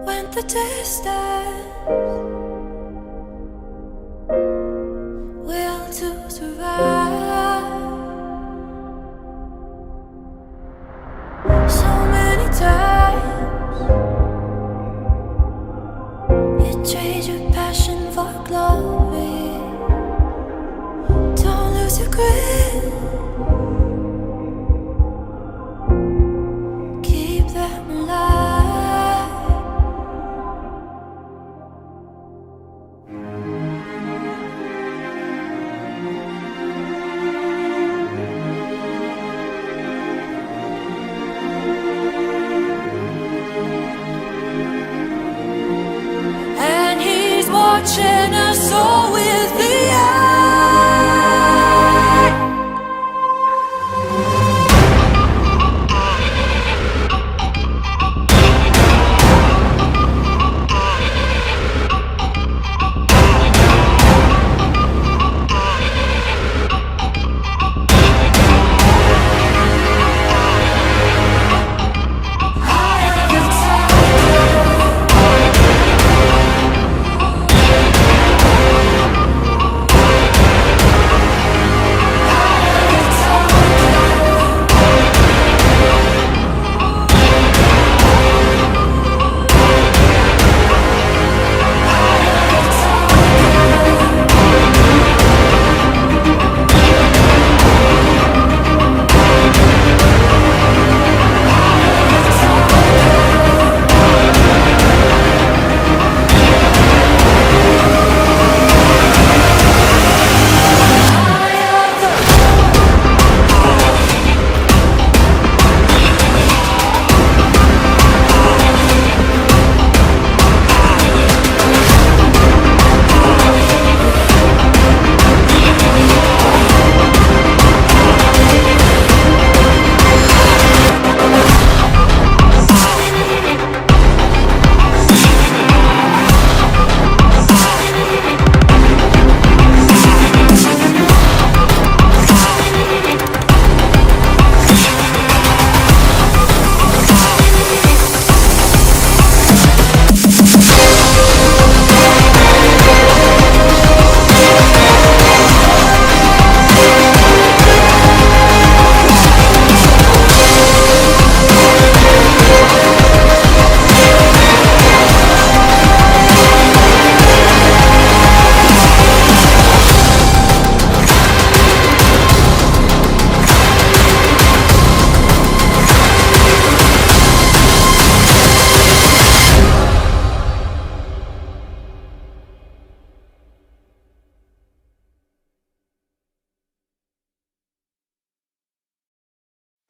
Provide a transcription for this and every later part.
went the distance, will to survive. So many times you trade your passion for glory. Don't lose your grip, keep them alive. And he's watching us all with the eye.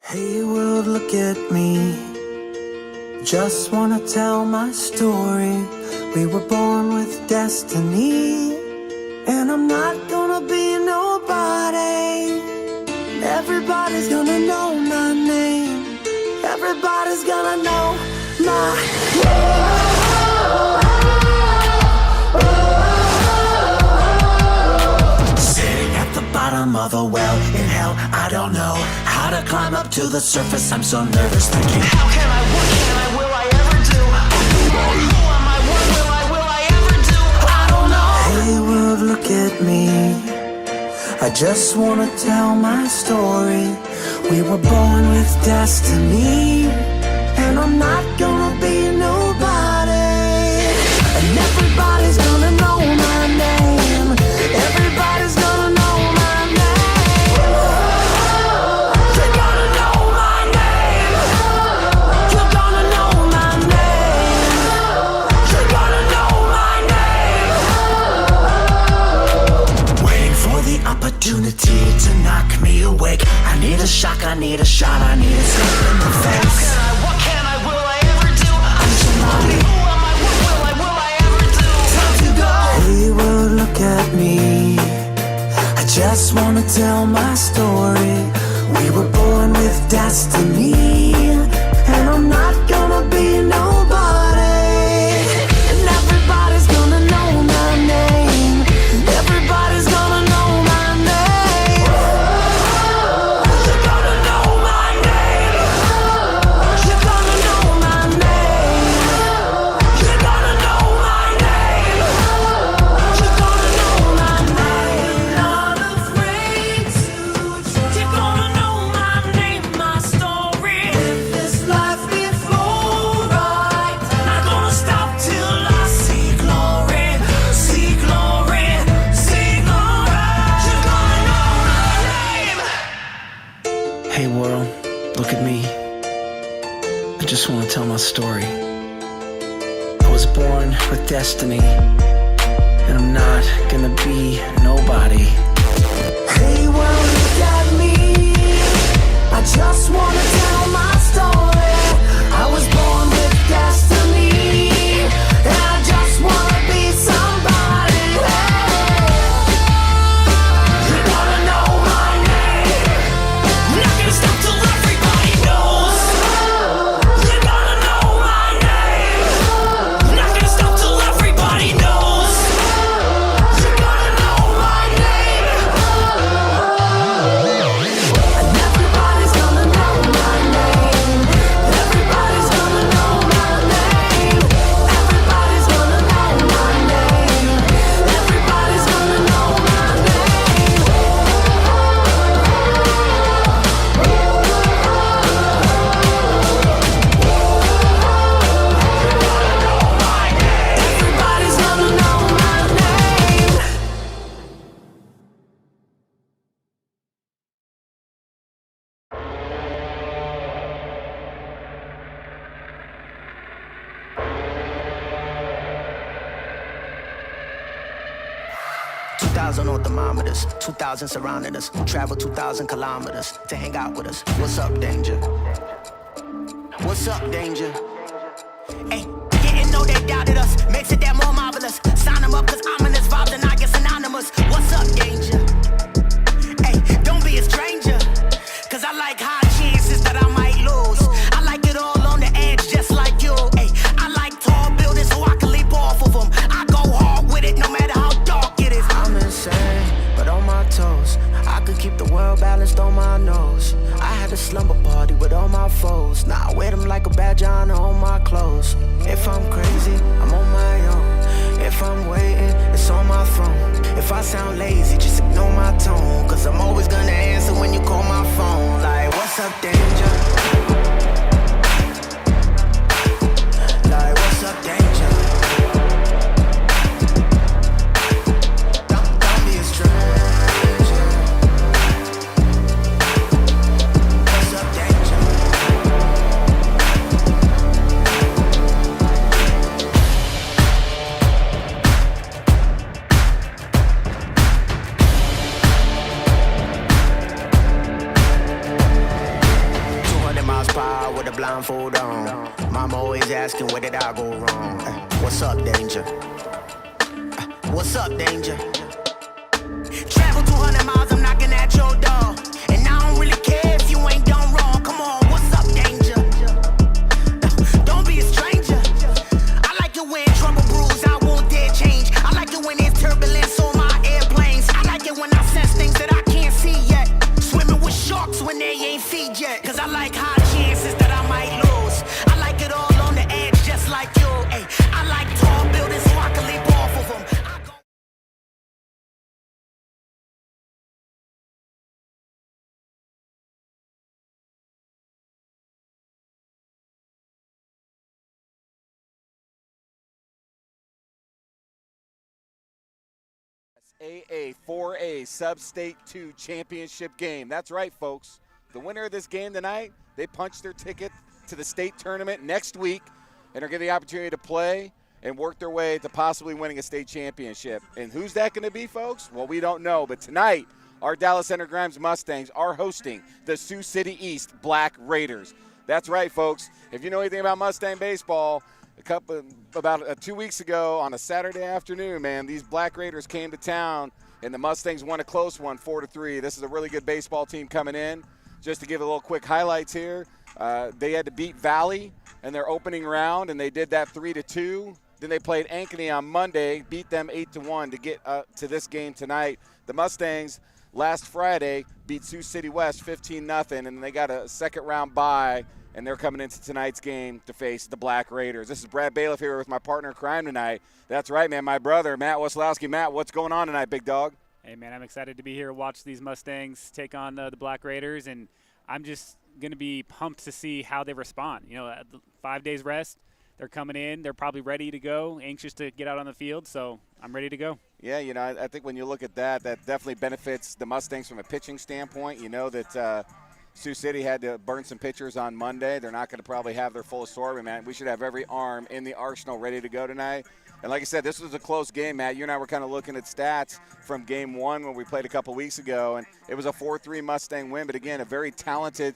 Hey world, look at me. Just wanna tell my story. We were born with destiny, and I'm not gonna be nobody. Everybody's gonna know my name. Everybody's gonna know my name. Sitting at the bottom of a well in hell, I don't know how to climb up to the surface. I'm so nervous thinking, how can I, what can I, will I ever do? Who am I, what will I ever do? I don't know. Hey world, look at me. I just wanna tell my story. We were born with destiny, and I'm not gonna be nobody. And everybody's gonna know my name. Everybody's gonna know my name. You're gonna know my name. You're gonna know my name. You're gonna know my name. Waiting for the opportunity to knock me awake. I need a shock, I need a shot, I need a slap in the face. How can I, what can I, will I ever do? I'm somebody. Who am I, what will I ever do? Time to go. Hey world, look at me. I just wanna tell my story. We were born with destiny, and I'm not gonna be nobody. And everybody's gonna know my name. Everybody's gonna know my name. You're gonna know my name. You're gonna know my name. story. I was born with destiny, and I'm not gonna be nobody. Hey, well, look at me. I just wanna tell my story. I was born with destiny, and I just wanna be somebody. You wanna know my name? I'm not gonna stop till everybody knows. You wanna know my name? I'm not gonna stop till everybody knows. You wanna know my name? And everybody's gonna know my name. Everybody's gonna know my name. Everybody's gonna know my name. Everybody's gonna know my name. Everybody's gonna know my name. 2,000 on thermometers, 2,000 surrounding us. Travel 2,000 kilometers to hang out with us. What's up, danger? What's up, danger? Hey, didn't know they doubted us. Makes it that more marvelous. Sign them up, cause ominous vibes and I get synonymous. What's up, danger? Hey, don't be a stranger. Cause I like high chances that I might lose. I like it all on the edge, just like you. Hey, I like tall buildings so I can leap off of them. I go hard with it no matter how dark it is. I'm insane, but on my toes. I could keep the world balanced on my nose. I had a slumber party with all my foes. Now I wear them like a badge of honor on my clothes. If I'm crazy, I'm on my own. If I'm waiting, it's on my phone. If I sound lazy, just ignore my tone. Cause I'm always gonna answer when you call my phone. Like, what's up, danger? Like, what's up, danger? Don't be a stranger. What's up, danger? With a blindfold on. Mama always asking where did I go wrong. What's up, danger? What's up, danger? Travel 200 miles, I'm knocking at your door. And I don't really care if you ain't done wrong. Come on, what's up, danger? Don't be a stranger. I like it when trouble brews, I won't dare change. I like it when there's turbulence on my airplanes. I like it when I sense things that I can't see yet. Swimming with sharks when they ain't feed yet. Cause I like high chances that I might lose. I like it all on the edge, just like you. Ay, I like tall buildings so I can leap off of them. AA 4A Sub-State 2 Championship game. That's right, folks. The winner of this game tonight, they punch their ticket to the state tournament next week and are getting the opportunity to play and work their way to possibly winning a state championship. And who's that going to be, folks? Well, we don't know. But tonight, our Dallas Center Grimes Mustangs are hosting the Sioux City East Black Raiders. That's right, folks. If you know anything about Mustang baseball, about 2 weeks ago on a Saturday afternoon, man, these Black Raiders came to town and the Mustangs won a close one, 4-3. This is a really good baseball team coming in. Just to give a little quick highlights here, they had to beat Valley in their opening round, and they did that 3-2. Then they played Ankeny on Monday, beat them 8-1 to get to this game tonight. The Mustangs last Friday beat Sioux City West 15-0, and they got a second round bye, and they're coming into tonight's game to face the Black Raiders. This is Brad Bailiff here with my partner in crime tonight. That's right, man, my brother, Matt Wasilowski. Matt, what's going on tonight, big dog? Hey, man, I'm excited to be here, watch these Mustangs take on the Black Raiders, and I'm just going to be pumped to see how they respond. You know, 5 days rest, they're coming in, they're probably ready to go, anxious to get out on the field, so I'm ready to go. Yeah, you know, I think when you look at that, that definitely benefits the Mustangs from a pitching standpoint. You know that Sioux City had to burn some pitchers on Monday. They're not going to probably have their full assortment, man. We should have every arm in the arsenal ready to go tonight. And like I said, this was a close game, Matt. You and I were kind of looking at stats from game one when we played a couple weeks ago, and it was a 4-3 Mustang win. But, again, a very talented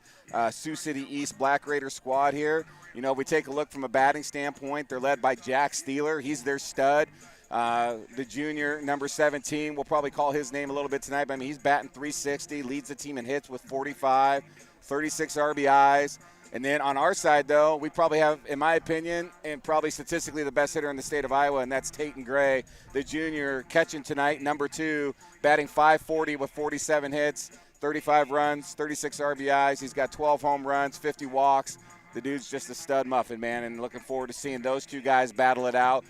Sioux City East Black Raider squad here. You know, we take a look from a batting standpoint. They're led by Jack Steeler. He's their stud. The junior, number 17, we'll probably call his name a little bit tonight, but I mean, he's batting .360, leads the team in hits with 45, 36 RBIs. And then on our side, though, we probably have, in my opinion, and probably statistically the best hitter in the state of Iowa, and that's Tatum Gray, the junior, catching tonight, number 2, batting .540 with 47 hits, 35 runs, 36 RBIs. He's got 12 home runs, 50 walks. The dude's just a stud muffin, man, and looking forward to seeing those two guys battle it out.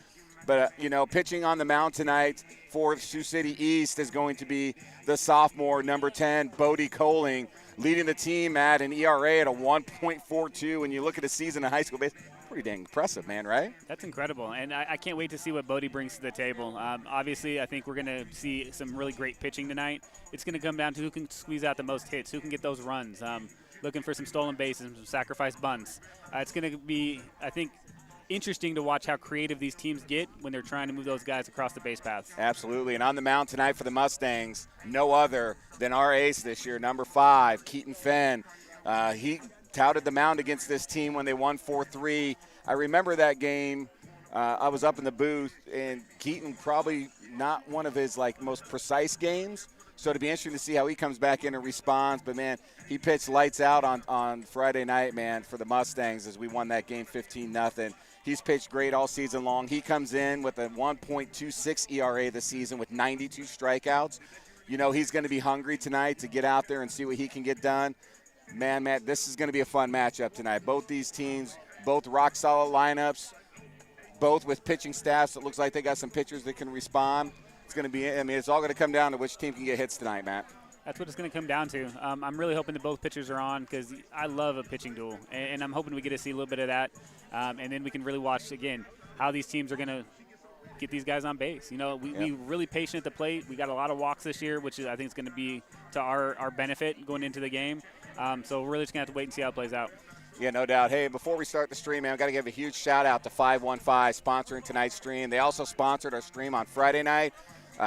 But, you know, pitching on the mound tonight for Sioux City East is going to be the sophomore, number 10, Bodie Coling, leading the team at an ERA at a 1.42. When you look at a season of high school baseball, pretty dang impressive, man, right? That's incredible, and I can't wait to see what Bodie brings to the table. Obviously, I think we're going to see some really great pitching tonight. It's going to come down to who can squeeze out the most hits, who can get those runs, looking for some stolen bases, some sacrifice bunts. It's going to be, I think, interesting to watch how creative these teams get when they're trying to move those guys across the base paths. Absolutely, and on the mound tonight for the Mustangs, no other than our ace this year, number 5, Keaton Fenn. He touted the mound against this team when they won 4-3. I remember that game. I was up in the booth, and Keaton probably not one of his most precise games. So it'll be interesting to see how he comes back in and responds. But, man, he pitched lights out on Friday night, man, for the Mustangs as we won that game 15-0. He's pitched great all season long. He comes in with a 1.26 ERA this season with 92 strikeouts. You know, he's going to be hungry tonight to get out there and see what he can get done. Man, Matt, this is going to be a fun matchup tonight. Both these teams, both rock-solid lineups, both with pitching staffs. It looks like they got some pitchers that can respond. It's going to be, I mean, it's all going to come down to which team can get hits tonight, Matt. That's what it's going to come down to. I'm really hoping that both pitchers are on because I love a pitching duel, and I'm hoping we get to see a little bit of that, and then we can really watch, again, how these teams are going to get these guys on base. You know, we really patient at the plate. We got a lot of walks this year, which I think is going to be to our benefit going into the game. So we're really just going to have to wait and see how it plays out. Yeah, no doubt. Hey, before we start the stream, man, I've got to give a huge shout-out to 515 sponsoring tonight's stream. They also sponsored our stream on Friday night.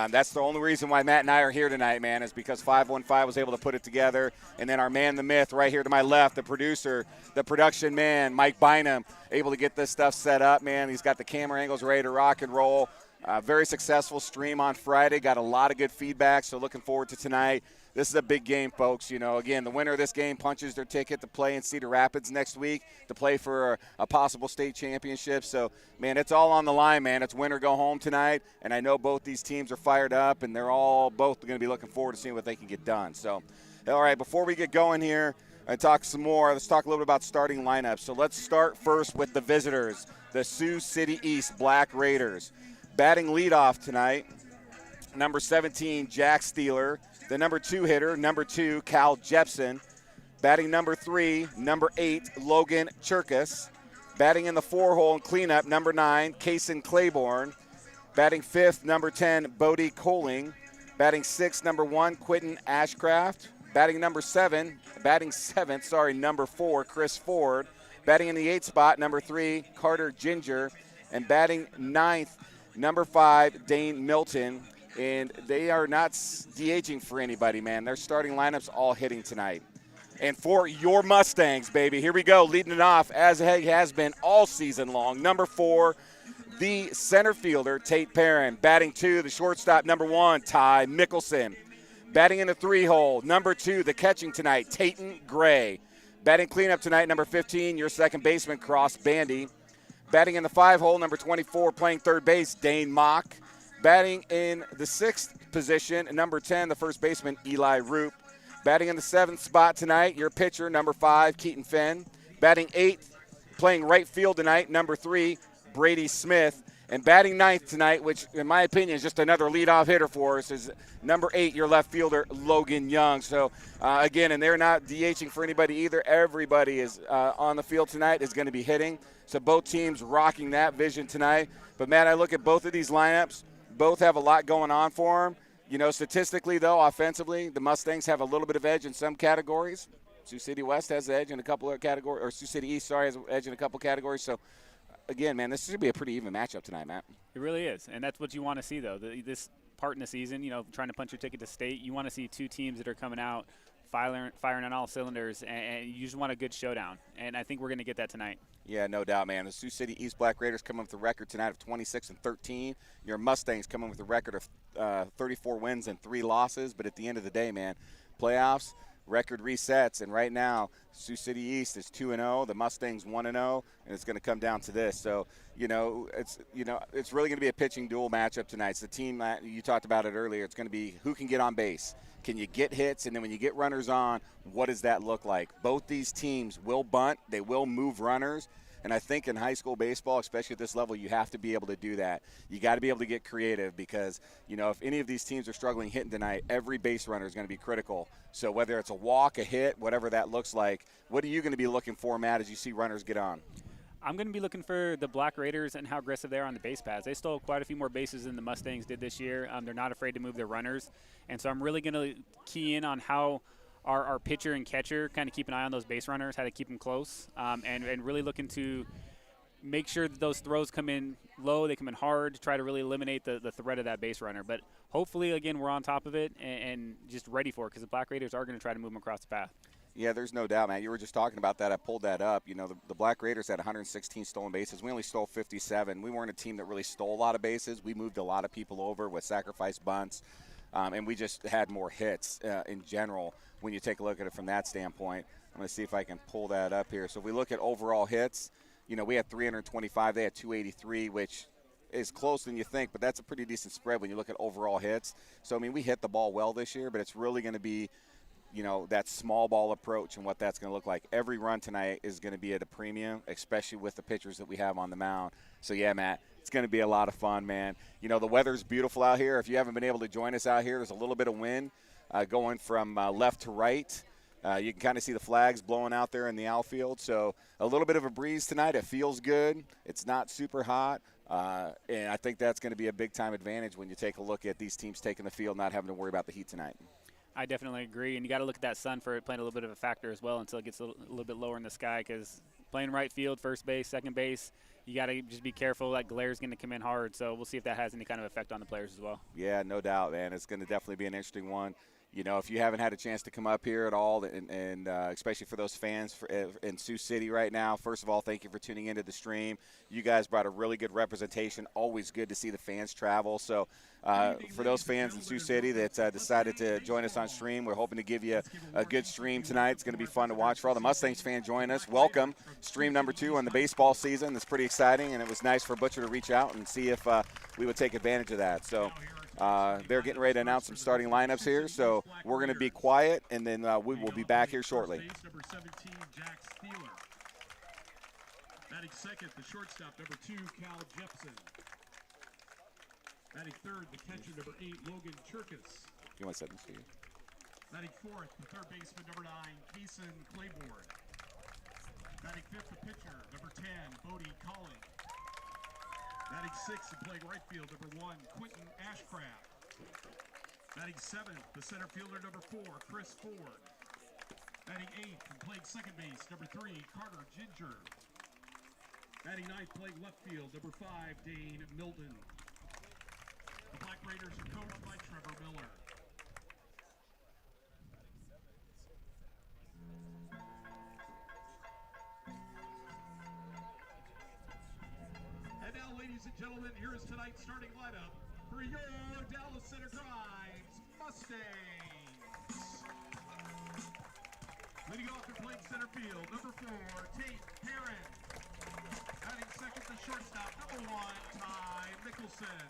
That's the only reason why Matt and I are here tonight, man, is because 515 was able to put it together. And then our man, the myth, right here to my left, the producer, the production man, Mike Bynum, able to get this stuff set up, man. He's got the camera angles ready to rock and roll. Very successful stream on Friday. Got a lot of good feedback, so looking forward to tonight. This is a big game, folks. You know, again, the winner of this game punches their ticket to play in Cedar Rapids next week to play for a possible state championship. So, man, it's all on the line, man. It's win or go home tonight, and I know both these teams are fired up, and they're both going to be looking forward to seeing what they can get done. So, all right, before we get going here and talk some more, let's talk a little bit about starting lineups. So let's start first with the visitors, the Sioux City East Black Raiders. Batting leadoff tonight, number 17, Jack Steeler. The number 2 hitter, number 2, Cal Jepson. Batting number 3, number 8, Logan Cherkas. Batting in the 4-hole and cleanup, number 9, Kason Claiborne. Batting 5th, number 10, Bodie Coling. Batting 6th, number 1, Quentin Ashcraft. Batting number 7, number 4, Chris Ford. Batting in the 8th spot, number 3, Carter Ginger. And batting 9th, number 5, Dane Milton. And they are not DHing for anybody, man. Their starting lineup's all hitting tonight. And for your Mustangs, baby, here we go, leading it off as it has been all season long. Number 4, the center fielder, Tate Perrin. Batting 2, the shortstop, number 1, Ty Mickelson. Batting in the 3-hole, number 2, the catching tonight, Tatum Gray. Batting cleanup tonight, number 15, your second baseman, Cross Bandy. Batting in the 5-hole, number 24, playing third base, Dane Mock. Batting in the 6th position, number 10, the first baseman, Eli Roop. Batting in the 7th spot tonight, your pitcher, number 5, Keaton Fenn. Batting 8th, playing right field tonight, number 3, Brady Smith. And batting 9th tonight, which in my opinion is just another leadoff hitter for us, is number 8, your left fielder, Logan Young. So, again, and they're not DHing for anybody either. Everybody is on the field tonight is going to be hitting. So both teams rocking that vision tonight. But, Matt, I look at both of these lineups. Both have a lot going on for them. You know, statistically, though, offensively, the Mustangs have a little bit of edge in some categories. Sioux City West has the edge in a couple of categories, or Sioux City East, sorry, has the edge in a couple categories. So, again, man, this should be a pretty even matchup tonight, Matt. It really is, and that's what you want to see, though. This part in the season, trying to punch your ticket to state, you want to see two teams that are coming out firing on all cylinders, and you just want a good showdown. And I think we're going to get that tonight. Yeah, no doubt, man. The Sioux City East Black Raiders coming with a record tonight of 26-13. Your Mustangs coming with a record of 34 wins and 3 losses. But at the end of the day, man, playoffs, record resets, and right now Sioux City East is 2-0, the Mustangs 1-0, and it's going to come down to this. So, it's really going to be a pitching duel matchup tonight. It's the team that you talked about it earlier. It's going to be who can get on base. Can you get hits? And then when you get runners on, what does that look like? Both these teams will bunt. They will move runners. And I think in high school baseball, especially at this level, you have to be able to do that. You got to be able to get creative because, if any of these teams are struggling hitting tonight, every base runner is going to be critical. So whether it's a walk, a hit, whatever that looks like, what are you going to be looking for, Matt, as you see runners get on? I'm going to be looking for the Black Raiders and how aggressive they are on the base paths. They stole quite a few more bases than the Mustangs did this year. They're not afraid to move their runners. And so I'm really going to key in on how our pitcher and catcher kind of keep an eye on those base runners, how to keep them close, and really looking to make sure that those throws come in low, they come in hard, to try to really eliminate the threat of that base runner. But hopefully, again, we're on top of it and just ready for it because the Black Raiders are going to try to move them across the path. Yeah, there's no doubt, man. You were just talking about that. I pulled that up. The Black Raiders had 116 stolen bases. We only stole 57. We weren't a team that really stole a lot of bases. We moved a lot of people over with sacrifice bunts, and we just had more hits in general when you take a look at it from that standpoint. I'm going to see if I can pull that up here. So if we look at overall hits, we had 325. They had 283, which is closer than you think, but that's a pretty decent spread when you look at overall hits. So, we hit the ball well this year, but it's really going to be that small ball approach and what that's going to look like. Every run tonight is going to be at a premium, especially with the pitchers that we have on the mound. So, yeah, Matt, it's going to be a lot of fun, man. The weather's beautiful out here. If you haven't been able to join us out here, there's a little bit of wind going from left to right. You can kind of see the flags blowing out there in the outfield. So a little bit of a breeze tonight. It feels good. It's not super hot. And I think that's going to be a big-time advantage when you take a look at these teams taking the field, not having to worry about the heat tonight. I definitely agree, and you got to look at that sun for it playing a little bit of a factor as well until it gets a little bit lower in the sky because playing right field, first base, second base, you got to just be careful. That glare is going to come in hard, so we'll see if that has any kind of effect on the players as well. Yeah, no doubt, man. It's going to definitely be an interesting one. If you haven't had a chance to come up here at all, and especially for those fans in Sioux City right now, first of all, thank you for tuning into the stream. You guys brought a really good representation. Always good to see the fans travel. So for those fans in Sioux City that decided to join us on stream, we're hoping to give you a good stream tonight. It's going to be fun to watch. For all the Mustangs fans joining us, welcome. Stream number 2 on the baseball season. It's pretty exciting, and it was nice for Butcher to reach out and see if we would take advantage of that. So they're getting ready to announce some starting lineups here, so we're going to be quiet, and then we will be back here shortly. Number 17, Jack Steeler. Batting second, the shortstop, number 2, Cal Jepson. Batting third, the catcher, number 8, Logan Churkus. You want to set this to you? Batting fourth, the third baseman, number 9, Kason Claiborne. Batting fifth, the pitcher, number 10, Bodie Collins. Batting sixth and playing right field, number 1, Quentin Ashcraft. Batting seventh, the center fielder, number 4, Chris Ford. Batting eighth and playing second base, number 3, Carter Ginger. Batting ninth, playing left field, number 5, Dane Milton. The Black Raiders are coached by Trevor Miller. And now, ladies and gentlemen, here is tonight's starting lineup for your Dallas Center Tribes Mustangs. Leading off and playing center field, number 4, Tate Perrin. Batting second, the shortstop, number 1, Ty Mickelson.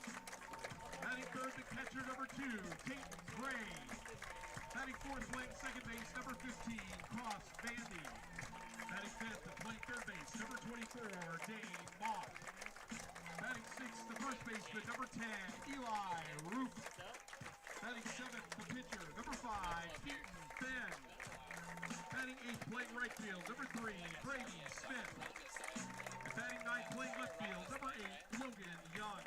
Batting third, the catcher, number 2, Tate Gray. Batting fourth, playing second base, number 15, Cross Vandy. Batting fifth, and playing third base, number 24, Dane Mock. Batting sixth, the first baseman, number 10, Eli Roof. Batting seventh, the pitcher, number 5, Keaton Fenn. Batting eighth, playing right field, number 3, Brady Smith. And batting ninth, playing left field, number 8, Logan Young.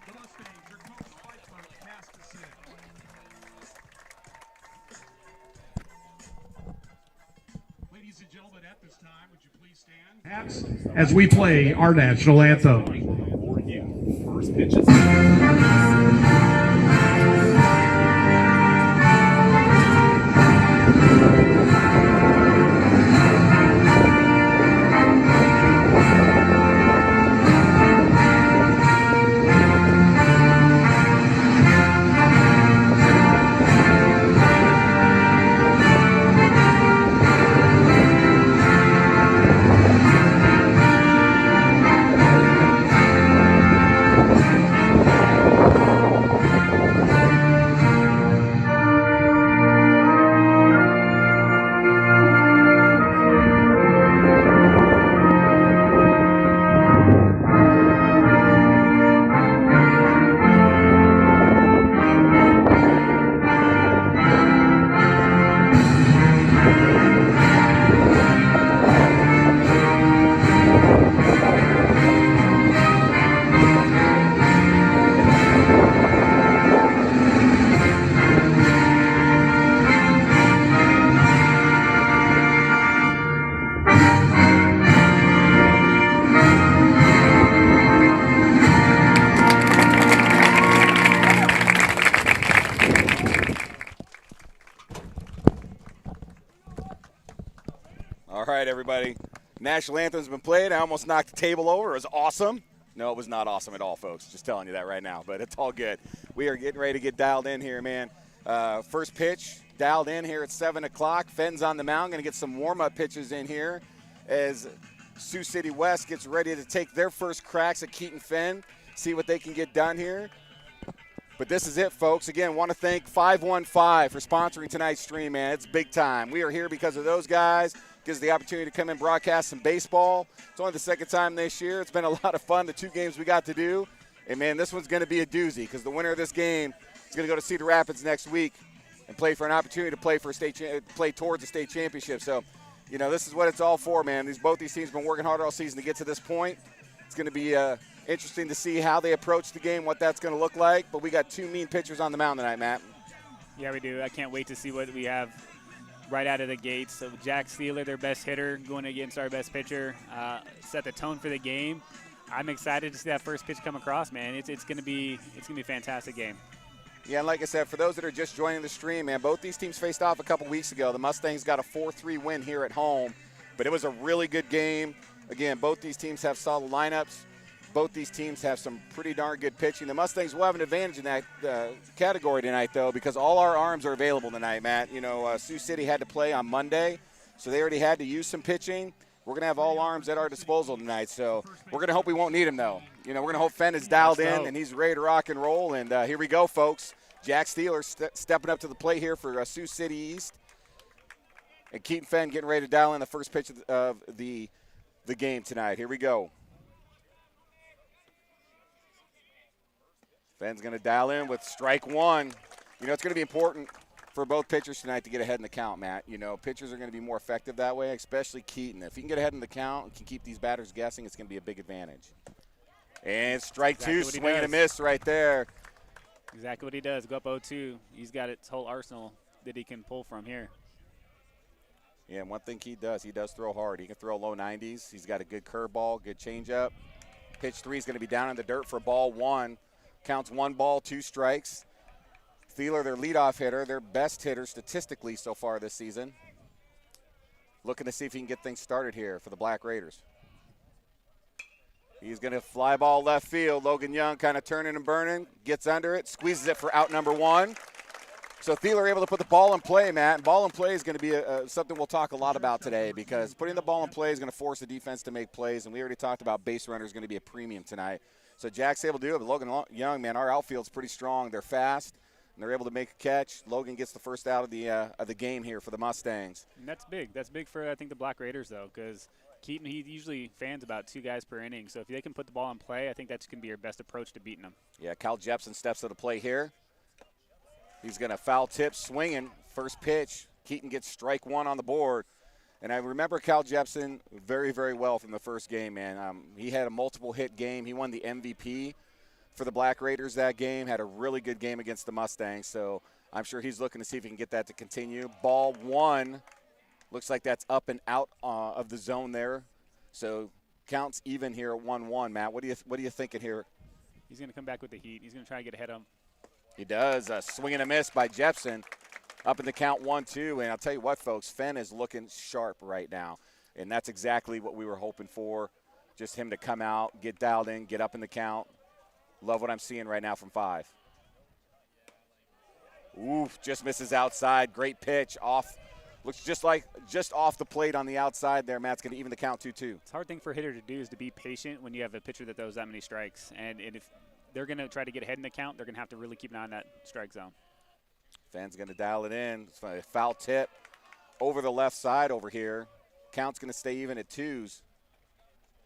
The Mustangs are coached by Coach Masterson. Hats as we play our national anthem. First pitch is All right, everybody. National Anthem's been played. I almost knocked the table over. It was awesome. No, it was not awesome at all, folks. Just telling you that right now, but it's all good. We are getting ready to get dialed in here, man. First pitch dialed in here at 7 o'clock. Fenn's on the mound. Going to get some warm-up pitches in here as Sioux City West gets ready to take their first cracks at Keaton Fenn, see what they can get done here. But this is it, folks. Again, want to thank 515 for sponsoring tonight's stream, man. It's big time. We are here because of those guys. Gives us the opportunity to come and broadcast some baseball. It's only the second time this year. It's been a lot of fun, the 2 games we got to do. And, man, this one's going to be a doozy because the winner of this game is going to go to Cedar Rapids next week and play for an opportunity to play for play towards the state championship. So, you know, this is what it's all for, man. Both these teams have been working hard all season to get to this point. It's going to be interesting to see how they approach the game, what that's going to look like. But we got 2 mean pitchers on the mound tonight, Matt. Yeah, we do. I can't wait to see what we have right out of the gates. So Jack Steeler, their best hitter, going against our best pitcher, set the tone for the game. I'm excited to see that first pitch come across, man. It's going to be a fantastic game. Yeah, and like I said, for those that are just joining the stream, man, both these teams faced off a couple weeks ago. The Mustangs got a 4-3 win here at home, but it was a really good game. Again, both these teams have solid lineups. Both these teams have some pretty darn good pitching. The Mustangs will have an advantage in that category tonight, though, because all our arms are available tonight, Matt. You know, Sioux City had to play on Monday, so they already had to use some pitching. We're going to have all arms at our disposal tonight, so we're going to hope we won't need them, though. You know, we're going to hope Fenn is dialed in and he's ready to rock and roll. And here we go, folks. Jack Steeler stepping up to the plate here for Sioux City East. And Keaton Fenn getting ready to dial in the first pitch of the game tonight. Here we go. Fenn's going to dial in with strike 1. You know, it's going to be important for both pitchers tonight to get ahead in the count, Matt. You know, pitchers are going to be more effective that way, especially Keaton. If he can get ahead in the count and can keep these batters guessing, it's going to be a big advantage. And strike 2, swing and a miss right there. Exactly what he does. Go up 0-2. He's got his whole arsenal that he can pull from here. Yeah, and one thing he does throw hard. He can throw low 90s. He's got a good curveball, good changeup. Pitch 3 is going to be down in the dirt for ball 1. Counts 1 ball, 2 strikes. Thieler, their leadoff hitter, their best hitter statistically so far this season. Looking to see if he can get things started here for the Black Raiders. He's going to fly ball left field. Logan Young kind of turning and burning, gets under it, squeezes it for out number 1. So Thieler able to put the ball in play, Matt. And ball in play is going to be something we'll talk a lot about today because putting the ball in play is going to force the defense to make plays. And we already talked about base runners going to be a premium tonight. So Jack's able to do it, but Logan Young, man, our outfield's pretty strong. They're fast, and they're able to make a catch. Logan gets the first out of the game here for the Mustangs. And that's big. That's big for, I think, the Black Raiders, though, because Keaton, he usually fans about 2 guys per inning. So if they can put the ball in play, I think that's going to be your best approach to beating them. Yeah, Cal Jepson steps to the plate here. He's going to foul tip, swinging. First pitch. Keaton gets strike 1 on the board. And I remember Cal Jepson very, very well from the first game, man. He had a multiple hit game. He won the MVP for the Black Raiders that game, had a really good game against the Mustangs. So I'm sure he's looking to see if he can get that to continue. Ball 1, looks like that's up and out of the zone there. So counts even here at 1-1. Matt, what are you thinking here? He's going to come back with the heat. He's going to try to get ahead of him. He does. A swing and a miss by Jepson. Up in the count 1-2. And I'll tell you what, folks, Fenn is looking sharp right now. And that's exactly what we were hoping for. Just him to come out, get dialed in, get up in the count. Love what I'm seeing right now from 5. Oof, just misses outside. Great pitch off. Looks just off the plate on the outside there. Matt's going to even the count 2-2. It's a hard thing for a hitter to do is to be patient when you have a pitcher that throws that many strikes. And if they're going to try to get ahead in the count, they're going to have to really keep an eye on that strike zone. Fenn's going to dial it in. It's a foul tip over the left side over here. Count's going to stay even at 2s.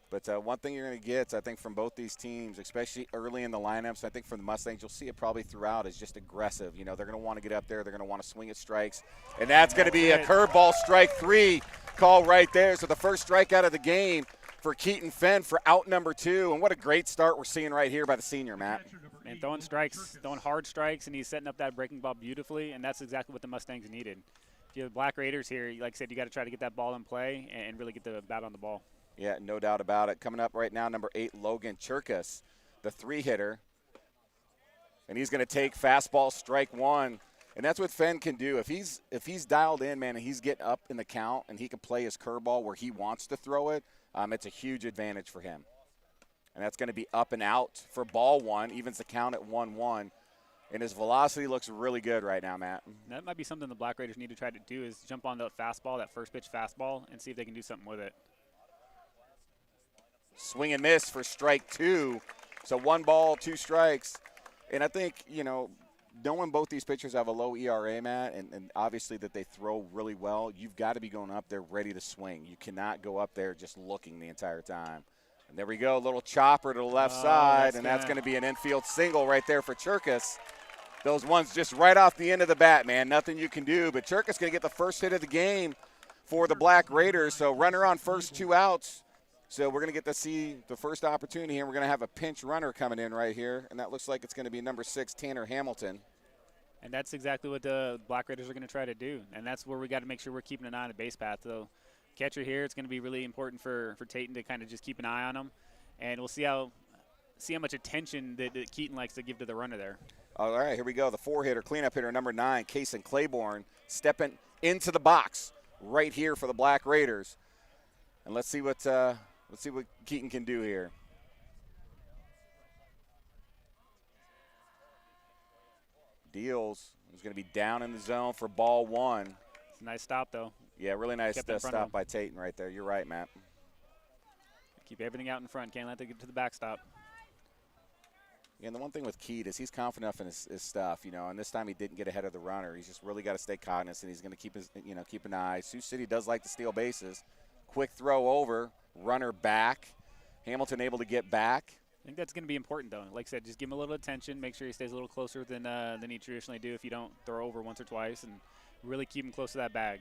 But one thing you're going to get, I think, from both these teams, especially early in the lineups, I think from the Mustangs, you'll see it probably throughout, is just aggressive. You know, they're going to want to get up there. They're going to want to swing at strikes. And that's going to be a curveball strike 3 call right there. So the first strikeout of the game for Keaton Fenn for out number 2. And what a great start we're seeing right here by the senior, Matt. And throwing strikes, throwing hard strikes, and he's setting up that breaking ball beautifully, and that's exactly what the Mustangs needed. If you have the Black Raiders here, like I said, you got to try to get that ball in play and really get the bat on the ball. Yeah, no doubt about it. Coming up right now, number 8, Logan Cherkas, the 3-hitter. And he's going to take fastball strike 1. And that's what Fenn can do. If he's dialed in, man, and he's getting up in the count and he can play his curveball where he wants to throw it, it's a huge advantage for him. And that's going to be up and out for ball 1, evens the count at 1-1. And his velocity looks really good right now, Matt. That might be something the Black Raiders need to try to do is jump on the fastball, that first pitch fastball, and see if they can do something with it. Swing and miss for strike 2. So 1 ball, 2 strikes. And I think, you know, knowing both these pitchers have a low ERA, Matt, and obviously that they throw really well, you've got to be going up there ready to swing. You cannot go up there just looking the entire time. And there we go, a little chopper to the left side, and that's going to be an infield single right there for Cherkas. Those ones just right off the end of the bat, man. Nothing you can do. But Cherkas going to get the first hit of the game for the Black Raiders. So runner on first, 2 outs. So we're going to get to see the first opportunity here. We're going to have a pinch runner coming in right here, and that looks like it's going to be number 6, Tanner Hamilton. And that's exactly what the Black Raiders are going to try to do, and that's where we got to make sure we're keeping an eye on the base path. So catcher here, it's going to be really important for Tatum to kind of just keep an eye on him, and we'll see how much attention that Keaton likes to give to the runner there. All right, here we go. The 4-hitter, cleanup hitter, number 9, Kason Claiborne, stepping into the box right here for the Black Raiders. And let's see what Keaton can do here. Deals. He's going to be down in the zone for ball 1. It's a nice stop, though. Yeah, really nice stop by Tatum right there. You're right, Matt. Keep everything out in front. Can't let them get to the backstop. And the one thing with Keat is he's confident enough in his stuff, you know, and this time he didn't get ahead of the runner. He's just really got to stay cognizant. He's going to keep an eye. Sioux City does like to steal bases. Quick throw over, runner back. Hamilton able to get back. I think that's going to be important, though. Like I said, just give him a little attention. Make sure he stays a little closer than he traditionally do if you don't throw over once or twice, and really keep him close to that bag.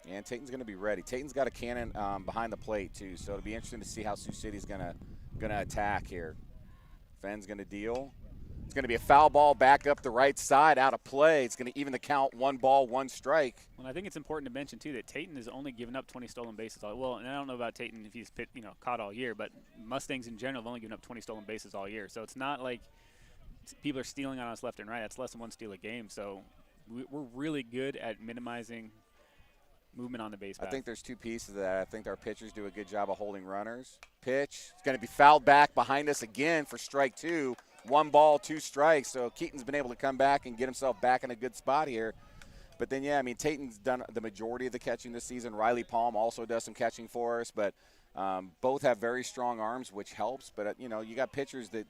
And Tatum's going to be ready. Tatum's got a cannon behind the plate, too, so it'll be interesting to see how Sioux City's going to attack here. Fenn's going to deal. It's going to be a foul ball back up the right side, out of play. It's going to even the count, 1 ball, 1 strike. Well, I think it's important to mention, too, that Tatum has only given up 20 stolen bases. Well, and I don't know about Tatum if he's caught all year, but Mustangs in general have only given up 20 stolen bases all year. So it's not like people are stealing on us left and right. That's less than 1 steal a game. So we're really good at minimizing movement on the base path. I think there's 2 pieces of that. I think our pitchers do a good job of holding runners. Pitch. It's going to be fouled back behind us again for strike 2. 1 ball, 2 strikes. So Keaton's been able to come back and get himself back in a good spot here. But then, yeah, I mean, Tatum's done the majority of the catching this season. Riley Palm also does some catching for us. But both have very strong arms, which helps. But, you got pitchers that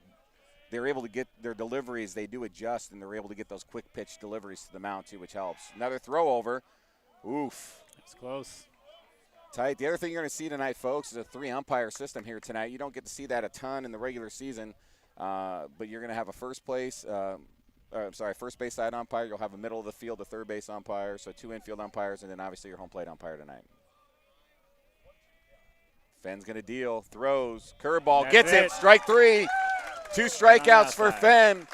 they're able to get their deliveries. They do adjust, and they're able to get those quick pitch deliveries to the mound, too, which helps. Another throw over. Oof. It's close. Tight. The other thing you're going to see tonight, folks, is a 3-umpire system here tonight. You don't get to see that a ton in the regular season, but you're going to have a first base side umpire. You'll have a middle of the field, a third base umpire, so 2 infield umpires, and then obviously your home plate umpire tonight. Fenn's going to deal. Throws. Curveball. Gets it. Strike 3. 2 strikeouts for Fenn.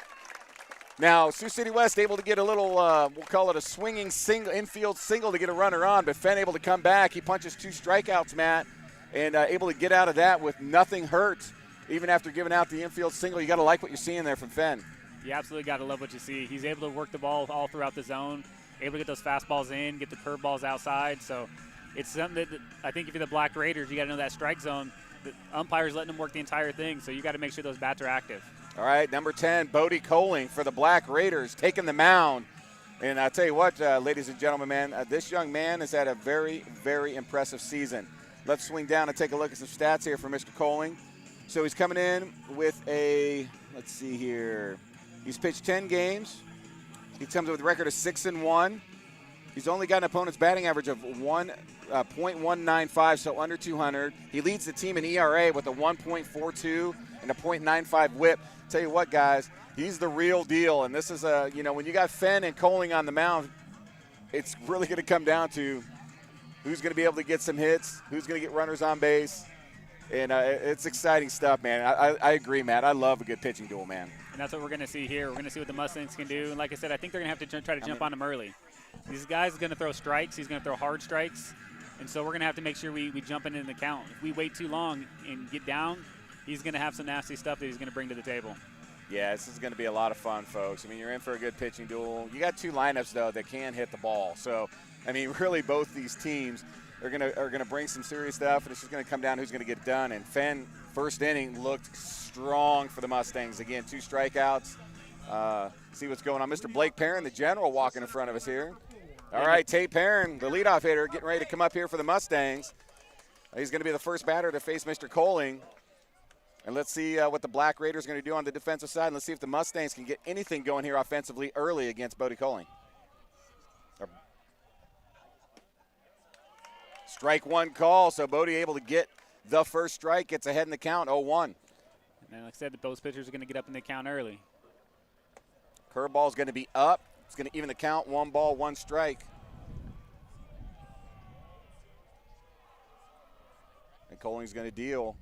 Now, Sioux City West able to get a little, we'll call it a swinging infield single to get a runner on, but Fenn able to come back. He punches 2 strikeouts, Matt. and able to get out of that with nothing hurt, even after giving out the infield single. You got to like what you're seeing there from Fenn. You absolutely got to love what you see. He's able to work the ball all throughout the zone, able to get those fastballs in, get the curveballs outside. So it's something that I think if you're the Black Raiders, you got to know that strike zone. The umpire's letting them work the entire thing, so you got to make sure those bats are active. All right, number 10, Bodie Coling for the Black Raiders, taking the mound. And I'll tell you what, ladies and gentlemen, man, this young man has had a very, very impressive season. Let's swing down and take a look at some stats here for Mr. Coling. So he's coming in with a, let's see here, he's pitched 10 games. He comes with a record of 6-1. He's only got an opponent's batting average of 1.195, so under 200. He leads the team in ERA with a 1.42 and a .95 whip. Tell you what, guys, he's the real deal. And this is when you got Fenn and Coling on the mound, it's really going to come down to who's going to be able to get some hits, who's going to get runners on base. And it's exciting stuff, man. I agree, Matt. I love a good pitching duel, man. And that's what we're going to see here. We're going to see what the Mustangs can do. And like I said, I think they're going to have to try to jump on him early. These guys are going to throw strikes. He's going to throw hard strikes. And so we're going to have to make sure we jump in the count. If we wait too long and get down, he's going to have some nasty stuff that he's going to bring to the table. Yeah, this is going to be a lot of fun, folks. I mean, you're in for a good pitching duel. You got two lineups, though, that can hit the ball. So, I mean, really both these teams are going to bring some serious stuff, and it's just going to come down to who's going to get it done. And Fenn, first inning, looked strong for the Mustangs. Again, 2 strikeouts. See what's going on. Mr. Blake Perrin, the general, walking in front of us here. All right, Tate Perrin, the leadoff hitter, getting ready to come up here for the Mustangs. He's going to be the first batter to face Mr. Coling. And let's see what the Black Raiders are going to do on the defensive side. And let's see if the Mustangs can get anything going here offensively early against Bodie Coling. Strike one call, so Bodie able to get the first strike, gets ahead in the count, 0-1. And then, like I said, both pitchers are going to get up in the count early. Curveball is going to be up. It's going to even the count, 1 ball, 1 strike. And Coling's going to deal.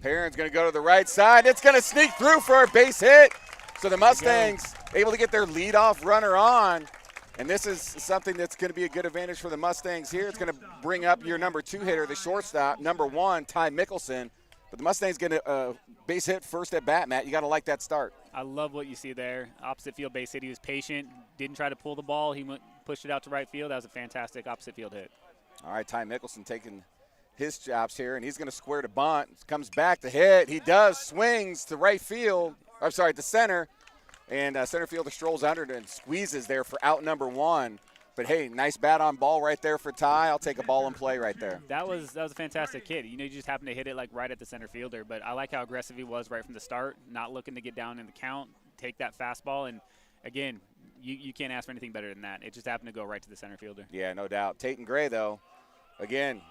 Perrin's going to go to the right side. It's going to sneak through for a base hit. So the Mustangs able to get their leadoff runner on. And this is something that's going to be a good advantage for the Mustangs here. It's going to bring up your number 2 hitter, the shortstop, number 1, Ty Mickelson. But the Mustangs get a base hit first at bat, Matt. You got to like that start. I love what you see there. Opposite field base hit. He was patient, didn't try to pull the ball. He pushed it out to right field. That was a fantastic opposite field hit. All right, Ty Mickelson taking his chops here, and he's going to square to bunt. Comes back to hit. He does, swings to right field. I'm sorry, to center. And center fielder strolls under it and squeezes there for out number 1. But, hey, nice bat on ball right there for Ty. I'll take a ball in play right there. That was a fantastic hit. You know, you just happened to hit it, like, right at the center fielder. But I like how aggressive he was right from the start, not looking to get down in the count, take that fastball. And, again, you can't ask for anything better than that. It just happened to go right to the center fielder. Yeah, no doubt. Tate Gray, though, again,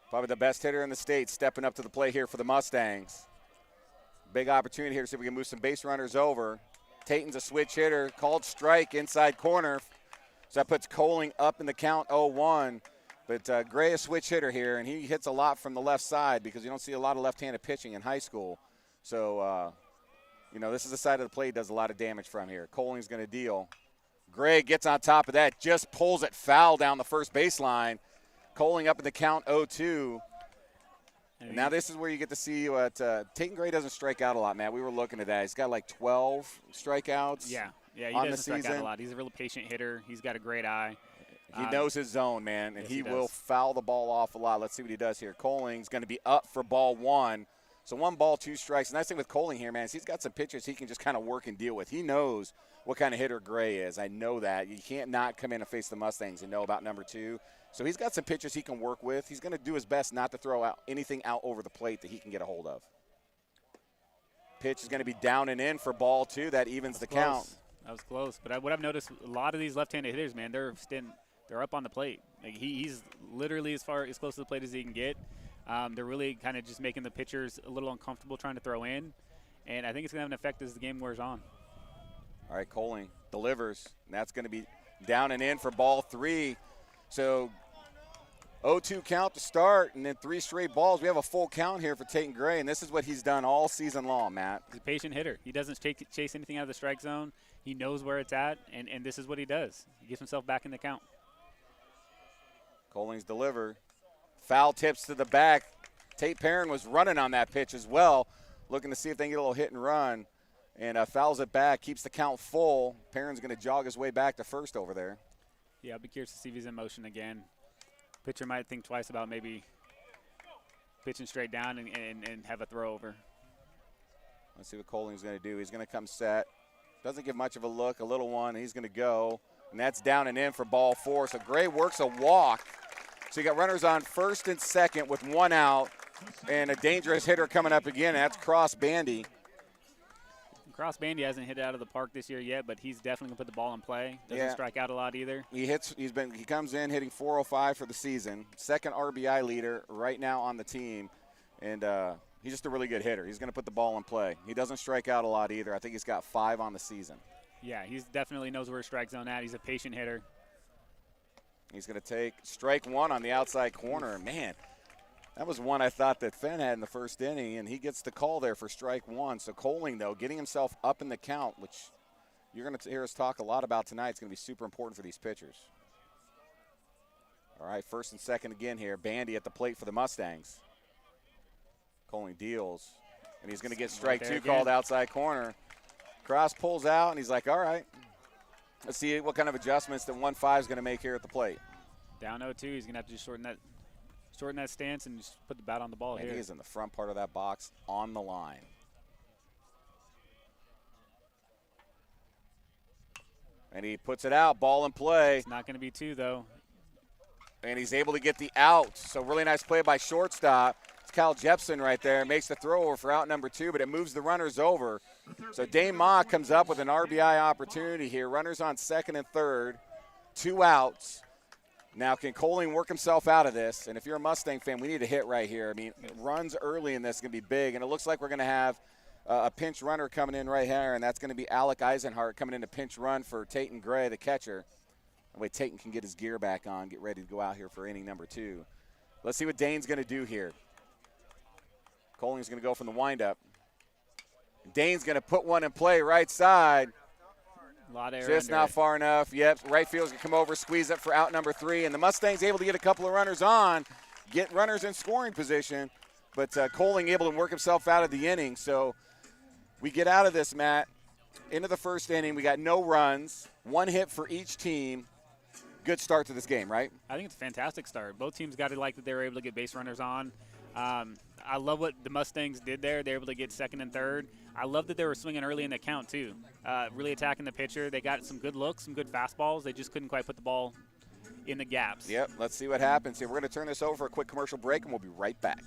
probably the best hitter in the state, stepping up to the plate here for the Mustangs. Big opportunity here to see if we can move some base runners over. Taten's a switch hitter, called strike inside corner. So that puts Coling up in the count 0-1. But Gray a switch hitter here, and he hits a lot from the left side because you don't see a lot of left-handed pitching in high school. So, this is the side of the plate he does a lot of damage from here. Coling's going to deal. Gray gets on top of that, just pulls it foul down the first baseline. Coling up in the count 0-2. And now this is where you get to see what Tate Gray doesn't strike out a lot, man. We were looking at that. He's got like 12 strikeouts. Yeah, he doesn't strike out a lot. He's a really patient hitter. He's got a great eye. He knows his zone, man, and yes, he will foul the ball off a lot. Let's see what he does here. Coling's going to be up for ball 1. So 1 ball, 2 strikes. The nice thing with Coling here, man, is he's got some pitchers he can just kind of work and deal with. He knows what kind of hitter Gray is. I know that. You can't not come in and face the Mustangs and know about number 2. So he's got some pitchers he can work with. He's going to do his best not to throw out anything out over the plate that he can get a hold of. Pitch is going to be down and in for ball 2. That evens the count. That was close. But what I've noticed, a lot of these left-handed hitters, man, they're up on the plate. Like he's literally as close to the plate as he can get. They're really kind of just making the pitchers a little uncomfortable trying to throw in. And I think it's going to have an effect as the game wears on. All right, Coling delivers. And that's going to be down and in for ball 3. So 0-2 count to start, and then 3 straight balls. We have a full count here for Tate Gray, and this is what he's done all season long, Matt. He's a patient hitter. He doesn't chase anything out of the strike zone. He knows where it's at, and this is what he does. He gets himself back in the count. Coling's delivered. Foul tips to the back. Tate Perrin was running on that pitch as well, looking to see if they can get a little hit and run. And fouls it back, keeps the count full. Perrin's going to jog his way back to first over there. Yeah, I'll be curious to see if he's in motion again. Pitcher might think twice about maybe pitching straight down and have a throw over. Let's see what Coling's going to do. He's going to come set. Doesn't give much of a look, a little one. He's going to go, and that's down and in for ball 4. So Gray works a walk. So you got runners on first and second with 1 out, and a dangerous hitter coming up again, and that's Cross Bandy. Cross Bandy hasn't hit it out of the park this year yet, but he's definitely going to put the ball in play. Doesn't strike out a lot either. He comes in hitting .405 for the season. Second RBI leader right now on the team, and he's just a really good hitter. He's going to put the ball in play. He doesn't strike out a lot either. I think he's got 5 on the season. Yeah, he definitely knows where his strike zone at. He's a patient hitter. He's going to take strike 1 on the outside corner. Man, that was one I thought that Fenn had in the first inning, and he gets the call there for strike 1. So Coling, though, getting himself up in the count, which you're going to hear us talk a lot about tonight. It's going to be super important for these pitchers. All right, first and second again here. Bandy at the plate for the Mustangs. Coling deals, and he's going to get strike 2 called outside corner. Cross pulls out, and he's like, all right, let's see what kind of adjustments that 1-5 is going to make here at the plate. Down 0-2, he's going to have to just shorten that stance and just put the bat on the ball and here. He is in the front part of that box on the line. And he puts it out, ball in play. It's not going to be 2, though. And he's able to get the out. So really nice play by shortstop. It's Kyle Jepson right there. Makes the throw over for out number 2, but it moves the runners over. So Dane Ma comes up with an RBI opportunity here. Runners on second and third, 2 outs. Now, can Coling work himself out of this? And if you're a Mustang fan, we need a hit right here. I mean, runs early in this is going to be big. And it looks like we're going to have a pinch runner coming in right here, and that's going to be Alec Eisenhart coming in to pinch run for Taten Gray, the catcher. That way Taten can get his gear back on, get ready to go out here for inning number 2. Let's see what Dane's going to do here. Coling's going to go from the windup. Dane's going to put one in play right side. A lot of air just not far enough. Yep, right field's going to come over, squeeze up for out number 3. And the Mustangs able to get a couple of runners on, get runners in scoring position. But Coling able to work himself out of the inning. So we get out of this, Matt, into the first inning. We got no runs, 1 hit for each team. Good start to this game, right? I think it's a fantastic start. Both teams got it like that they were able to get base runners on. I love what the Mustangs did there. They were able to get second and third. I love that they were swinging early in the count, too. Really attacking the pitcher. They got some good looks, some good fastballs. They just couldn't quite put the ball in the gaps. Yep, let's see what happens here. We're going to turn this over for a quick commercial break, and we'll be right back.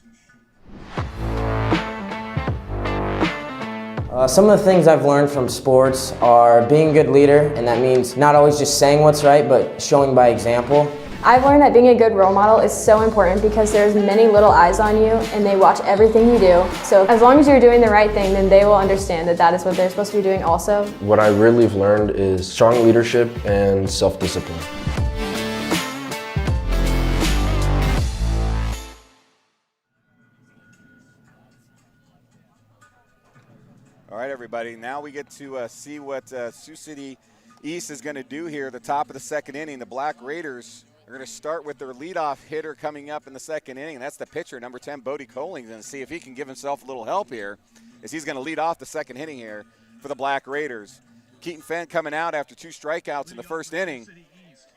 Some of the things I've learned from sports are being a good leader, and that means not always just saying what's right, but showing by example. I've learned that being a good role model is so important because there's many little eyes on you and they watch everything you do. So as long as you're doing the right thing, then they will understand that that is what they're supposed to be doing also. What I really have learned is strong leadership and self-discipline. All right, everybody, now we get to see what Sioux City East is going to do here at the top of the second inning. The Black Raiders are going to start with their leadoff hitter coming up in the second inning, and that's the pitcher, number 10, Bodie Coling, and see if he can give himself a little help here, as he's going to lead off the second inning here for the Black Raiders. Keaton Fenn coming out after 2 strikeouts in the first inning,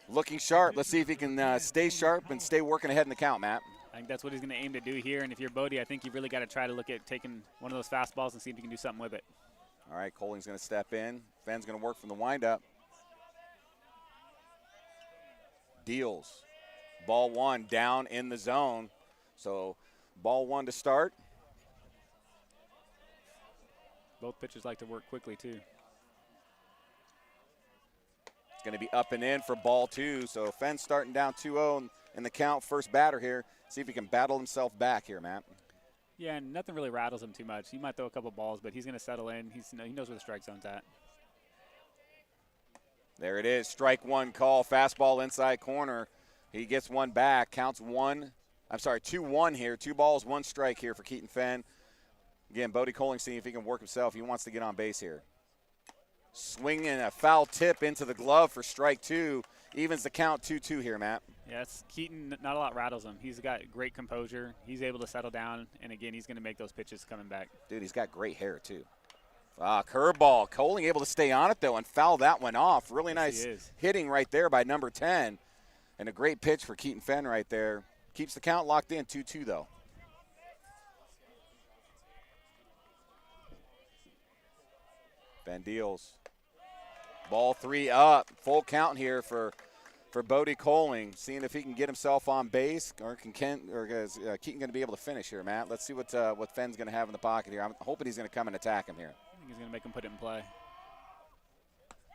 looking sharp. Let's see if he can stay sharp and stay working ahead in the count, Matt. I think that's what he's going to aim to do here, and if you're Bodie, I think you've really got to try to look at taking one of those fastballs and see if you can do something with it. All right, Coling's going to step in. Fenn's going to work from the windup. Deals. Ball 1 down in the zone. So ball 1 to start. Both pitchers like to work quickly, too. It's going to be up and in for ball 2. So Fenn's starting down 2-0 in the count. First batter here. See if he can battle himself back here, Matt. Yeah, and nothing really rattles him too much. He might throw a couple balls, but he's going to settle in. He knows where the strike zone's at. There it is. Strike 1 call. Fastball inside corner. He gets one back. Counts 2-1 here. 2 balls, 1 strike here for Keaton Fenn. Again, Bodie Coling seeing if he can work himself. He wants to get on base here. Swinging a foul tip into the glove for strike 2. Evens the count 2-2 here, Matt. Yes, Keaton, not a lot rattles him. He's got great composure. He's able to settle down, and again, he's going to make those pitches coming back. Dude, he's got great hair, too. Curveball. Coling able to stay on it, though, and foul that one off. Really nice hitting right there by number 10. And a great pitch for Keaton Fenn right there. Keeps the count locked in, 2-2, though. Fenn deals. Ball 3 up. Full count here for Bodie Coling, seeing if he can get himself on base, or is Keaton going to be able to finish here, Matt? Let's see what Fenn's going to have in the pocket here. I'm hoping he's going to come and attack him here. I think he's going to make him put it in play.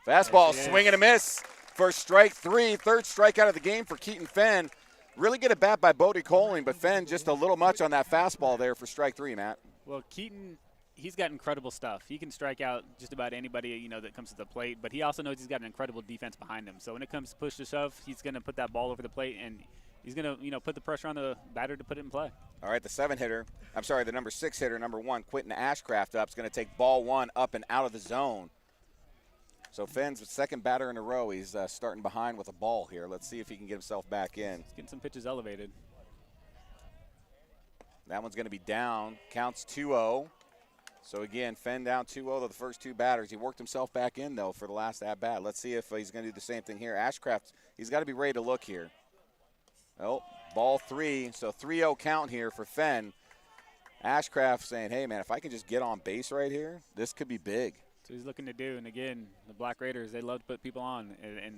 Fastball, swing and a miss for strike 3. Third strikeout of the game for Keaton Fenn. Really good at bat by Bodie Coling, but Fenn just a little much on that fastball there for strike 3, Matt. Well, Keaton, he's got incredible stuff. He can strike out just about anybody, that comes to the plate, but he also knows he's got an incredible defense behind him. So when it comes to push to shove, he's going to put that ball over the plate, and he's going to, put the pressure on the batter to put it in play. All right, the number 6 hitter, number 1, Quentin Ashcraft up, is going to take ball 1 up and out of the zone. So Fenn's second batter in a row. He's starting behind with a ball here. Let's see if he can get himself back in. He's getting some pitches elevated. That one's going to be down. Counts 2-0. So, again, Fenn down 2-0 to the first 2 batters. He worked himself back in, though, for the last at-bat. Let's see if he's going to do the same thing here. Ashcraft, he's got to be ready to look here. Oh, ball 3. So 3-0 count here for Fenn. Ashcraft saying, hey, man, if I can just get on base right here, this could be big. So he's looking to do, and again, the Black Raiders, they love to put people on and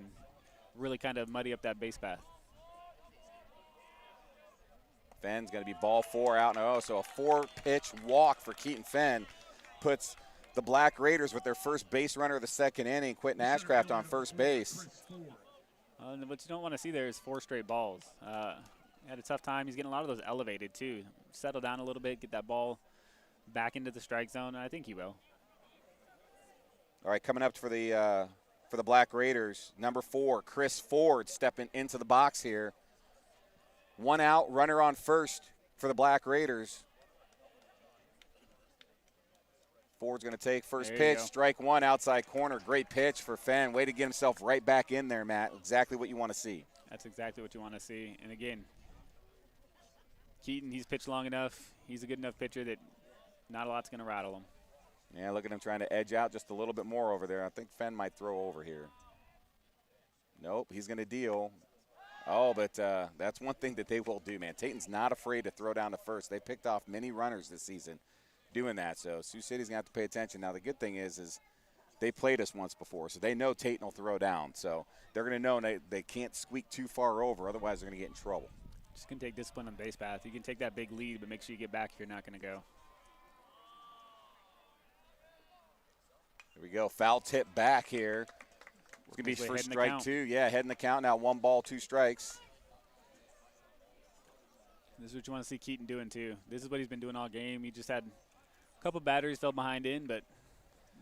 really kind of muddy up that base path. Fenn's going to be ball 4 out in a row, so a 4-pitch walk for Keaton Fenn puts the Black Raiders with their first base runner of the second inning, Quentin Ashcraft on first base. What you don't want to see there is 4 straight balls. Had a tough time. He's getting a lot of those elevated, too. Settle down a little bit, get that ball back into the strike zone, and I think he will. All right, coming up for the Black Raiders, number 4, Chris Ford stepping into the box here. 1 out, runner on first for the Black Raiders. Ford's going to take first pitch, strike 1, outside corner. Great pitch for Fenn. Way to get himself right back in there, Matt. Exactly what you want to see. That's exactly what you want to see. And again, Keaton, he's pitched long enough. He's a good enough pitcher that not a lot's going to rattle him. Yeah, look at him trying to edge out just a little bit more over there. I think Fenn might throw over here. Nope, he's going to deal. Oh, but that's one thing that they will do, man. Taten's not afraid to throw down to first. They picked off many runners this season doing that, so Sioux City's going to have to pay attention. Now, the good thing is they played us once before, so they know Taten will throw down. So they're going to know they can't squeak too far over, otherwise they're going to get in trouble. Just going to take discipline on base path. You can take that big lead, but make sure you get back if you're not going to go. Here we go. Foul tip back here. It's going to be for strike 2. Yeah, heading the count now. 1 ball, 2 strikes. This is what you want to see Keaton doing, too. This is what he's been doing all game. He just had a couple batteries fell behind in, but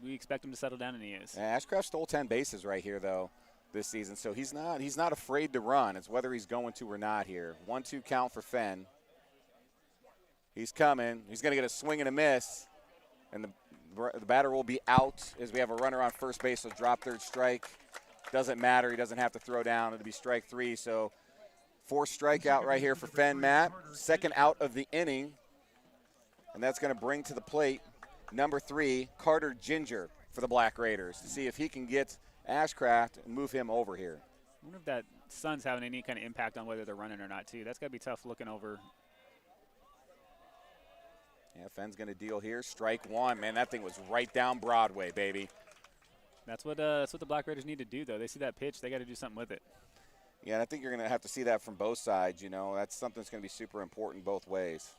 we expect him to settle down, and he is. Yeah, Ashcraft stole 10 bases right here, though, this season. So he's not afraid to run. It's whether he's going to or not here. 1-2 count for Fenn. He's coming. He's going to get a swing and a miss. And the batter will be out as we have a runner on first base, so drop third strike. Doesn't matter. He doesn't have to throw down. It'll be strike 3. So 4th strikeout right here for Fenn, Matt. 2nd out of the inning. And that's going to bring to the plate number 3, Carter Ginger for the Black Raiders, to see if he can get Ashcraft and move him over here. I wonder if that sun's having any kind of impact on whether they're running or not, too. That's got to be tough looking over. Yeah, Fenn's going to deal here. Strike 1. Man, that thing was right down Broadway, baby. That's what the Black Raiders need to do, though. They see that pitch. They got to do something with it. Yeah, and I think you're going to have to see that from both sides, you know. That's something that's going to be super important both ways.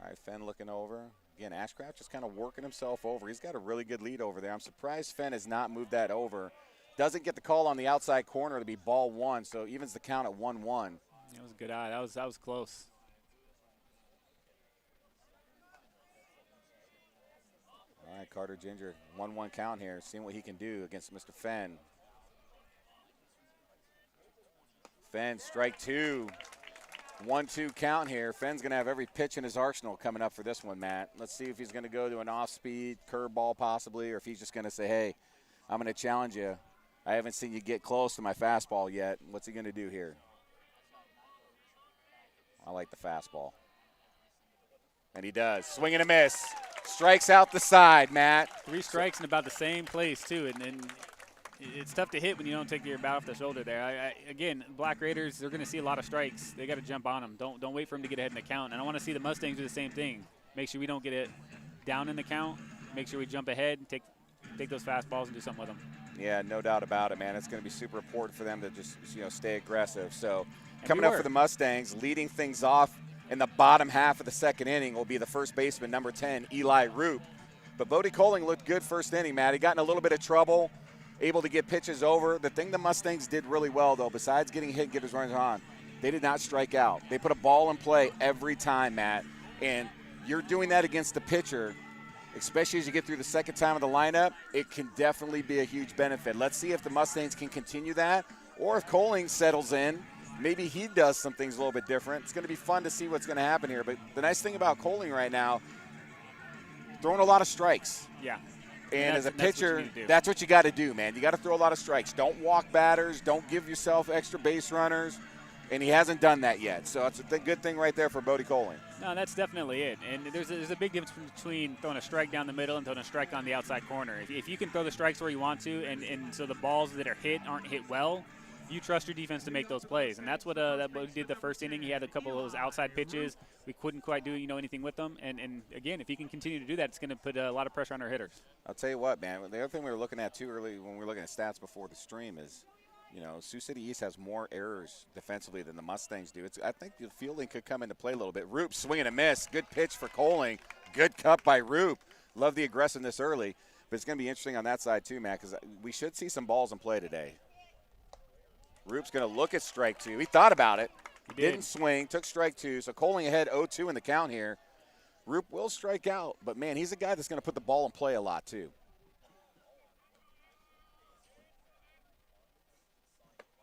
All right, Fenn looking over. Again, Ashcraft just kind of working himself over. He's got a really good lead over there. I'm surprised Fenn has not moved that over. Doesn't get the call on the outside corner to be ball 1, so evens the count at 1-1. That was a good eye. That was close. All right, Carter Ginger, 1-1 count here. Seeing what he can do against Mr. Fenn. Fenn, strike 2. 1-2 count here. Fenn's going to have every pitch in his arsenal coming up for this one, Matt. Let's see if he's going to go to an off-speed curveball possibly, or if he's just going to say, hey, I'm going to challenge you I haven't seen you get close to my fastball yet. What's he going to do here? I like the fastball. And he does. Swing and a miss. Strikes out the side, Matt. 3 strikes in about the same place, too. And it's tough to hit when you don't take your bat off the shoulder there. Again, Black Raiders, they're going to see a lot of strikes. They got to jump on them. Don't wait for them to get ahead in the count. And I want to see the Mustangs do the same thing. Make sure we don't get it down in the count. Make sure we jump ahead and take those fastballs and do something with them. Yeah, no doubt about it, man. It's going to be super important for them to just, stay aggressive. So coming up for the Mustangs, leading things off in the bottom half of the second inning will be the first baseman, number 10, Eli Roop. But Bodie Coling looked good first inning, Matt. He got in a little bit of trouble, able to get pitches over. The thing the Mustangs did really well, though, besides getting hit and get his runs on, they did not strike out. They put a ball in play every time, Matt. And you're doing that against the pitcher, especially as you get through the second time of the lineup, it can definitely be a huge benefit. Let's see if the Mustangs can continue that, or if Coling settles in, maybe he does some things a little bit different. It's going to be fun to see what's going to happen here. But the nice thing about Coling right now, throwing a lot of strikes. Yeah. And as a pitcher, that's what you got to do, man. You got to throw a lot of strikes. Don't walk batters. Don't give yourself extra base runners. And he hasn't done that yet. So it's a good thing right there for Bodie Coling. No, that's definitely it. And there's a big difference between throwing a strike down the middle and throwing a strike on the outside corner. If you can throw the strikes where you want to, and so the balls that are hit aren't hit well, you trust your defense to make those plays. And that's what Bodie did the first inning. He had a couple of those outside pitches. We couldn't quite do anything with them. And again, if he can continue to do that, it's going to put a lot of pressure on our hitters. I'll tell you what, man. The other thing we were looking at too early when we were looking at stats before the stream is, Sioux City East has more errors defensively than the Mustangs do. I think the fielding could come into play a little bit. Roop swing and a miss. Good pitch for Coling. Good cut by Roop. Love the aggressiveness early. But it's going to be interesting on that side too, Matt, because we should see some balls in play today. Roop's going to look at strike 2. He thought about it. He didn't swing. Took strike 2. So Coling ahead 0-2 in the count here. Roop will strike out. But, man, he's a guy that's going to put the ball in play a lot too.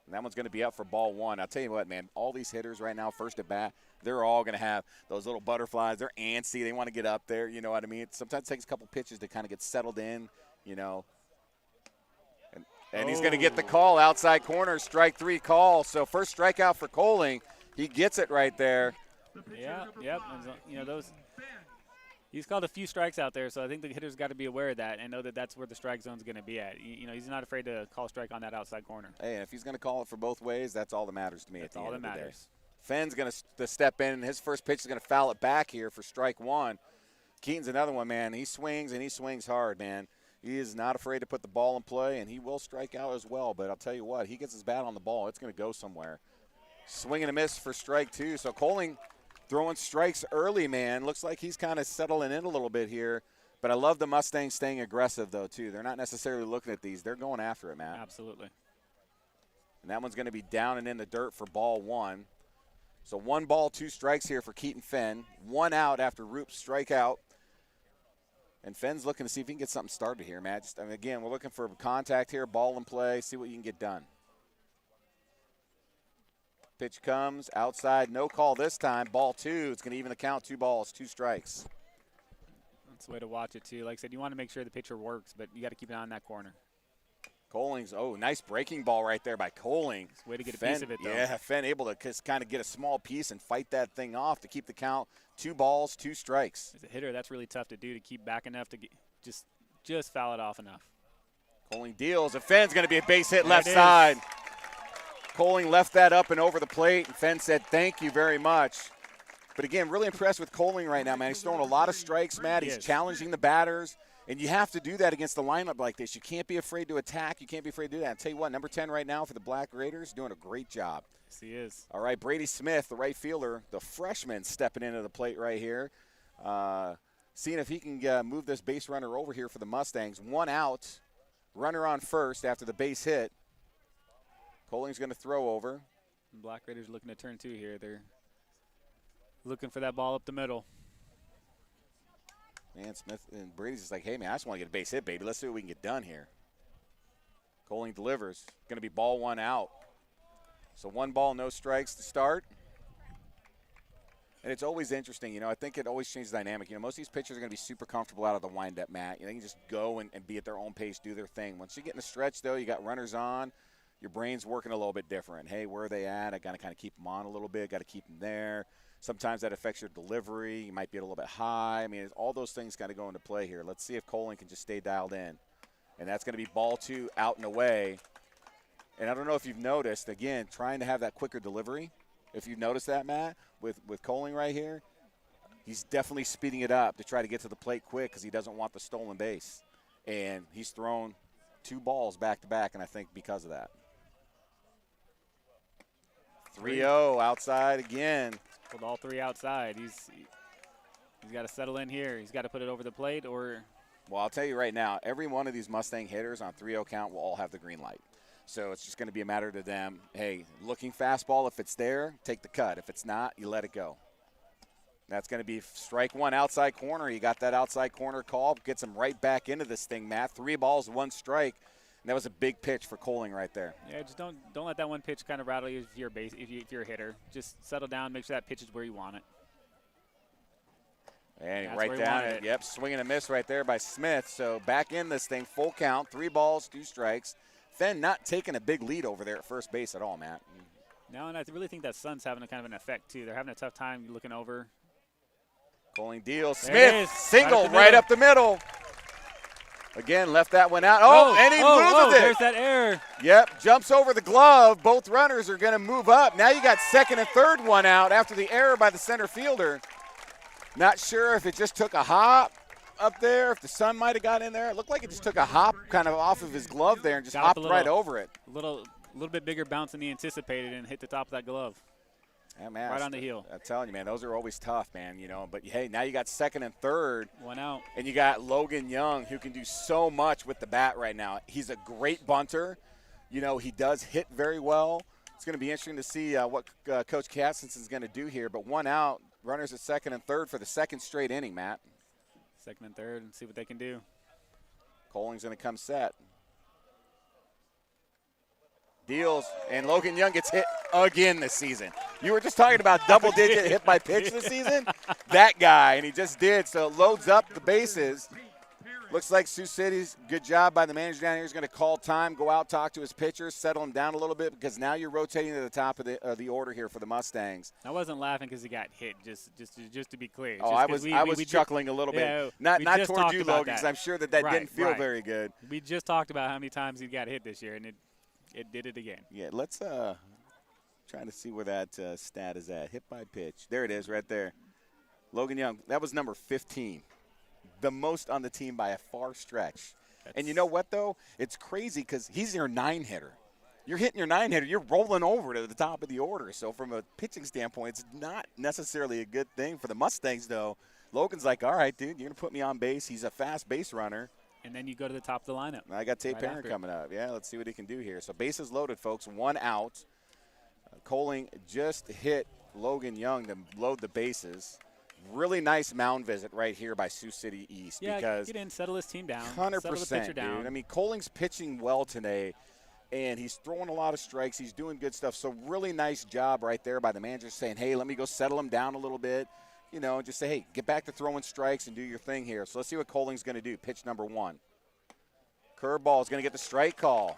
And that one's going to be up for ball 1. I'll tell you what, man, all these hitters right now, first at bat, they're all going to have those little butterflies. They're antsy. They want to get up there. You know what I mean? Sometimes it takes a couple pitches to kind of get settled in, And he's going to get the call outside corner, strike 3 call. So first strikeout for Coling. He gets it right there. Yeah, yep. He's called a few strikes out there, so I think the hitter's got to be aware of that and know that that's where the strike zone's going to be at. He's not afraid to call a strike on that outside corner. Hey, and if he's going to call it for both ways, that's all that matters to me at the end of the day. That's all that matters. Fenn's going to step in, and his first pitch is going to foul it back here for strike 1. Keaton's another one, man. He swings, and he swings hard, man. He is not afraid to put the ball in play, and he will strike out as well. But I'll tell you what, he gets his bat on the ball, it's going to go somewhere. Swing and a miss for strike 2. So Coling throwing strikes early, man. Looks like he's kind of settling in a little bit here. But I love the Mustangs staying aggressive, though, too. They're not necessarily looking at these. They're going after it, Matt. Absolutely. And that one's going to be down and in the dirt for ball 1. So 1 ball, 2 strikes here for Keaton Fenn. 1 out after Roop's strikeout. And Fenn's looking to see if he can get something started here, Matt. Again, we're looking for contact here, ball in play, see what you can get done. Pitch comes, outside, no call this time. Ball 2, it's going to even the count, 2 balls, 2 strikes. That's the way to watch it, too. Like I said, you want to make sure the pitcher works, but you got to keep an eye on that corner. Coling's, nice breaking ball right there by Coling. Way to get a piece of it, though. Yeah, Fenn able to just kind of get a small piece and fight that thing off to keep the count 2 balls, 2 strikes. As a hitter, that's really tough to do, to keep back enough to just foul it off enough. Coling deals, and Fenn's going to be a base hit left side. Coling left that up and over the plate, and Fenn said thank you very much. But again, really impressed with Coling right now, man. He's throwing a lot of strikes, Matt. He's challenging the batters. And you have to do that against the lineup like this. You can't be afraid to attack. You can't be afraid to do that. I'll tell you what, number 10 right now for the Black Raiders, doing a great job. Yes, he is. All right, Brady Smith, the right fielder, the freshman, stepping into the plate right here. Seeing if he can move this base runner over here for the Mustangs. 1 out, runner on first after the base hit. Coling's going to throw over. Black Raiders looking to turn 2 here. They're looking for that ball up the middle. Man, Smith and Brady's just like, hey, man, I just want to get a base hit, baby. Let's see what we can get done here. Coling delivers. Going to be ball 1 out. So 1 ball, no strikes to start. And it's always interesting, I think it always changes the dynamic. Most of these pitchers are going to be super comfortable out of the wind-up mat. They can just go and be at their own pace, do their thing. Once you get in the stretch, though, you got runners on, your brain's working a little bit different. Hey, where are they at? I got to kind of keep them on a little bit, got to keep them there. Sometimes that affects your delivery. You might be a little bit high. I mean, all those things got to go into play here. Let's see if Coling can just stay dialed in. And that's going to be ball 2 out and away. And I don't know if you've noticed, again, trying to have that quicker delivery. If you've noticed that, Matt, with Coling right here, he's definitely speeding it up to try to get to the plate quick because he doesn't want the stolen base. And he's thrown 2 balls back-to-back, and I think because of that. 3-0 outside again. Pulled all 3 outside. He's got to settle in here. He's got to put it over the plate or – Well, I'll tell you right now, every one of these Mustang hitters on 3-0 count will all have the green light. So it's just going to be a matter to them, hey, looking fastball, if it's there, take the cut. If it's not, you let it go. That's going to be strike 1 outside corner. He got that outside corner call, gets him right back into this thing, Matt. 3 balls, 1 strike. And that was a big pitch for Coling right there. Yeah, just don't let that one pitch kind of rattle you if you're a hitter. Just settle down, make sure that pitch is where you want it. And he right down it. Yep, swing and a miss right there by Smith. So back in this thing, full count, 3 balls, 2 strikes. Fenn not taking a big lead over there at first base at all, Matt. No, and I really think that sun's having a kind of an effect, too. They're having a tough time looking over. Coling deals. Smith, single right up the middle. Again, left that one out. Oh, and he loses it. There's that error. Yep, jumps over the glove. Both runners are going to move up. Now you got second and third one out after the error by the center fielder. Not sure if it just took a hop up there, if the sun might have got in there. It looked like it just took a hop kind of off of his glove there and just hopped right over it. A little bit bigger bounce than he anticipated and hit the top of that glove. Yeah, man, right on the heel. I'm telling you, man, those are always tough, man, But, hey, now you got second and third. 1 out. And you got Logan Young, who can do so much with the bat right now. He's a great bunter. He does hit very well. It's going to be interesting to see what Coach Katzenson's going to do here. But 1 out, runners at second and third for the second straight inning, Matt. Second and third and see what they can do. Coling's going to come set. Deals, and Logan Young gets hit again this season. You were just talking about double-digit hit by pitch this season? That guy, and he just did. So loads up the bases. Looks like Sioux City's good job by the manager down here. He's going to call time, go out, talk to his pitchers, settle him down a little bit because now you're rotating to the top of the order here for the Mustangs. I wasn't laughing because he got hit, just to be clear. Oh, I was chuckling a little bit. Not toward you, Logan, because I'm sure that didn't feel very good. We just talked about how many times he got hit this year, and it did it again. Yeah, let's trying to see where that stat is at. Hit by pitch. There it is right there. Logan Young, that was number 15. The most on the team by a far stretch. And you know what, though? It's crazy because he's your 9-hitter. You're hitting your 9-hitter. You're rolling over to the top of the order. So from a pitching standpoint, it's not necessarily a good thing. For the Mustangs, though, Logan's like, all right, dude, you're going to put me on base. He's a fast base runner. And then you go to the top of the lineup. I got Tate Perrin coming up. Yeah, let's see what he can do here. So bases loaded, folks. 1 out. Coling just hit Logan Young to load the bases. Really nice mound visit right here by Sioux City East. Yeah, because get in, settle his team down. 100%, dude. I mean, Coling's pitching well today, and he's throwing a lot of strikes. He's doing good stuff. So really nice job right there by the manager saying, hey, let me go settle him down a little bit. Just say, hey, get back to throwing strikes and do your thing here. So let's see what Coling's going to do. Pitch number 1. Curveball is going to get the strike call.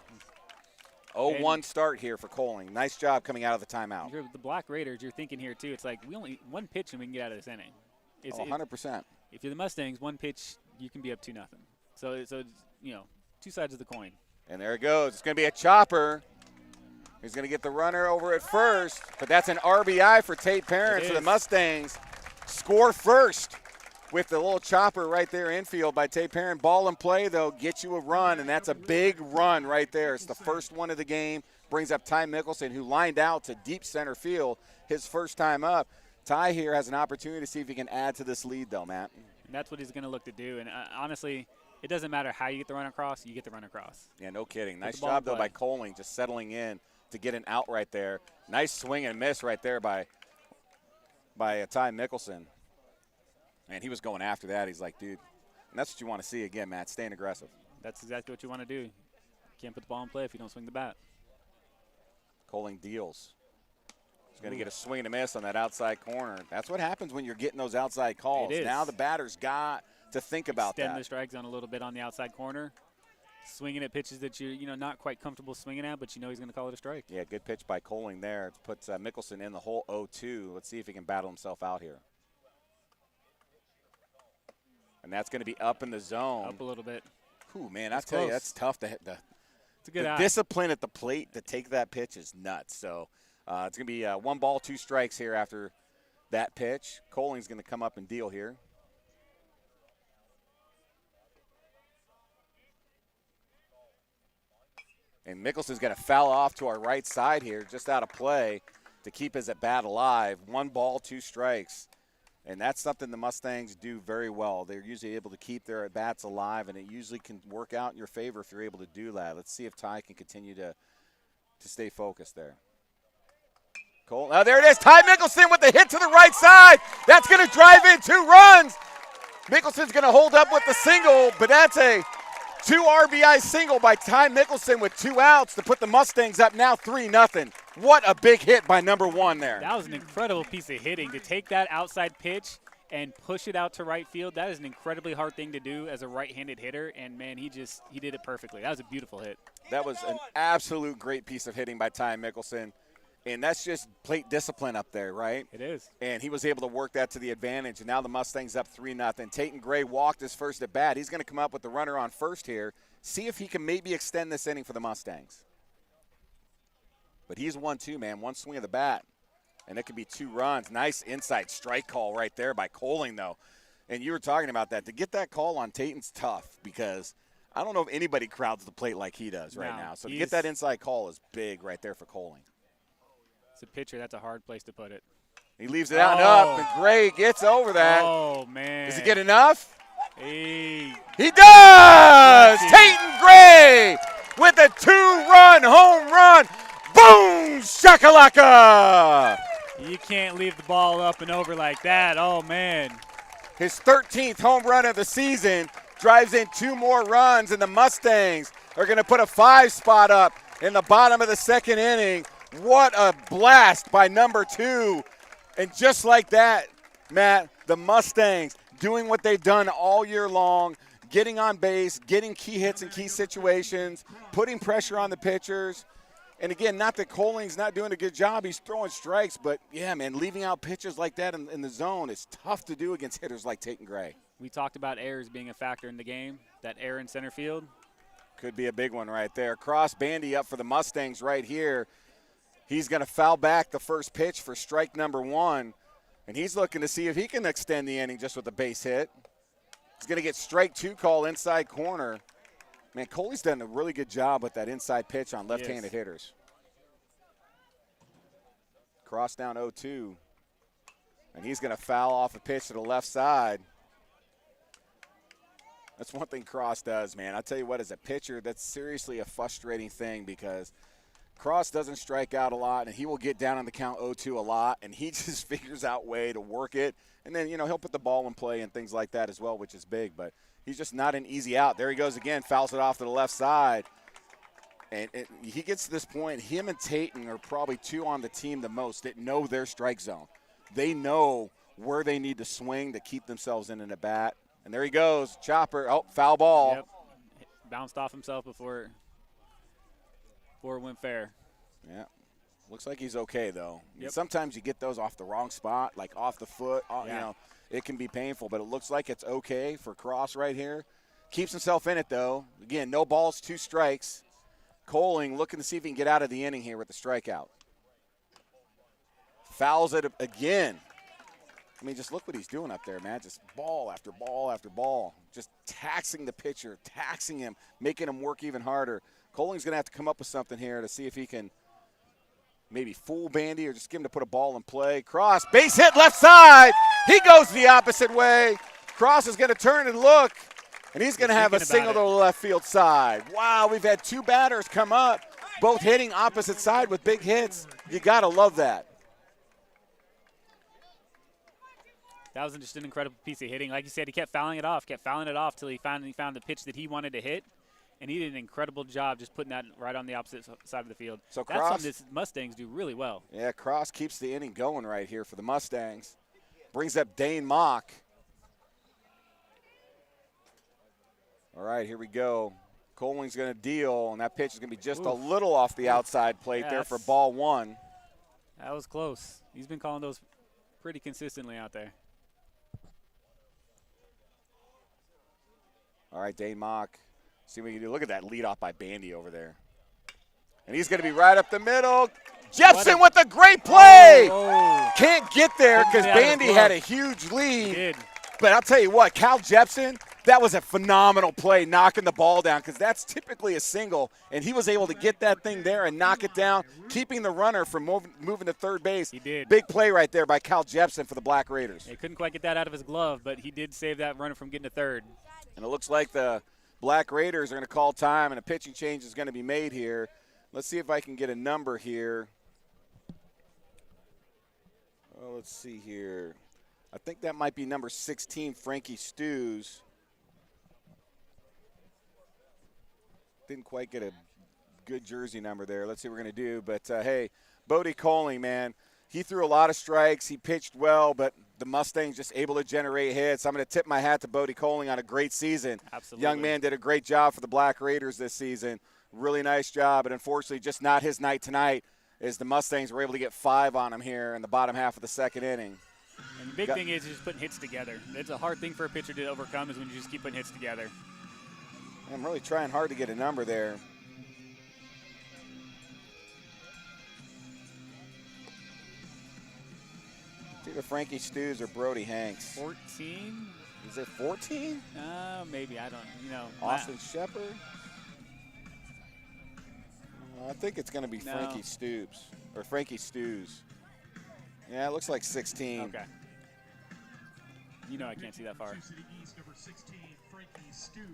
0-1 start here for Coling. Nice job coming out of the timeout. You're the Black Raiders, you're thinking here, too. It's like we only 1 pitch and we can get out of this inning. 100%. If you're the Mustangs, 1 pitch, you can be up 2-0. So it's, 2 sides of the coin. And there it goes. It's going to be a chopper. He's going to get the runner over at first. But that's an RBI for Tate Perrin for the Mustangs. Score first with the little chopper right there infield by Tate Perrin. Ball in play, though, gets you a run, and that's a big run right there. It's the first one of the game. Brings up Ty Mickelson, who lined out to deep center field his first time up. Ty here has an opportunity to see if he can add to this lead, though, Matt. And that's what he's going to look to do. And honestly, it doesn't matter how you get the run across, you get the run across. Yeah, no kidding. Nice job, though, by Coling just settling in to get an out right there. Nice swing and miss right there by Ty Mickelson. And he was going after that. He's like, dude, and that's what you want to see again, Matt, staying aggressive. That's exactly what you want to do. You can't put the ball in play if you don't swing the bat. Coling deals. Going to get a swing and a miss on that outside corner. That's what happens when you're getting those outside calls. It is. Now the batter's got to think about Extend that. the strike zone a little bit on the outside corner. Swinging at pitches that you're not quite comfortable swinging at, but he's going to call it a strike. Yeah, good pitch by Coling there. It puts Mickelson in the hole 0-2. Let's see if he can battle himself out here. And that's going to be up in the zone. Up a little bit. Ooh, man, I tell you, that's tough to hit. It's a good eye. Discipline at the plate to take that pitch is nuts. So it's going to be 1 ball, 2 strikes here after that pitch. Coling's going to come up and deal here. And Mickelson's going to foul off to our right side here, just out of play to keep his at-bat alive. 1 ball, 2 strikes. And that's something the Mustangs do very well. They're usually able to keep their at-bats alive, and it usually can work out in your favor if you're able to do that. Let's see if Ty can continue to stay focused there. Cole, now there it is. Ty Mickelson with the hit to the right side. That's going to drive in 2 runs. Mickelson's going to hold up with the single, but that's a 2 RBI single by Ty Mickelson with 2 outs to put the Mustangs up now 3-0. What a big hit by number 1 there. That was an incredible piece of hitting. To take that outside pitch and push it out to right field, that is an incredibly hard thing to do as a right-handed hitter, and, man, he did it perfectly. That was a beautiful hit. That was an absolute great piece of hitting by Ty Mickelson, and that's just plate discipline up there, right? It is. And he was able to work that to the advantage, and now the Mustangs up 3-0. Tatum Gray walked his first at bat. He's going to come up with the runner on first here, see if he can maybe extend this inning for the Mustangs. But he's 1-2, man. 1 swing of the bat, and it could be 2 runs. Nice inside strike call right there by Coling, though. And you were talking about that. To get that call on Tatum's tough because I don't know if anybody crowds the plate like he does right now. So to get that inside call is big right there for Coling. It's a pitcher. That's a hard place to put it. He leaves it out and up, and Gray gets over that. Oh, man. Does he get enough? Hey. He does! Tatum Gray with a 2-run home run. Boom! Shakalaka! You can't leave the ball up and over like that. Oh, man. His 13th home run of the season drives in 2 more runs, and the Mustangs are going to put a 5 spot up in the bottom of the 2nd inning. What a blast by number 2. And just like that, Matt, the Mustangs doing what they've done all year long, getting on base, getting key hits in key situations, putting pressure on the pitchers. And again, not that Coling's not doing a good job. He's throwing strikes, but, yeah, man, leaving out pitches like that in the zone is tough to do against hitters like Tatum Gray. We talked about errors being a factor in the game. That error in center field. Could be a big one right there. Cross Bandy up for the Mustangs right here. He's going to foul back the first pitch for strike number 1, and he's looking to see if he can extend the inning just with a base hit. He's going to get strike 2 call inside corner. Man, Coley's done a really good job with that inside pitch on left-handed hitters. Cross down 0-2, and he's going to foul off a pitch to the left side. That's one thing Cross does, man. I'll tell you what, as a pitcher, that's seriously a frustrating thing because Cross doesn't strike out a lot, and he will get down on the count 0-2 a lot, and he just figures out a way to work it. And then, he'll put the ball in play and things like that as well, which is big. But he's just not an easy out. There he goes again, fouls it off to the left side. And he gets to this point, him and Tatum are probably 2 on the team the most that know their strike zone. They know where they need to swing to keep themselves in an at-bat. And there he goes, chopper, foul ball. Yep. Bounced off himself before it went fair. Yeah. Looks like he's okay, though. Yep. Sometimes you get those off the wrong spot, like off the foot. It can be painful, but it looks like it's okay for Cross right here. Keeps himself in it, though. Again, no balls, 2 strikes. Coling looking to see if he can get out of the inning here with the strikeout. Fouls it again. I mean, just look what he's doing up there, man. Just ball after ball after ball. Just taxing the pitcher, taxing him, making him work even harder. Coling's going to have to come up with something here to see if he can maybe fool Bandy or just get him to put a ball in play. Cross, base hit left side. He goes the opposite way. Cross is going to turn and look, and he's going to have a single to the left field side. Wow, we've had 2 batters come up, both hitting opposite side with big hits. You got to love that. That was just an incredible piece of hitting. Like you said, he kept fouling it off till he finally found the pitch that he wanted to hit. and he did an incredible job just putting that right on the opposite side of the field. So that's Cross, something the Mustangs do really well. Yeah, Cross keeps the inning going right here for the Mustangs. Brings up Dane Mock. All right, here we go. Colwing's going to deal, and that pitch is going to be just a little off the outside plate there for ball 1. That was close. He's been calling those pretty consistently out there. All right, Dane Mock. See what you do. Look at that leadoff by Bandy over there. And he's going to be right up the middle. Jepson with a great play. Can't get there because Bandy had a huge lead. He did. But I'll tell you what, Cal Jepson, that was a phenomenal play, knocking the ball down, because that's typically a single, and he was able to get that thing there and knock it down, keeping the runner from moving to third base. He did. Big play right there by Cal Jepson for the Black Raiders. He couldn't quite get that out of his glove, but he did save that runner from getting to third. And it looks like the Black Raiders are going to call time, and a pitching change is going to be made here. Let's see if I can get a number here. Oh, let's see here. I think that might be number 16, Frankie Stews. Didn't quite get a good jersey number there. Let's see what we're going to do. But, hey, Bodie Coling, man, he threw a lot of strikes. He pitched well, but the Mustangs just able to generate hits. I'm going to tip my hat to Bodie Coling on a great season. Absolutely. Young man did a great job for the Black Raiders this season. Really nice job, but unfortunately just not his night tonight as the Mustangs were able to get 5 on him here in the bottom half of the second inning. And the big thing is just putting hits together. It's a hard thing for a pitcher to overcome is when you just keep putting hits together. I'm really trying hard to get a number there. It's either Frankie Stews or Brody Hanks. 14? Is it 14? Maybe. I don't, Austin Shepard? I think it's going to be Frankie Stews, or Frankie Stews. Yeah, it looks like 16. Okay. I can't see that far.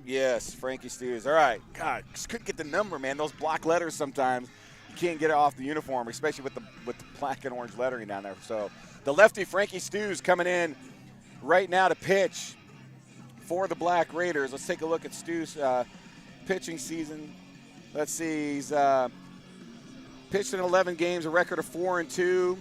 Yes, Frankie Stews. All right. God, just couldn't get the number, man. Those block letters sometimes, you can't get it off the uniform, especially with the black and orange lettering down there. So the lefty, Frankie Stews, coming in right now to pitch for the Black Raiders. Let's take a look at Stews' pitching season. Let's see. He's pitched in 11 games, a record of 4-2.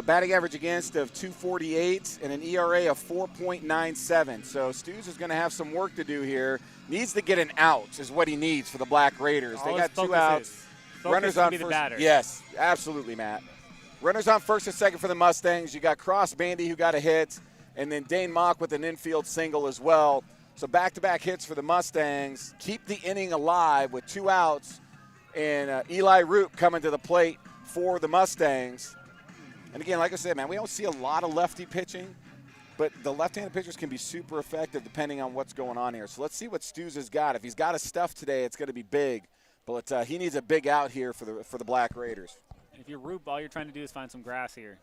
Batting average against of 248 and an ERA of 4.97. So Stews is going to have some work to do here. Needs to get an out is what he needs for the Black Raiders. They got 2 outs. Runners on first. Yes, absolutely, Matt. Runners on first and second for the Mustangs. You got Cross Bandy who got a hit, and then Dane Mock with an infield single as well. So back-to-back hits for the Mustangs. Keep the inning alive with 2 outs, and Eli Roop coming to the plate for the Mustangs. And again, like I said, man, we don't see a lot of lefty pitching, but the left-handed pitchers can be super effective depending on what's going on here. So let's see what Stews has got. If he's got a stuff today, it's going to be big. But he needs a big out here for the Black Raiders. If you're Roop, all you're trying to do is find some grass here.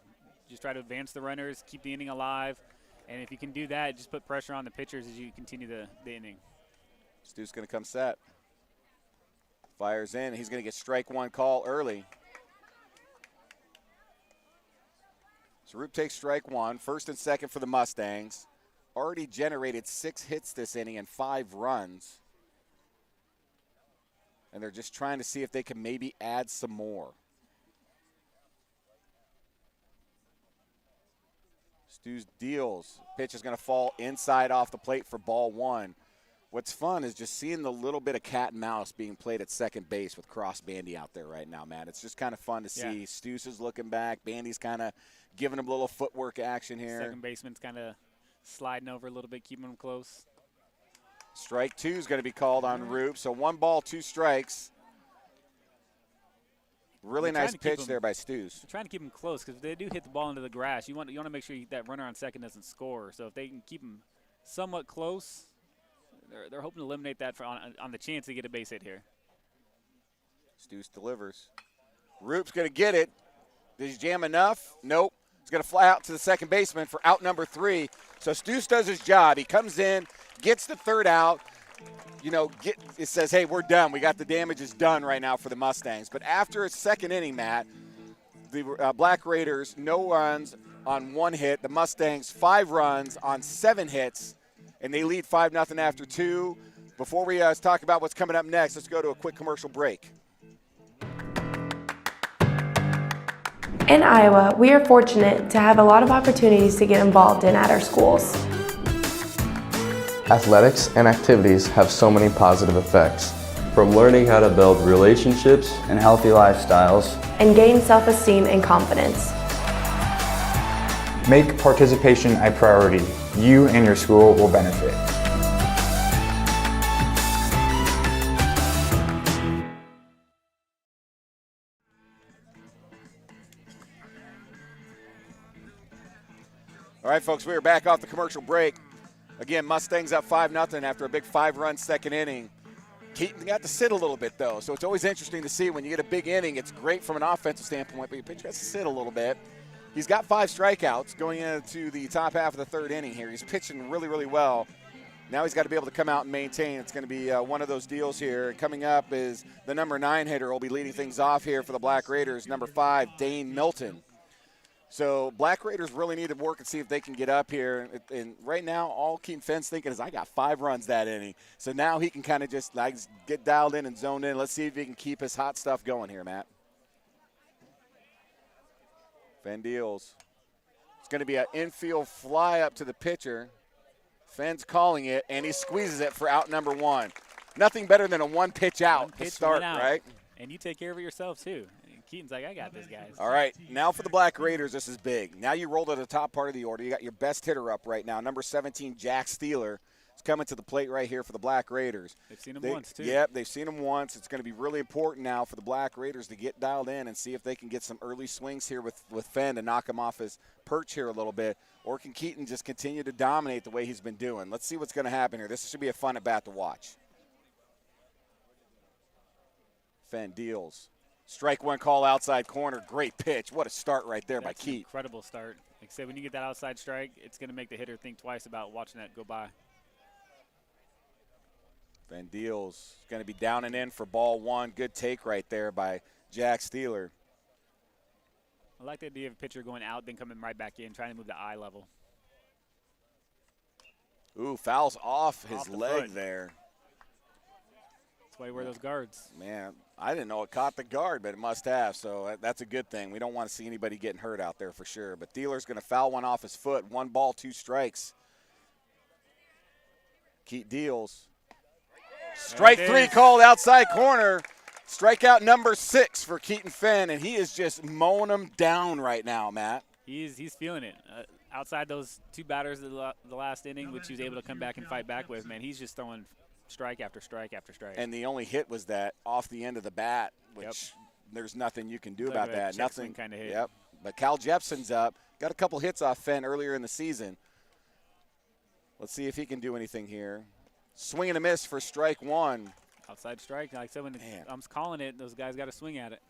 Just try to advance the runners, keep the inning alive, and if you can do that, just put pressure on the pitchers as you continue the inning. Stews going to come set. Fires in. He's going to get strike 1 call early. So Roop takes strike 1, first and second for the Mustangs. Already generated 6 hits this inning and 5 runs. And they're just trying to see if they can maybe add some more. Stews deals. Pitch is going to fall inside off the plate for ball 1. What's fun is just seeing the little bit of cat and mouse being played at second base with Cross Bandy out there right now, man. It's just kind of fun to see. Yeah. Stews is looking back. Bandy's kind of giving him a little footwork action here. Second baseman's kind of sliding over a little bit, keeping him close. Strike 2 is going to be called on Roop. So 1 ball, 2 strikes. Really nice pitch there by Stews. Trying to keep him close because if they do hit the ball into the grass, you want to make sure that runner on second doesn't score. So if they can keep him somewhat close, they're hoping to eliminate that on the chance to get a base hit here. Stews delivers. Roop's going to get it. Did he jam enough? Nope. He's going to fly out to the second baseman for out number 3. So Stews does his job. He comes in, gets the third out. It says, hey, we're done. We got the damage is done right now for the Mustangs. But after a second inning, Matt, the Black Raiders, no runs on 1 hit. The Mustangs, 5 runs on 7 hits. And they lead 5-0 after 2. Before we talk about what's coming up next, let's go to a quick commercial break. In Iowa, we are fortunate to have a lot of opportunities to get involved in at our schools. Athletics and activities have so many positive effects. From learning how to build relationships and healthy lifestyles, and gain self-esteem and confidence. Make participation a priority. You and your school will benefit. All right, folks, we are back off the commercial break. Again, Mustangs up 5-0 after a big 5-run second inning. Keaton got to sit a little bit, though, so it's always interesting to see when you get a big inning. It's great from an offensive standpoint, but your pitcher has to sit a little bit. He's got 5 strikeouts going into the top half of the third inning here. He's pitching really, really well. Now he's got to be able to come out and maintain. It's going to be one of those deals here. Coming up is the number 9 hitter will be leading things off here for the Black Raiders, number 5, Dane Milton. So Black Raiders really need to work and see if they can get up here. And right now, all Keaton Fenn's thinking is, I got 5 runs that inning. So now he can kind of just like get dialed in and zoned in. Let's see if he can keep his hot stuff going here, Matt. Fenn deals. It's going to be an infield fly up to the pitcher. Fenn's calling it, and he squeezes it for out number 1. Nothing better than a one-pitch out to start, right? And you take care of it yourself, too. Keaton's like, I got this, guys. All right, now for the Black Raiders, this is big. Now you roll to the top part of the order. You got your best hitter up right now, number 17, Jack Steeler. Is coming to the plate right here for the Black Raiders. They've seen him once, too. Yep, they've seen him once. It's going to be really important now for the Black Raiders to get dialed in and see if they can get some early swings here with Fenn to knock him off his perch here a little bit. Or can Keaton just continue to dominate the way he's been doing? Let's see what's going to happen here. This should be a fun at-bat to watch. Fenn deals. Strike 1 call outside corner. Great pitch. What a start right there by Keaton. Incredible start. Like I said, when you get that outside strike, it's going to make the hitter think twice about watching that go by. Fenn deals. Going to be down and in for ball 1. Good take right there by Jack Steeler. I like the idea of a pitcher going out, then coming right back in, trying to move the eye level. Ooh, fouls off his leg foot there. That's why you wear those guards. Man, I didn't know it caught the guard, but it must have, so that's a good thing. We don't want to see anybody getting hurt out there for sure. But Dealer's going to foul one off his foot. 1 ball, 2 strikes. Keaton deals. Strike 3 called outside corner. Strikeout number 6 for Keaton Fenn, and he is just mowing them down right now, Matt. He's feeling it. Outside those 2 batters of the last inning, which he was able to come back and fight back with, man, he's just throwing strike after strike after strike. And the only hit was that off the end of the bat, which there's nothing you can do about that. Nothing kind of hit. Yep. But Cal Jepson's up. Got a couple hits off Fenn earlier in the season. Let's see if he can do anything here. Swing and a miss for strike 1. Outside strike. Like I said, when I'm calling it, those guys got to swing at it.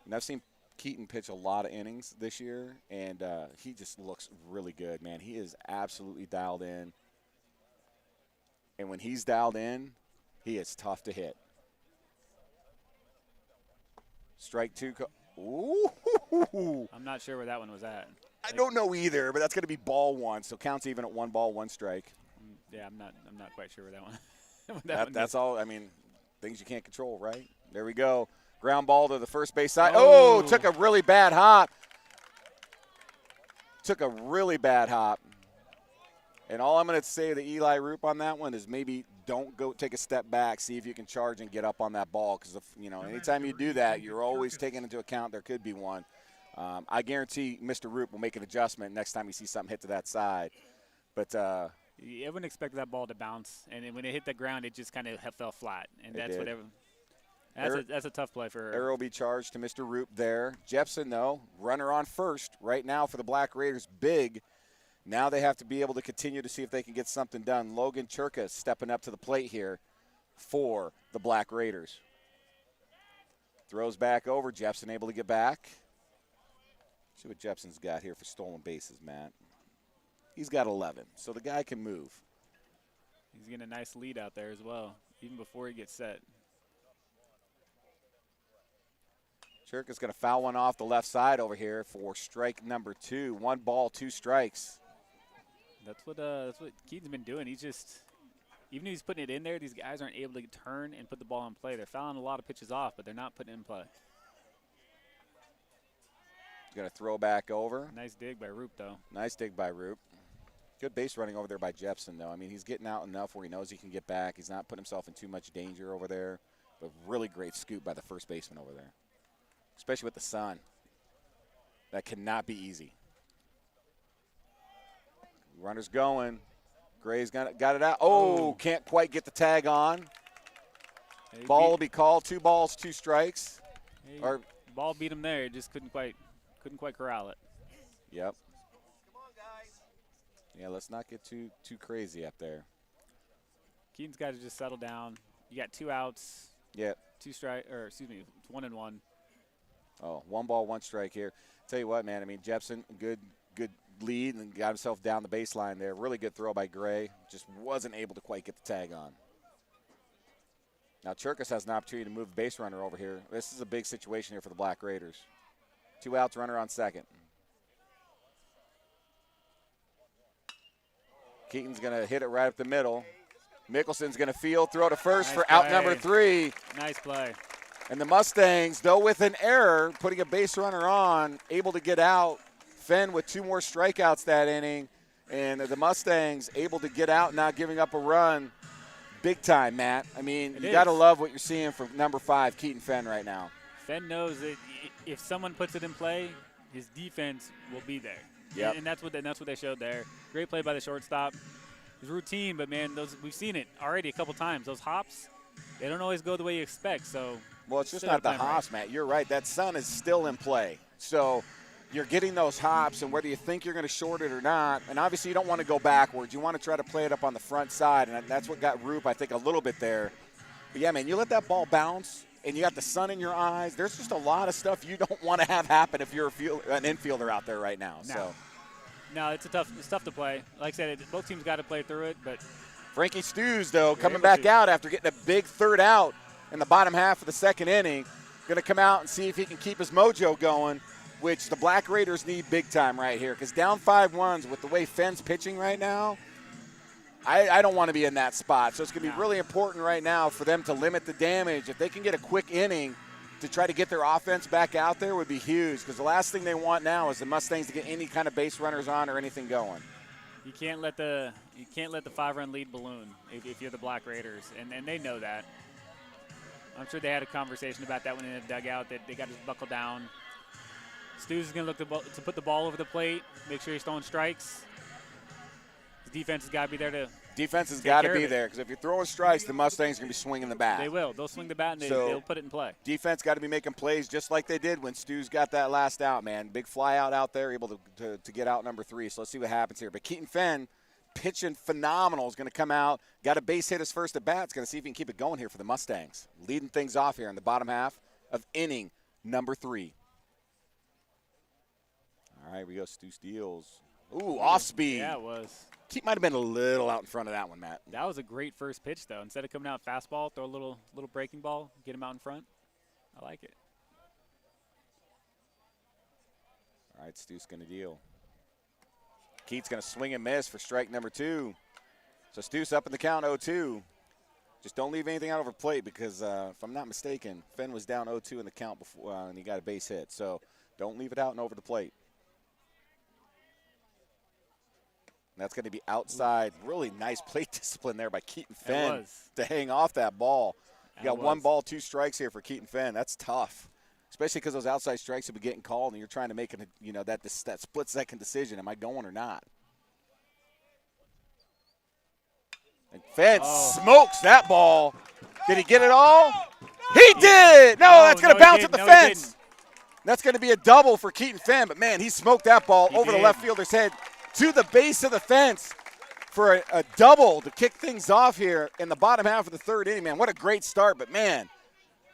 And I've seen Keaton pitch a lot of innings this year, and he just looks really good, man. He is absolutely dialed in. And when he's dialed in, he is tough to hit. Strike 2. Ooh. I'm not sure where that one was at. I don't know either, but that's going to be ball 1, so counts even at 1 ball, 1 strike. Yeah, I'm not quite sure where that one. That's all. I mean, things you can't control, right? There we go. Ground ball to the first base side. Oh, took a really bad hop. Took a really bad hop. And all I'm going to say to Eli Roop on that one is maybe don't go take a step back, see if you can charge and get up on that ball, because anytime you do that, you're always taking into account there could be one. I guarantee Mr. Roop will make an adjustment next time he sees something hit to that side. But I wouldn't expect that ball to bounce, and when it hit the ground, it just kind of fell flat, and that's whatever. That's a tough play for. Error will be charged to Mr. Roop there. Jepson, though, runner on first right now for the Black Raiders. Big. Now they have to be able to continue to see if they can get something done. Logan Churka stepping up to the plate here for the Black Raiders. Throws back over. Jepson able to get back. See what Jepson's got here for stolen bases, Matt. He's got 11, so the guy can move. He's getting a nice lead out there as well, even before he gets set. Churka's going to foul one off the left side over here for strike number 2. 1 ball, 2 strikes. That's what Keaton's been doing. He's just even if he's putting it in there, these guys aren't able to turn and put the ball in play. They're fouling a lot of pitches off, but they're not putting it in play. He's going to throw back over. Nice dig by Roop, though. Nice dig by Roop. Good base running over there by Jepson, though. I mean, he's getting out enough where he knows he can get back. He's not putting himself in too much danger over there. But really great scoop by the first baseman over there, especially with the sun. That cannot be easy. Runner's going. Gray's got it out. Oh, can't quite get the tag on. Ball will be called. 2 balls, 2 strikes. Hey, or ball beat him there. Just couldn't quite corral it. Yep. Yeah, let's not get too crazy up there. Keaton's got to just settle down. You got 2 outs. Yeah. 2 strike, or excuse me, 1 and 1. Oh, 1 ball, 1 strike here. Tell you what, man. I mean, Jepson, good lead and got himself down the baseline there. Really good throw by Gray. Just wasn't able to quite get the tag on. Now Cherkis has an opportunity to move the base runner over here. This is a big situation here for the Black Raiders. 2 outs, runner on second. Keaton's going to hit it right up the middle. Mickelson's going to field, throw to first for out number 3. Nice play. And the Mustangs, though with an error, putting a base runner on, able to get out. Fenn with 2 more strikeouts that inning. And the Mustangs able to get out, not giving up a run. Big time, Matt. I mean, you got to love what you're seeing from number 5, Keaton Fenn, right now. Fenn knows that if someone puts it in play, his defense will be there. Yep. And that's what they showed there. Great play by the shortstop. It's routine, but, man, we've seen it already a couple times. Those hops, they don't always go the way you expect. So, well, it's just not the hops, Matt. You're right. That sun is still in play. So you're getting those hops, and whether you think you're going to short it or not, and obviously you don't want to go backwards. You want to try to play it up on the front side, and that's what got Roop, I think, a little bit there. But, yeah, man, you let that ball bounce, and you got the sun in your eyes. There's just a lot of stuff you don't want to have happen if you're an infielder out there right now. No, it's tough to play. Like I said, both teams got to play through it. But Frankie Stews, though, coming back out after getting a big 3rd out in the bottom half of the 2nd inning, going to come out and see if he can keep his mojo going, which the Black Raiders need big time right here. Because down 5 runs with the way Fenn's pitching right now, I don't want to be in that spot. So it's going to be really important right now for them to limit the damage. If they can get a quick inning to try to get their offense back out there would be huge, because the last thing they want now is the Mustangs to get any kind of base runners on or anything going. You can't let the 5-run lead balloon if you're the Black Raiders, and they know that. I'm sure they had a conversation about that one in the dugout, that they got to buckle down. Stews is going to look to put the ball over the plate, make sure he's throwing strikes. His defense has got to be there to Defense has got to be there, because if you're throwing strikes, the Mustangs are going to be swinging the bat. They will. They'll swing the bat, and they'll put it in play. Defense got to be making plays just like they did when Stews got that last out, man. Big fly out there, able to get out number 3. So let's see what happens here. But Keaton Fenn, pitching phenomenal, is going to come out. Got a base hit his first at bat. It's going to see if he can keep it going here for the Mustangs. Leading things off here in the bottom half of inning number 3. All right, we go. Stu steals. Ooh, off speed. Yeah, it was. Keith might have been a little out in front of that one, Matt. That was a great first pitch, though. Instead of coming out fastball, throw a little breaking ball, get him out in front. I like it. All right, Stu's going to deal. Keith's going to swing and miss for strike number 2. So Stu's up in the count 0-2. Just don't leave anything out over plate, because if I'm not mistaken, Fenn was down 0-2 in the count before, and he got a base hit. So don't leave it out and over the plate. That's going to be outside. Really nice plate discipline there by Keaton Fenn to hang off that ball. You got 1 ball, 2 strikes here for Keaton Fenn. That's tough, especially because those outside strikes have been getting called, and you're trying to make that split-second decision. Am I going or not? And Fenn smokes that ball. Did he get it all? He did. No, that's going to bounce at the fence. That's going to be a double for Keaton Fenn. But, man, he smoked that ball over the left fielder's head to the base of the fence for a double to kick things off here in the bottom half of the 3rd inning. Man, what a great start. But, man,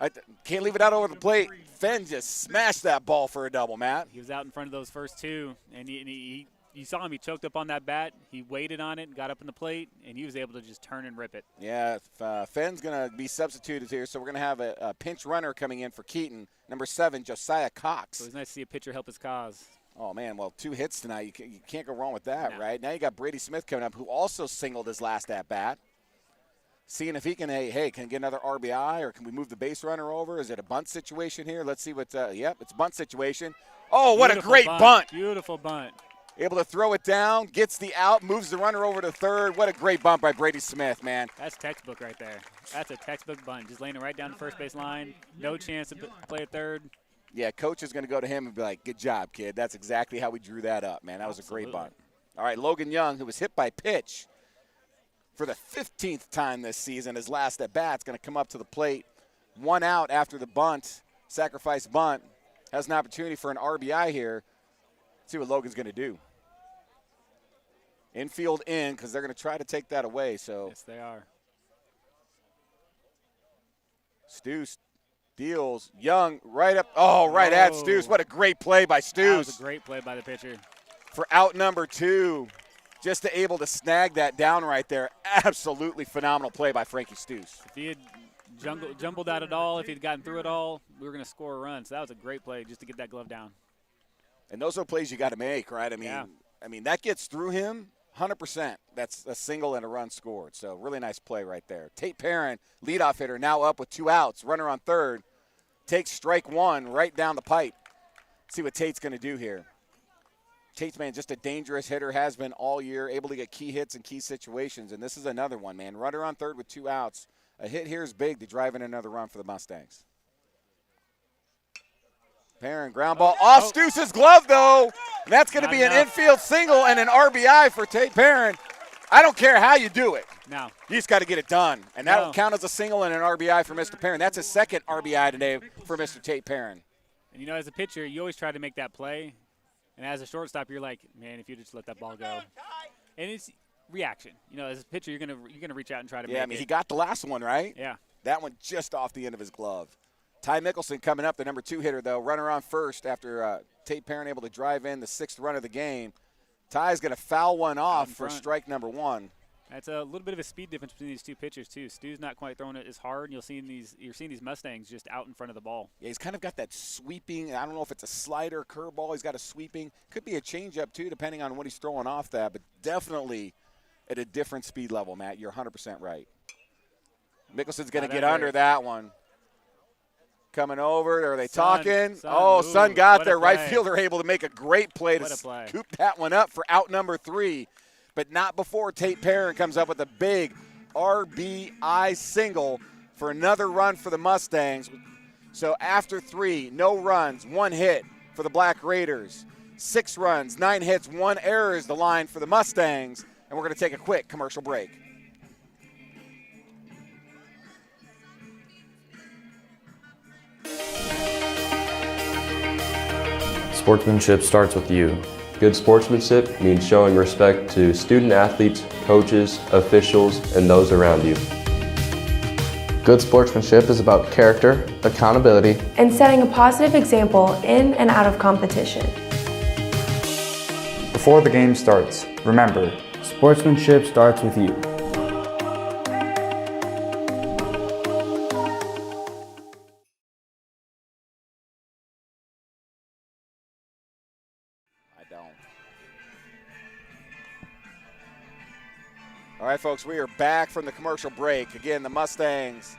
I can't leave it out over the plate. Fenn just smashed that ball for a double, Matt. He was out in front of those first 2, and you saw him. He choked up on that bat. He waited on it, got up in the plate, and he was able to just turn and rip it. Yeah, Fenn's going to be substituted here, so we're going to have a pinch runner coming in for Keaton, number 7, Josiah Cox. So it's nice to see a pitcher help his cause. Oh, man, well, 2 hits tonight. You can't go wrong with that, right? Now you got Brady Smith coming up, who also singled his last at-bat. seeing if he can, hey, can get another RBI, or can we move the base runner over? Is it a bunt situation here? Let's see what, yep, it's a bunt situation. Oh, what Beautiful a great bunt. Beautiful bunt. Able to throw it down, gets the out, moves the runner over to third. What a great bunt by Brady Smith, man. That's textbook right there. That's a textbook bunt. Just laying it right down the first base line. No chance to play at third. Yeah, coach is going to go to him and be like, good job, kid. That's exactly how we drew that up, man. That was a great bunt. All right, Logan Young, who was hit by pitch for the 15th time this season, his last at bat, is going to come up to the plate. 1 out after the bunt, sacrifice bunt. Has an opportunity for an RBI here. Let's see what Logan's going to do. Infield in, because they're going to try to take that away. So yes, they are. Stoops deals. Young right up. Oh, right at Stoops. What a great play by Stoops. That was a great play by the pitcher. For out number 2, just to able to snag that down right there. Absolutely phenomenal play by Frankie Stoops. If he had jumbled out at all, if he'd gotten through it all, we were going to score a run. So that was a great play just to get that glove down. And those are plays you got to make, right? I mean, that gets through him 100%. That's a single and a run scored. So really nice play right there. Tate Perrin, leadoff hitter, now up with 2 outs. Runner on third. Takes strike 1 right down the pipe. See what Tate's going to do here. Tate's, man, just a dangerous hitter, has been all year, able to get key hits in key situations. And this is another one, man. Runner on third with 2 outs. A hit here is big to drive in another run for the Mustangs. Perrin, ground ball off Stoops' glove, though. And that's going to be an infield single and an RBI for Tate Perrin. I don't care how you do it. No. You just got to get it done. And that will count as a single and an RBI for Mr. Perrin. That's his second RBI today for Mr. Tate Perrin. And, you know, as a pitcher, you always try to make that play. And as a shortstop, you're like, man, if you just let that ball go. And it's reaction. You know, as a pitcher, you're gonna reach out and try to make it. Yeah, I mean, he got the last one, right? Yeah. That one just off the end of his glove. Ty Mickelson coming up, the number 2 hitter, though. Runner on first after Tate Perrin able to drive in the 6th run of the game. Ty's going to foul one off for strike number 1. That's a little bit of a speed difference between these two pitchers, too. Stu's not quite throwing it as hard, and you're seeing these Mustangs just out in front of the ball. Yeah, he's kind of got that sweeping. I don't know if it's a slider, curveball. He's got a sweeping. Could be a changeup, too, depending on what he's throwing off that, but definitely at a different speed level, Matt. You're 100% right. Mickelson's going to get under that one. Coming over. Are they talking? Sun got there. Right fielder able to make a great play to scoop that one up for out number 3. But not before Tate Perrin comes up with a big RBI single for another run for the Mustangs. So after 3, no runs, 1 hit for the Black Raiders. 6 runs, 9 hits, 1 error is the line for the Mustangs. And we're going to take a quick commercial break. Sportsmanship starts with you. Good sportsmanship means showing respect to student athletes, coaches, officials, and those around you. Good sportsmanship is about character, accountability, and setting a positive example in and out of competition. Before the game starts, remember, sportsmanship starts with you. All right, folks, we are back from the commercial break. Again, the Mustangs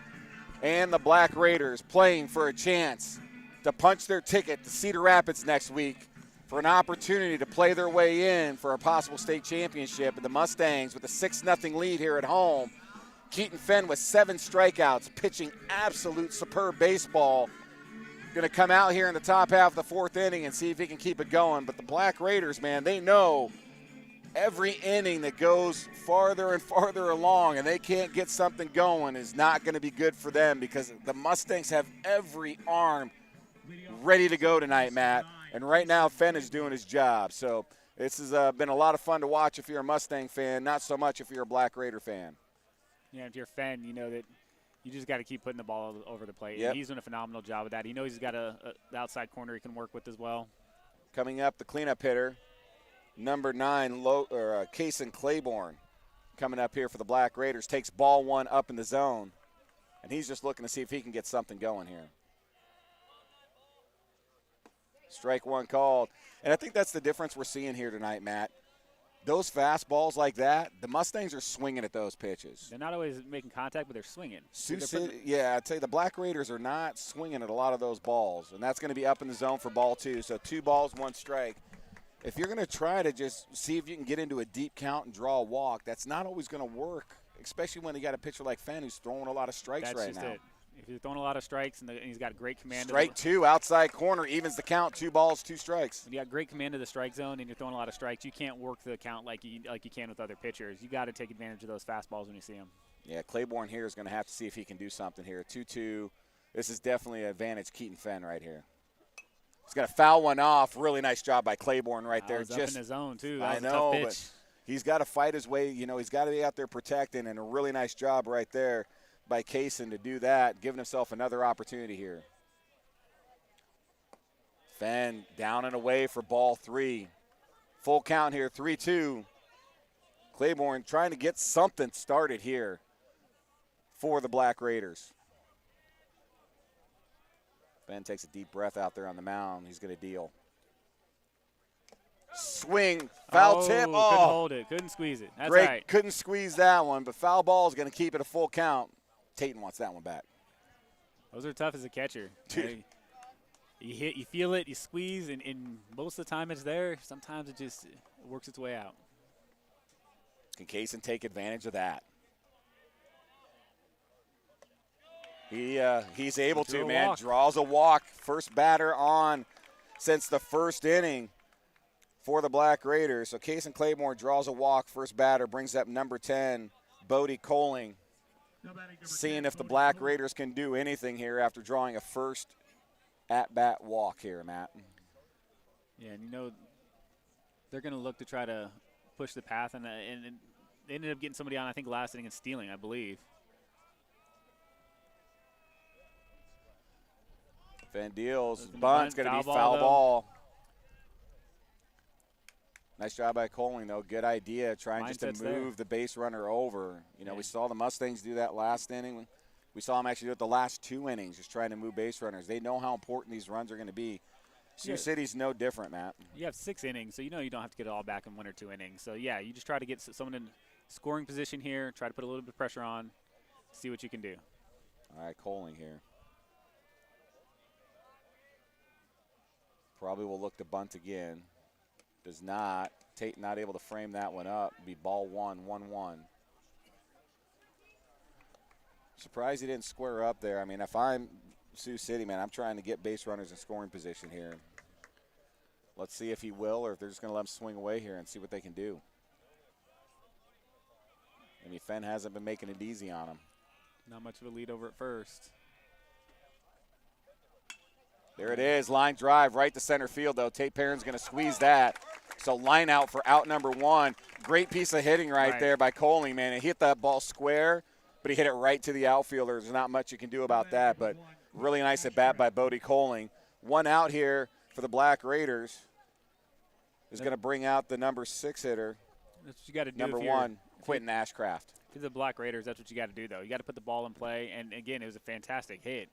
and the Black Raiders playing for a chance to punch their ticket to Cedar Rapids next week for an opportunity to play their way in for a possible state championship. And the Mustangs with a 6-0 lead here at home. Keaton Fenn with 7 strikeouts, pitching absolute superb baseball. Going to come out here in the top half of the 4th inning and see if he can keep it going. But the Black Raiders, man, they know every inning that goes farther and farther along and they can't get something going is not going to be good for them, because the Mustangs have every arm ready to go tonight, Matt. And right now, Fenn is doing his job. So this has been a lot of fun to watch if you're a Mustang fan, not so much if you're a Black Raider fan. Yeah, if you're a fan, you know that you just got to keep putting the ball over the plate. Yep. And he's doing a phenomenal job of that. He knows he's got the outside corner he can work with as well. Coming up, the cleanup hitter, number 9, Kason Claiborne, coming up here for the Black Raiders, takes ball 1 up in the zone, and he's just looking to see if he can get something going here. Strike 1 called. And I think that's the difference we're seeing here tonight, Matt. those fastballs like that, the Mustangs are swinging at those pitches. They're not always making contact, but they're swinging. Sioux City, yeah, I tell you, the Black Raiders are not swinging at a lot of those balls, and that's going to be up in the zone for ball 2. So 2 balls, 1 strike. If you're going to try to just see if you can get into a deep count and draw a walk, that's not always going to work, especially when you got a pitcher like Fenn who's throwing a lot of strikes That's right just now. it. If he's throwing a lot of strikes and he's got great command. Strike 2, outside corner, evens the count, 2 balls, 2 strikes. When you got great command of the strike zone and you're throwing a lot of strikes, you can't work the count like you can with other pitchers. You got to take advantage of those fastballs when you see them. Yeah, Claiborne here is going to have to see if he can do something here. 2-2. This is definitely an advantage Keaton Fenn right here. He's got to foul one off. Really nice job by Claiborne right there. Just up in his zone too. That I was a know, tough pitch. but he's got to fight his way. You know, he's got to be out there protecting, and a really nice job right there by Kaysen to do that, giving himself another opportunity here. Fenn down and away for ball 3. Full count here, 3-2. Claiborne trying to get something started here for the Black Raiders. Fenn takes a deep breath out there on the mound. He's going to deal. Swing, foul tip. Couldn't hold it, couldn't squeeze it. That's great, right. couldn't squeeze that one, but foul ball is going to keep it a full count. Tayton wants that one back. Those are tough as a catcher. Dude. You hit, you feel it, you squeeze, and most of the time it's there. Sometimes it just works its way out. Can Kaysen take advantage of that? He's able to, man. Walk. Draws a walk. First batter on since the first inning for the Black Raiders. So Kaysen Claiborne draws a walk. First batter brings up number 10, Bodie Coling. Seeing if the Black Raiders can do anything here after drawing a first at-bat walk here, Matt. Yeah, and you know they're going to look to try to push the path, and they ended up getting somebody on, I think, last inning and stealing, I believe. Fenn deals. Bunt, Bunt's going to be foul ball. Nice job by Coling, though. Good idea, trying just to move the base runner over. You know, we saw the Mustangs do that last inning. We saw them actually do it the last 2 innings, just trying to move base runners. They know how important these runs are going to be. Sioux City's no different, Matt. You have 6 innings, so you know you don't have to get it all back in 1 or 2 innings. So, yeah, you just try to get someone in scoring position here, try to put a little bit of pressure on, see what you can do. All right, Coling here. Probably will look to bunt again. Does not. Tate not able to frame that one up. It'll be ball 1, 1-1. Surprised he didn't square up there. I mean, if I'm Sioux City, man, I'm trying to get base runners in scoring position here. Let's see if he will or if they're just going to let him swing away here and see what they can do. I mean, Fenn hasn't been making it easy on him. Not much of a lead over at first. There it is, line drive right to center field, though. Tate Perrin's going to squeeze that. So line out for out number 1. Great piece of hitting right there by Coling, man. He hit that ball square, but he hit it right to the outfielder. There's not much you can do about that, but really nice at bat by Bodie Coling. 1 out here for the Black Raiders is going to bring out the number 6 hitter. That's what you got to do. Number 1, Quentin Ashcraft. For the Black Raiders, that's what you got to do, though. You got to put the ball in play, and again, it was a fantastic hit.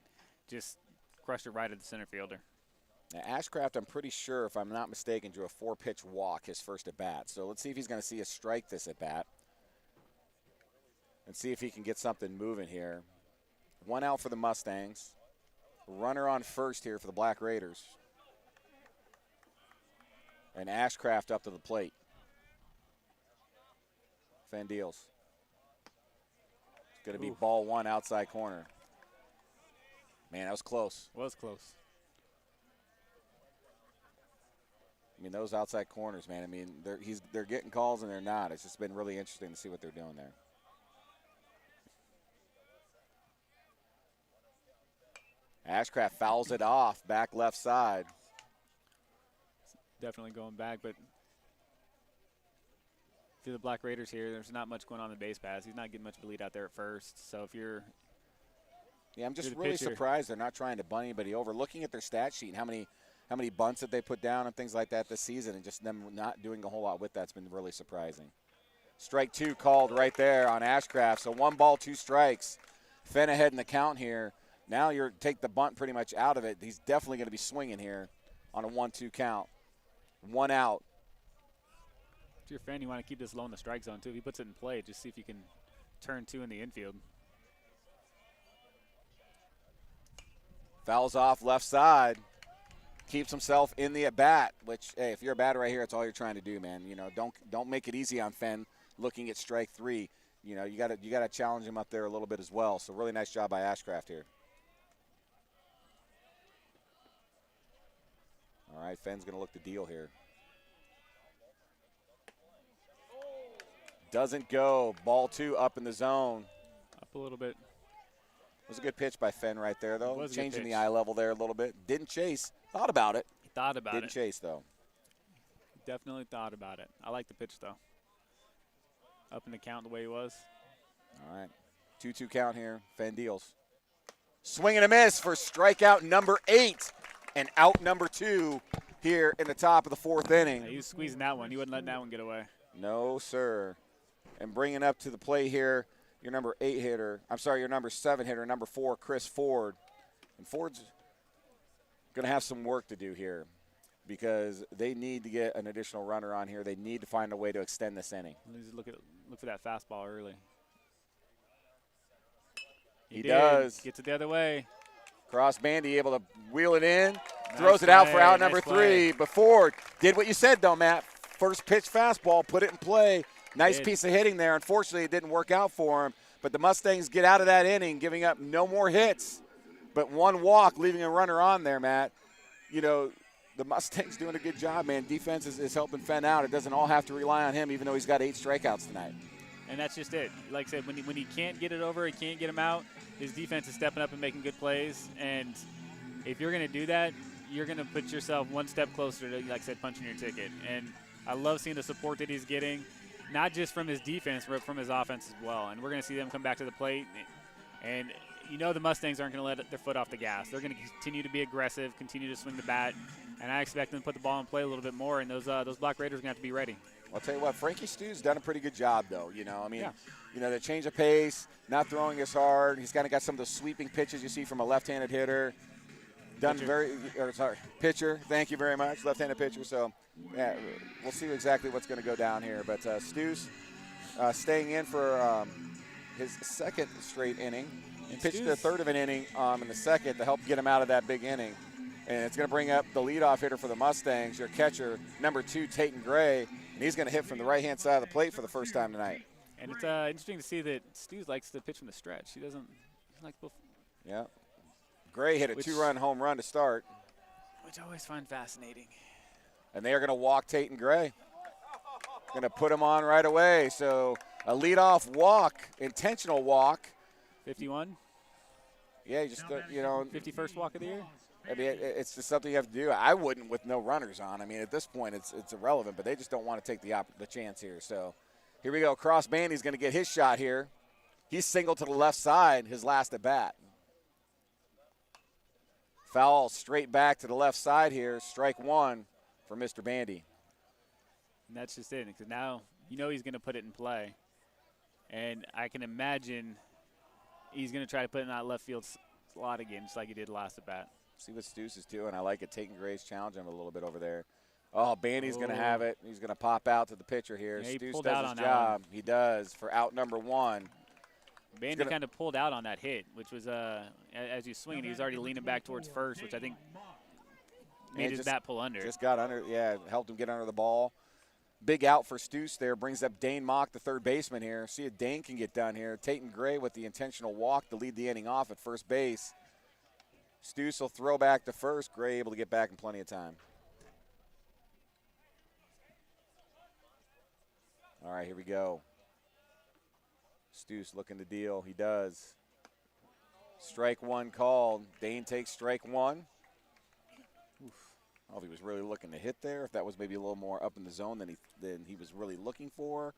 Just crushed it right at the center fielder. Now, Ashcraft, I'm pretty sure, if I'm not mistaken, drew a 4-pitch walk his first at-bat. So let's see if he's going to see a strike this at-bat and see if he can get something moving here. 1 out for the Mustangs. Runner on first here for the Black Raiders. And Ashcraft up to the plate. Fenn deals. It's going to be ball 1 outside corner. Man, that was close. Was close. I mean, those outside corners, man, I mean, they're getting calls and they're not. It's just been really interesting to see what they're doing there. Ashcraft fouls it off, back left side. Definitely going back, but for the Black Raiders here, there's not much going on in the base pass. He's not getting much of a lead out there at first. So if you're I'm just really surprised they're not trying to bunt anybody over. Looking at their stat sheet and how many bunts that they put down and things like that this season, and just them not doing a whole lot with that's been really surprising. Strike 2 called right there on Ashcraft. So 1 ball, 2 strikes. Fenn ahead in the count here. Now you're take the bunt pretty much out of it. He's definitely going to be swinging here on a 1-2 count. 1 out. If you're a fan, you want to keep this low in the strike zone, too. If he puts it in play, just see if you can turn 2 in the infield. Fouls off left side. Keeps himself in the at-bat, which, hey, if you're a batter right here, that's all you're trying to do, man. You know, don't make it easy on Fenn looking at strike 3. You know, you gotta challenge him up there a little bit as well. So really nice job by Ashcraft here. All right, Fenn's going to look the deal here. Doesn't go. Ball 2 up in the zone. Up a little bit. It was a good pitch by Fenn right there, though. Changing the pitch. eye level there a little bit. Didn't chase. Thought about it. He thought about it. Didn't chase, though. Definitely thought about it. I like the pitch, though. Up in the count the way he was. All right. 2-2 count here. Fenn deals. Swing and a miss for strikeout number 8. And out number 2 here in the top of the 4th inning. Yeah, he was squeezing that one. He wouldn't let that one get away. No, sir. And bringing up to the plate here, your number 8 hitter. I'm sorry, your number 7 hitter, number 4, Chris Ford. And Ford's going to have some work to do here because they need to get an additional runner on here. They need to find a way to extend this inning. Look for that fastball early. He does. Gets it the other way. Cross Bandy able to wheel it in, throws it out for out number 3. But Ford did what you said, though, Matt. First pitch fastball, put it in play. Nice piece of hitting there. Unfortunately, it didn't work out for him. But the Mustangs get out of that inning, giving up no more hits, but 1 walk, leaving a runner on there, Matt. You know, the Mustangs doing a good job, man. Defense is helping Fenn out. It doesn't all have to rely on him, even though he's got 8 strikeouts tonight. And that's just it. Like I said, when he can't get it over, he can't get him out, his defense is stepping up and making good plays. And if you're going to do that, you're going to put yourself one step closer to, like I said, punching your ticket. And I love seeing the support that he's getting, not just from his defense, but from his offense as well. And we're going to see them come back to the plate. And you know the Mustangs aren't going to let their foot off the gas. They're going to continue to be aggressive, continue to swing the bat. And I expect them to put the ball in play a little bit more. And those Black Raiders are going to have to be ready. I'll tell you what, Frankie Stew's done a pretty good job, though. You know, I mean, you know, the change of pace, not throwing as hard. He's kind of got some of the sweeping pitches you see from a left-handed hitter. Done pitcher. Thank you very much, left-handed pitcher. So, yeah, we'll see exactly what's going to go down here. But Stew's staying in for his 2nd straight inning. He pitched the 3rd of an inning in the 2nd to help get him out of that big inning. And it's going to bring up the leadoff hitter for the Mustangs, your catcher, number 2, Tayton Gray. And he's going to hit from the right-hand side of the plate for the first time tonight. And it's interesting to see that Stu likes to pitch from the stretch. He doesn't like both. Yeah. Gray hit a 2-run home run to start. Which I always find fascinating. And they are going to walk Tayton Gray. Going to put him on right away. So a leadoff walk, intentional walk. 51? Yeah, just, you know. 51st walk of the year? I mean, it's just something you have to do. I wouldn't with no runners on. I mean, at this point, it's irrelevant, but they just don't want to take the chance here. So here we go. Cross Bandy's going to get his shot here. He's singled to the left side, his last at bat. Foul straight back to the left side here. Strike 1 for Mr. Bandy. And that's just it, because now you know he's going to put it in play. And I can imagine he's going to try to put it in that left field slot again, just like he did last at bat. See what Stew's is doing. I like it. Tayton Gray's challenging him a little bit over there. Oh, Bandy's going to have it. He's going to pop out to the pitcher here. Yeah, Stew's does his job. He does for out number 1. Bandy kind of pulled out on that hit, which was, as you swing, he was already leaning back towards first, which I think made his bat pull under. Just got under, helped him get under the ball. Big out for Stew's there. Brings up Dane Mock, the 3rd baseman here. See if Dane can get done here. Tayton Gray with the intentional walk to lead the inning off at first base. Stew's will throw back to first. Gray able to get back in plenty of time. All right, here we go. Stew's looking to deal. He does. Strike 1 called. Dane takes strike 1. Oof. I don't know if he was really looking to hit there, if that was maybe a little more up in the zone than he was really looking for.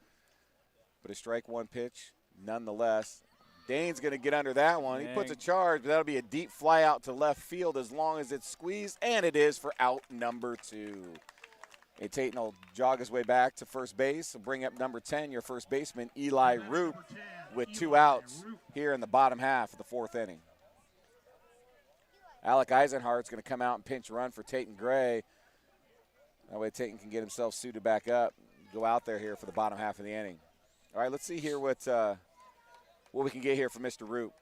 But a strike 1 pitch, nonetheless. Dane's going to get under that one. He puts a charge, but that'll be a deep fly out to left field as long as it's squeezed, and it is for out number 2. And Tayton will jog his way back to first base and bring up number 10, your first baseman, Eli Roop, with 2 outs here in the bottom half of the 4th inning. Alec Eisenhardt's going to come out and pinch run for Tayton Gray. That way Tayton can get himself suited back up, go out there here for the bottom half of the inning. All right, let's see here what we can get here from Mr. Root.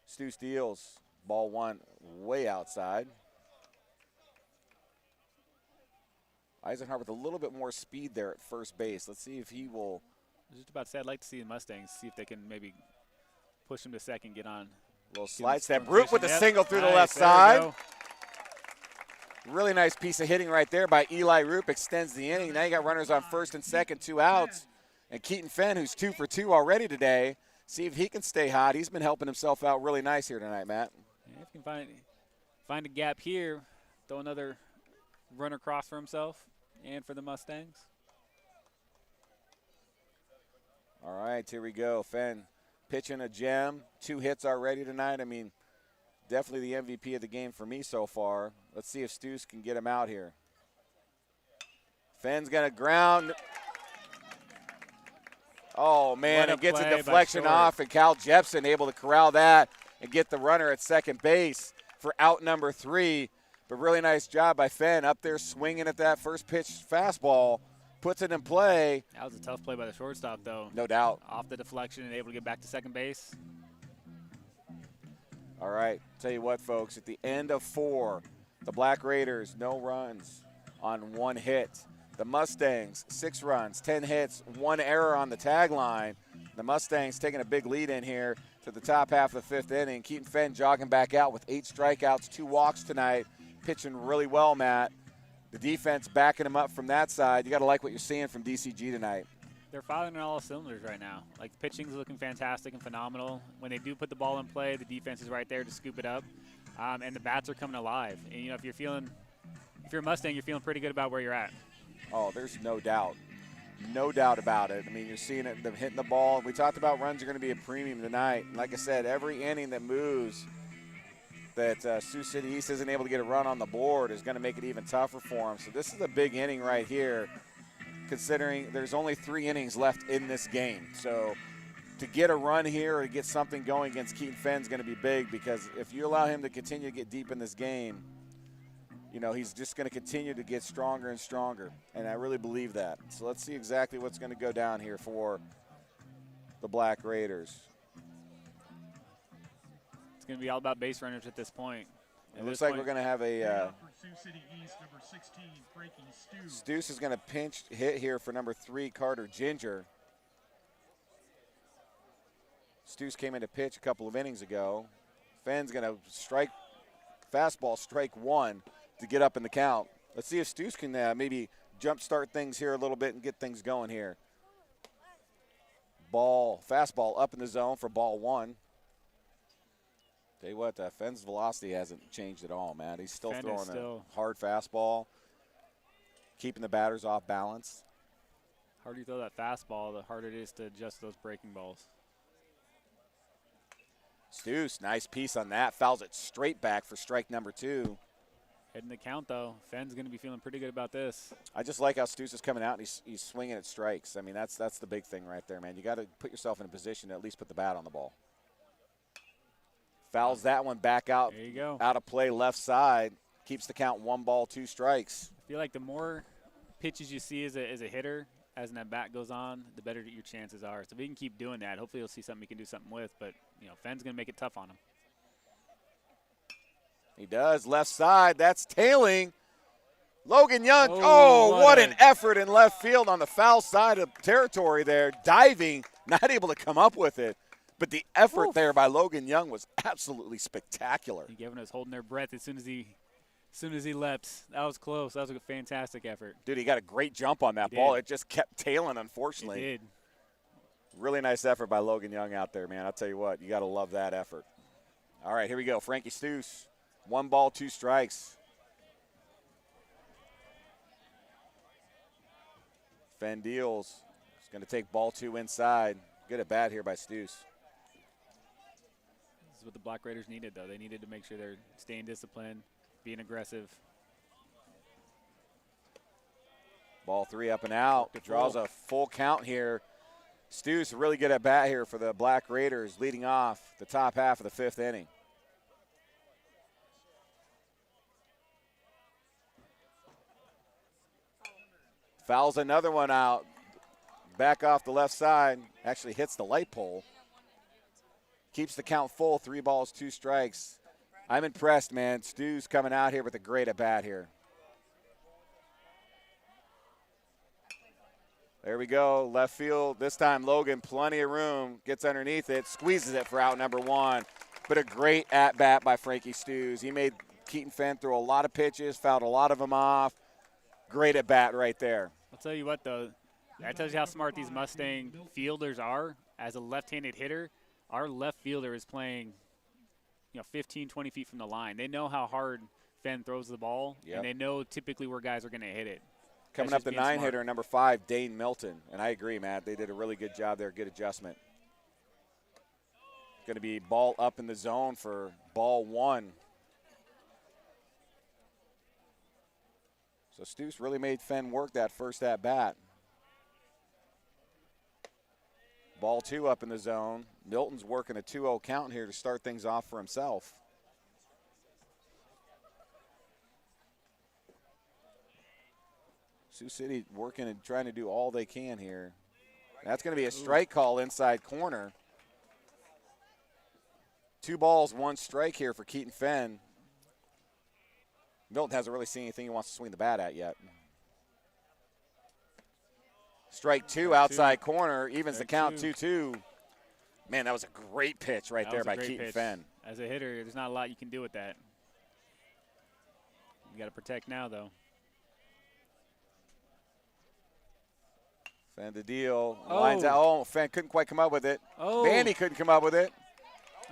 Stu steals ball one way outside. Eisenhardt with a little bit more speed there at first base. Let's see if he will. I was just about to say, I'd like to see the Mustangs, see if they can maybe push him to second, get on. Little slide step. Root with the single through the left side. Really nice piece of hitting right there by Eli Roop. Extends the inning. Now you got runners on first and second, 2 outs. And Keaton Fenn, who's 2 for 2 already today, see if he can stay hot. He's been helping himself out really nice here tonight, Matt. Yeah, if he can find a gap here, throw another runner cross for himself and for the Mustangs. All right, here we go. Fenn pitching a gem. 2 hits already tonight. I mean, definitely the MVP of the game for me so far. Let's see if Stews can get him out here. Fenn's going to ground. Oh, man, it gets a deflection off, and Cal Jepson able to corral that and get the runner at second base for out number 3. But really nice job by Fenn up there swinging at that first pitch fastball. Puts it in play. That was a tough play by the shortstop, though. No doubt. Off the deflection and able to get back to second base. All right, tell you what, folks, at the end of 4, the Black Raiders, no runs on 1 hit. The Mustangs, 6 runs, 10 hits, 1 error on the tagline. The Mustangs taking a big lead in here to the top half of the 5th inning. Keaton Fenn jogging back out with 8 strikeouts, 2 walks tonight. Pitching really well, Matt. The defense backing him up from that side. You got to like what you're seeing from DCG tonight. They're firing on all cylinders right now. Like, the pitching's looking fantastic and phenomenal. When they do put the ball in play, the defense is right there to scoop it up. And the bats are coming alive. And, you know, if you're a Mustang, you're feeling pretty good about where you're at. Oh, there's no doubt. No doubt about it. I mean, you're seeing it, them hitting the ball. We talked about runs are going to be a premium tonight. And like I said, every inning that moves that Sioux City East isn't able to get a run on the board is going to make it even tougher for them. So this is a big inning right here, considering there's only 3 innings left in this game. So to get a run here or to get something going against Keaton Fenn is going to be big, because if you allow him to continue to get deep in this game, you know, he's just going to continue to get stronger and stronger, and I really believe that. So let's see exactly what's going to go down here for the Black Raiders. It's going to be all about base runners at this point. It looks like we're going to have a Steus is going to pinch hit here for number 3, Carter Ginger. Steus came in to pitch a couple of innings ago. Fenn's going to strike, fastball strike 1 to get up in the count. Let's see if Steus can maybe jumpstart things here a little bit and get things going here. Fastball up in the zone for ball 1. Tell you what, Fenn's velocity hasn't changed at all, man. He's still throwing a hard fastball, keeping the batters off balance. The harder you throw that fastball, the harder it is to adjust those breaking balls. Steus, nice piece on that. Fouls it straight back for strike number 2. Heading the count, though. Fenn's going to be feeling pretty good about this. I just like how Steus is coming out and he's swinging at strikes. I mean, that's the big thing right there, man. You got to put yourself in a position to at least put the bat on the ball. Fouls that one back out. There you go. Out of play left side. Keeps the count 1 ball, 2 strikes. I feel like the more pitches you see as a hitter, as that bat goes on, the better your chances are. So if he can keep doing that, hopefully you'll see something he can do something with. But, you know, Fenn's going to make it tough on him. He does. Left side. That's tailing. Logan Young. Oh, what an effort in left field on the foul side of territory there. Diving. Not able to come up with it. But the effort there by Logan Young was absolutely spectacular. Everyone was holding their breath as soon as he leapt. That was close. That was a fantastic effort. Dude, he got a great jump on that ball. It just kept tailing, unfortunately. It did. Really nice effort by Logan Young out there, man. I'll tell you what, you got to love that effort. All right, here we go. Frankie Steus, 1 ball, 2 strikes. Fenn deals. He's going to take ball 2 inside. Good at bat here by Steus. This is what the Black Raiders needed, though. They needed to make sure they're staying disciplined, being aggressive. Ball 3 up and out. Draws a full count here. Steus really good at bat here for the Black Raiders, leading off the top half of the 5th inning. Fouls another one out. Back off the left side. Actually hits the light pole. Keeps the count full. 3 balls, 2 strikes. I'm impressed, man. Stu's coming out here with a great at-bat here. There we go. Left field. This time Logan, plenty of room. Gets underneath it. Squeezes it for out number 1. But a great at-bat by Frankie Stews. He made Keaton Fenn throw a lot of pitches, fouled a lot of them off. Great at-bat right there. I'll tell you what, though. That tells you how smart these Mustang fielders are. As a left-handed hitter, our left fielder is playing 15, 20 feet from the line. They know how hard Fenn throws the ball, and they know typically where guys are going to hit it. Coming up the 9-hitter, number 5, Dane Milton. And I agree, Matt. They did a really good job there, good adjustment. Going to be ball up in the zone for ball 1. So Stoops really made Fenn work that first at-bat. Ball 2 up in the zone. Milton's working a 2-0 count here to start things off for himself. Sioux City working and trying to do all they can here. That's going to be a strike call inside corner. 2 balls, 1 strike here for Keaton Fenn. Milton hasn't really seen anything he wants to swing the bat at yet. Strike 2 outside corner, evens the count 2-2. Man, that was a great pitch right there by Keaton Fenn. As a hitter, there's not a lot you can do with that. You got to protect now, though. Fenn to deal. Lines out. Oh, Fenn couldn't quite come up with it. Oh. Bandy couldn't come up with it.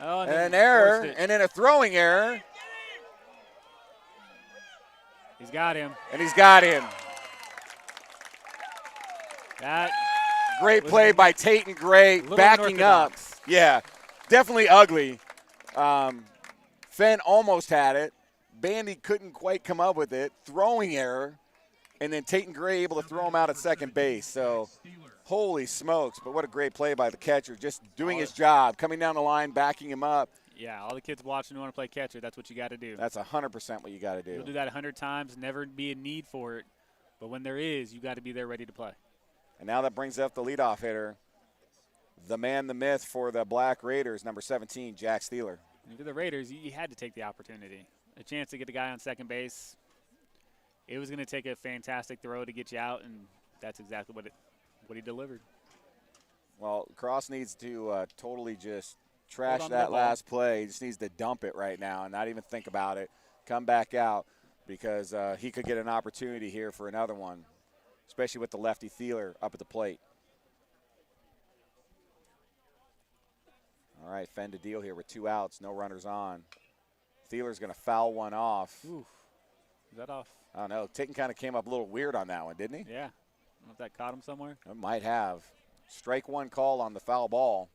Oh, and an error, and then a throwing error. He's got him. And he's got him. That great play by Tatum Gray, backing up. Yeah, definitely ugly. Fenn almost had it. Bandy couldn't quite come up with it. Throwing error. And then Tatum Gray able to throw him out at second base. So, holy smokes. But what a great play by the catcher. Just doing his job, coming down the line, backing him up. Yeah, all the kids watching who want to play catcher, that's what you got to do. That's 100% what you got to do. You'll do that 100 times, never be a need for it. But when there is, you got to be there ready to play. And now that brings up the leadoff hitter, the man, the myth for the Black Raiders, number 17, Jack Steeler. And for the Raiders, you had to take the opportunity. A chance to get the guy on second base. It was going to take a fantastic throw to get you out, and that's exactly what he delivered. Well, Cross needs to totally just trash that last play. He just needs to dump it right now and not even think about it. Come back out because he could get an opportunity here for another one, especially with the lefty Thielen up at the plate. All right, Fenn to deal here with 2 outs, no runners on. Thieler's going to foul one off. Oof. Is that off? I don't know. Tatum kind of came up a little weird on that one, didn't he? Yeah. I don't know if that caught him somewhere. It might have. Strike 1 call on the foul ball.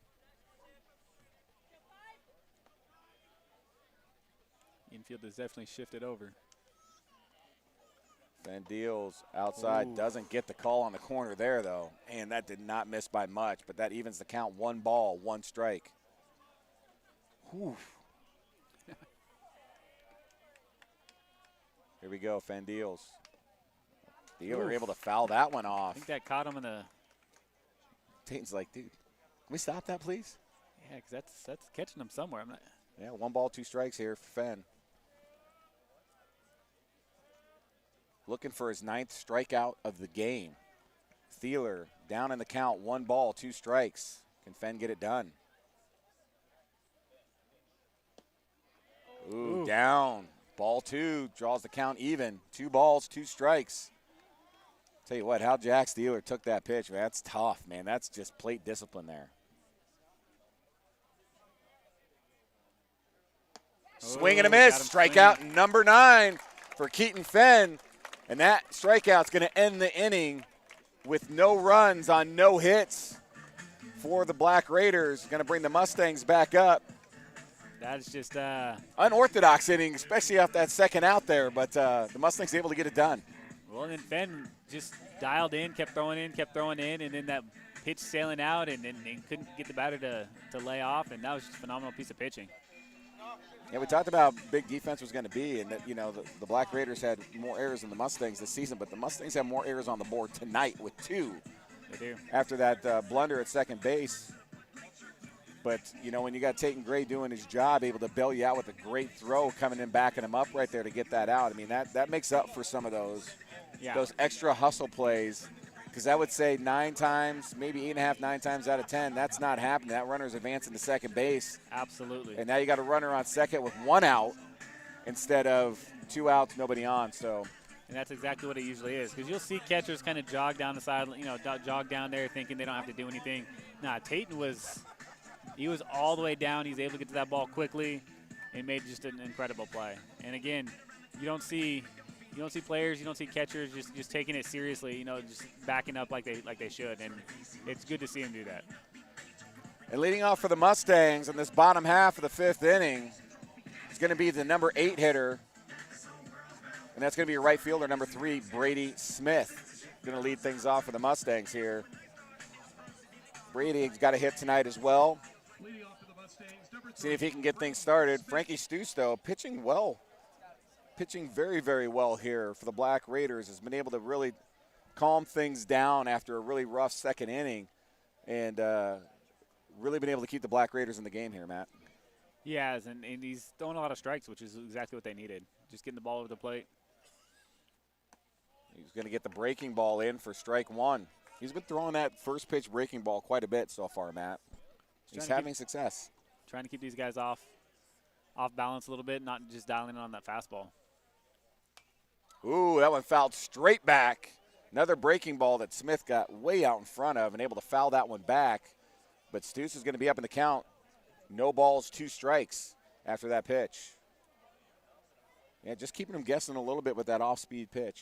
Infield has definitely shifted over. Fenn deals outside. Ooh. Doesn't get the call on the corner there, though. And that did not miss by much, but that evens the count. 1 ball, 1 strike. Whew. Here we go, Fenn deals. Dealer able to foul that one off. I think that caught him in the. Tatum's like, dude, can we stop that, please? Yeah, because that's catching him somewhere. I'm not. Yeah, 1 ball, 2 strikes here for Fenn. Looking for his 9th strikeout of the game. Thielen down in the count, 1 ball, 2 strikes. Can Fenn get it done? Ooh, down. Ball 2 draws the count even. 2 balls, 2 strikes. Tell you what, how Jack Steeler took that pitch, man, that's tough, man. That's just plate discipline there. Swing and a miss. Strikeout number 9 for Keaton Fenn. And that strikeout's going to end the inning with no runs on no hits for the Black Raiders. Going to bring the Mustangs back up. That's just unorthodox inning, especially off that second out there, but the Mustangs able to get it done. Well, and then Fenn just dialed in, kept throwing in, and then that pitch sailing out, and couldn't get the batter to lay off, and that was just a phenomenal piece of pitching. Yeah, we talked about how big defense was going to be, and that, you know, the Black Raiders had more errors than the Mustangs this season, but the Mustangs have more errors on the board tonight with 2. They do. After that blunder at second base. But, you know, when you got Tatum Gray doing his job, able to bail you out with a great throw, coming in, backing him up right there to get that out. I mean, that makes up for some of those extra hustle plays. Because I would say 9 times, maybe 8.5, 9 times out of 10, that's not happening. That runner's advancing to second base. Absolutely. And now you got a runner on second with 1 out instead of 2 outs, nobody on. So. And that's exactly what it usually is. Because you'll see catchers kind of jog down the side, you know, jog down there thinking they don't have to do anything. Nah, Tatum was all the way down. He's able to get to that ball quickly and made just an incredible play. And again, you don't see players, you don't see catchers just taking it seriously, you know, just backing up like they should, and it's good to see him do that. And leading off for the Mustangs in this bottom half of the 5th inning is going to be the number 8 hitter, and that's going to be your right fielder, number 3, Brady Smith. Going to lead things off for the Mustangs here. Brady's got a hit tonight as well. See if he can get things started. Frankie Sioux, though, pitching well. Pitching very, very well here for the Black Raiders. Has been able to really calm things down after a really rough second inning and really been able to keep the Black Raiders in the game here, Matt. He has, and he's throwing a lot of strikes, which is exactly what they needed. Just getting the ball over the plate. He's going to get the breaking ball in for strike 1. He's been throwing that first pitch breaking ball quite a bit so far, Matt. He's having success. Trying to keep these guys off balance a little bit, not just dialing in on that fastball. Ooh, that one fouled straight back. Another breaking ball that Smith got way out in front of and able to foul that one back. But Stoops is going to be up in the count. No balls, 2 strikes after that pitch. Yeah, just keeping him guessing a little bit with that off-speed pitch.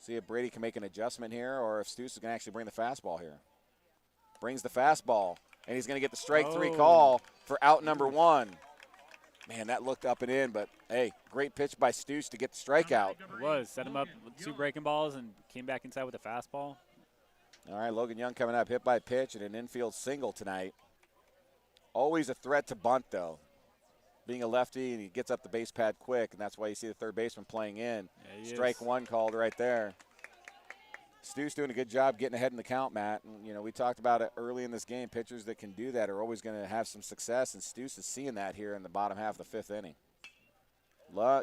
See if Brady can make an adjustment here or if Stoops is going to actually bring the fastball here. Brings the fastball, and he's going to get the strike 3 call for out number 1. Man, that looked up and in, but, hey, great pitch by Stoops to get the strikeout. It was. Set him up with 2 breaking balls and came back inside with a fastball. All right, Logan Young coming up, hit by pitch and an infield single tonight. Always a threat to bunt, though. Being a lefty, and he gets up the base pad quick, and that's why you see the third baseman playing in. Yeah, strike 1 called right there. Stu's doing a good job getting ahead in the count, Matt. And, you know, we talked about it early in this game. Pitchers that can do that are always going to have some success, and Stu's is seeing that here in the bottom half of the 5th inning.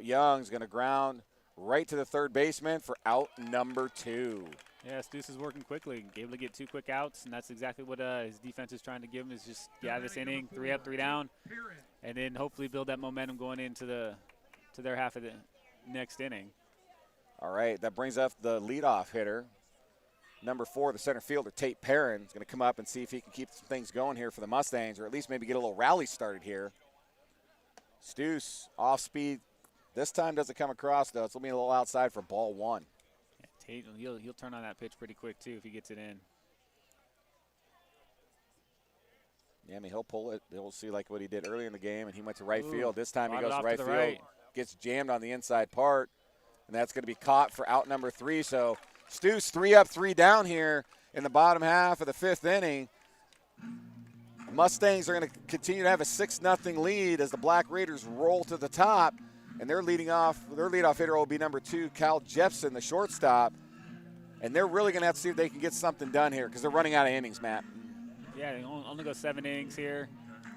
Young's going to ground right to the third baseman for out number 2. Yeah, Stu's is working quickly, able to get 2 quick outs, and that's exactly what his defense is trying to give him is just get out of this inning, 3 up, 3 down, and then hopefully build that momentum going into their half of the next inning. All right, that brings up the leadoff hitter. Number 4, the center fielder, Tate Perrin, is going to come up and see if he can keep some things going here for the Mustangs, or at least maybe get a little rally started here. Stu's off speed. This time doesn't come across, though. It's going to be a little outside for ball 1. Yeah, Tate, he'll turn on that pitch pretty quick, too, if he gets it in. Yeah, I mean, he'll pull it. He'll see like what he did earlier in the game, and he went to right field. This time he goes to right field, gets jammed on the inside part, and that's going to be caught for out number 3. So Stu's 3 up, 3 down here in the bottom half of the 5th inning. The Mustangs are going to continue to have a 6-0 lead as the Black Raiders roll to the top, and their leadoff hitter will be number 2, Cal Jepson, the shortstop, and they're really going to have to see if they can get something done here because they're running out of innings, Matt. Yeah, they only go 7 innings here.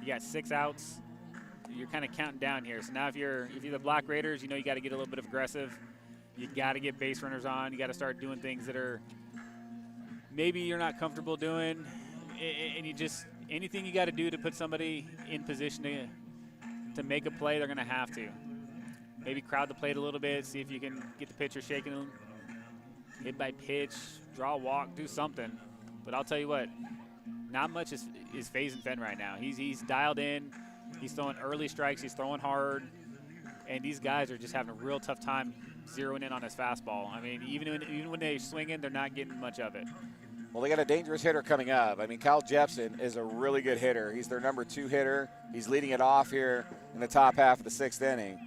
You got 6 outs. You're kind of counting down here. So now if you're the Black Raiders, you know you got to get a little bit aggressive. You got to get base runners on. You got to start doing things that are maybe you're not comfortable doing, and you just anything you got to do to put somebody in position to make a play, they're going to have to. Maybe crowd the plate a little bit, see if you can get the pitcher shaking, hit by pitch, draw a walk, do something. But I'll tell you what, not much is phasing Fenn right now. He's dialed in. He's throwing early strikes. He's throwing hard. And these guys are just having a real tough time zeroing in on his fastball. I mean, even when they're swinging, they're not getting much of it. Well, they got a dangerous hitter coming up. I mean, Cal Jepson is a really good hitter. He's their number 2 hitter. He's leading it off here in the top half of the 6th inning.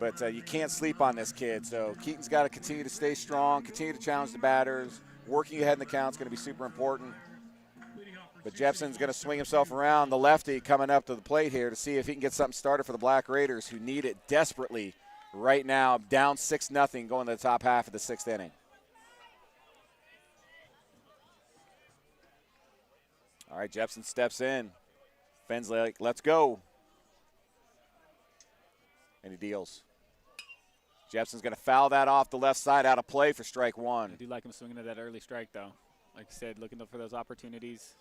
But you can't sleep on this kid. So Keaton's got to continue to stay strong, continue to challenge the batters. Working ahead in the count is going to be super important. But Jepson's going to swing himself around, the lefty coming up to the plate here to see if he can get something started for the Black Raiders, who need it desperately right now, down 6-0 going to the top half of the 6th inning. All right, Jepson steps in. Fenn's like, let's go. And he deals. Jepson's going to foul that off the left side, out of play for strike one. I do like him swinging at that early strike, though. Like you said, looking for those opportunities.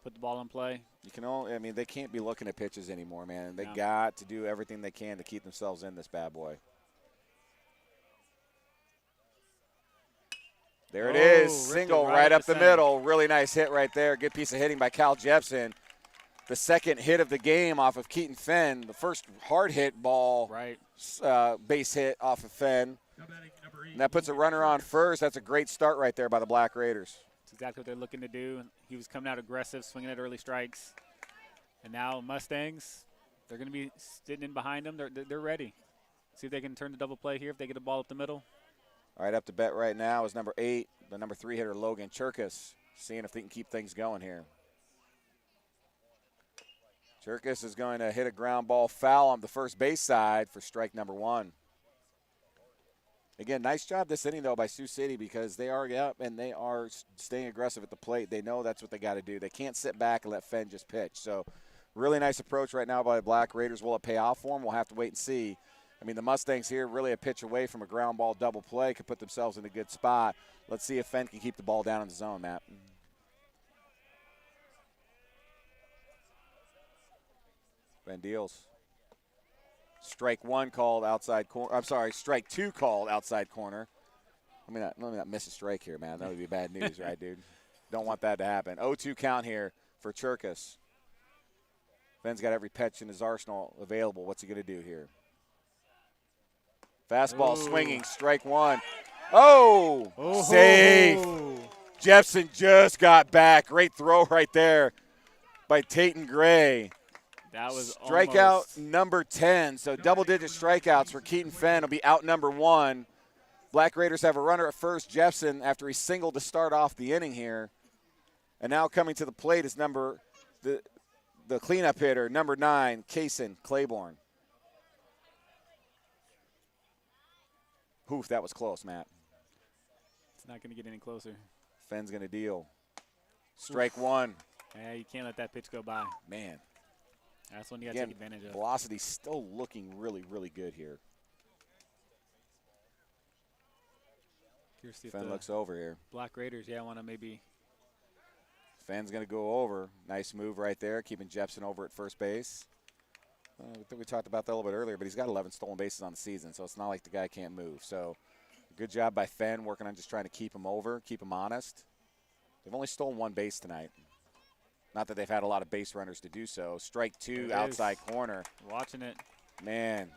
Put the ball in play. You can only, I mean, they can't be looking at pitches anymore, man. They No. got to do everything they can to keep themselves in this bad boy. There it is, single right up the middle. Really nice hit right there. Good piece of hitting by Cal Jepson. The second hit of the game off of Keaton Fenn. The first hard hit ball, base hit off of Fenn. And that puts a runner on first. That's a great start right there by the Black Raiders. That's exactly what they're looking to do. He was coming out aggressive, swinging at early strikes. And now Mustangs, they're going to be sitting in behind them. They're ready. See if they can turn the double play here if they get a ball up the middle. All right, up to bat right now is number 8, the number 3 hitter, Logan Cherkis, seeing if they can keep things going here. Cherkis is going to hit a ground ball foul on the first base side for strike number 1. Again, nice job this inning, though, by Sioux City, because they are up and they are staying aggressive at the plate. They know that's what they got to do. They can't sit back and let Fenn just pitch. So really nice approach right now by the Black Raiders. Will it pay off for them? We'll have to wait and see. I mean, the Mustangs here really a pitch away from a ground ball double play, could put themselves in a good spot. Let's see if Fenn can keep the ball down in the zone, Matt. Fenn deals. Strike 1 called outside corner. I'm sorry, strike 2 called outside corner. Let me not miss a strike here, man. That would be bad news, right, dude? Don't want that to happen. 0-2 count here for Cherkis. Fenn's got every pitch in his arsenal available. What's he going to do here? Fastball swinging, strike 1. Oh, safe. Jepson just got back. Great throw right there by Tayton Gray. That was strikeout number 10. So double-digit strikeouts for Keaton Fenn will be out number 1. Black Raiders have a runner at first, Jepson, after he singled to start off the inning here. And now coming to the plate is the cleanup hitter, number 9, Kaysen Claiborne. Oof, that was close, Matt. It's not going to get any closer. Fenn's going to deal. Strike 1. Yeah, you can't let that pitch go by. Man. That's one you got to take advantage of. Velocity still looking really, really good here. Fenn looks over here. Black Raiders, yeah, want to maybe. Fenn's going to go over. Nice move right there, keeping Jepson over at first base. I think we talked about that a little bit earlier, but he's got 11 stolen bases on the season, so it's not like the guy can't move. So good job by Fenn working on just trying to keep him over, keep him honest. They've only stolen 1 base tonight. Not that they've had a lot of base runners to do so. Strike 2, outside corner. Watching it. Man,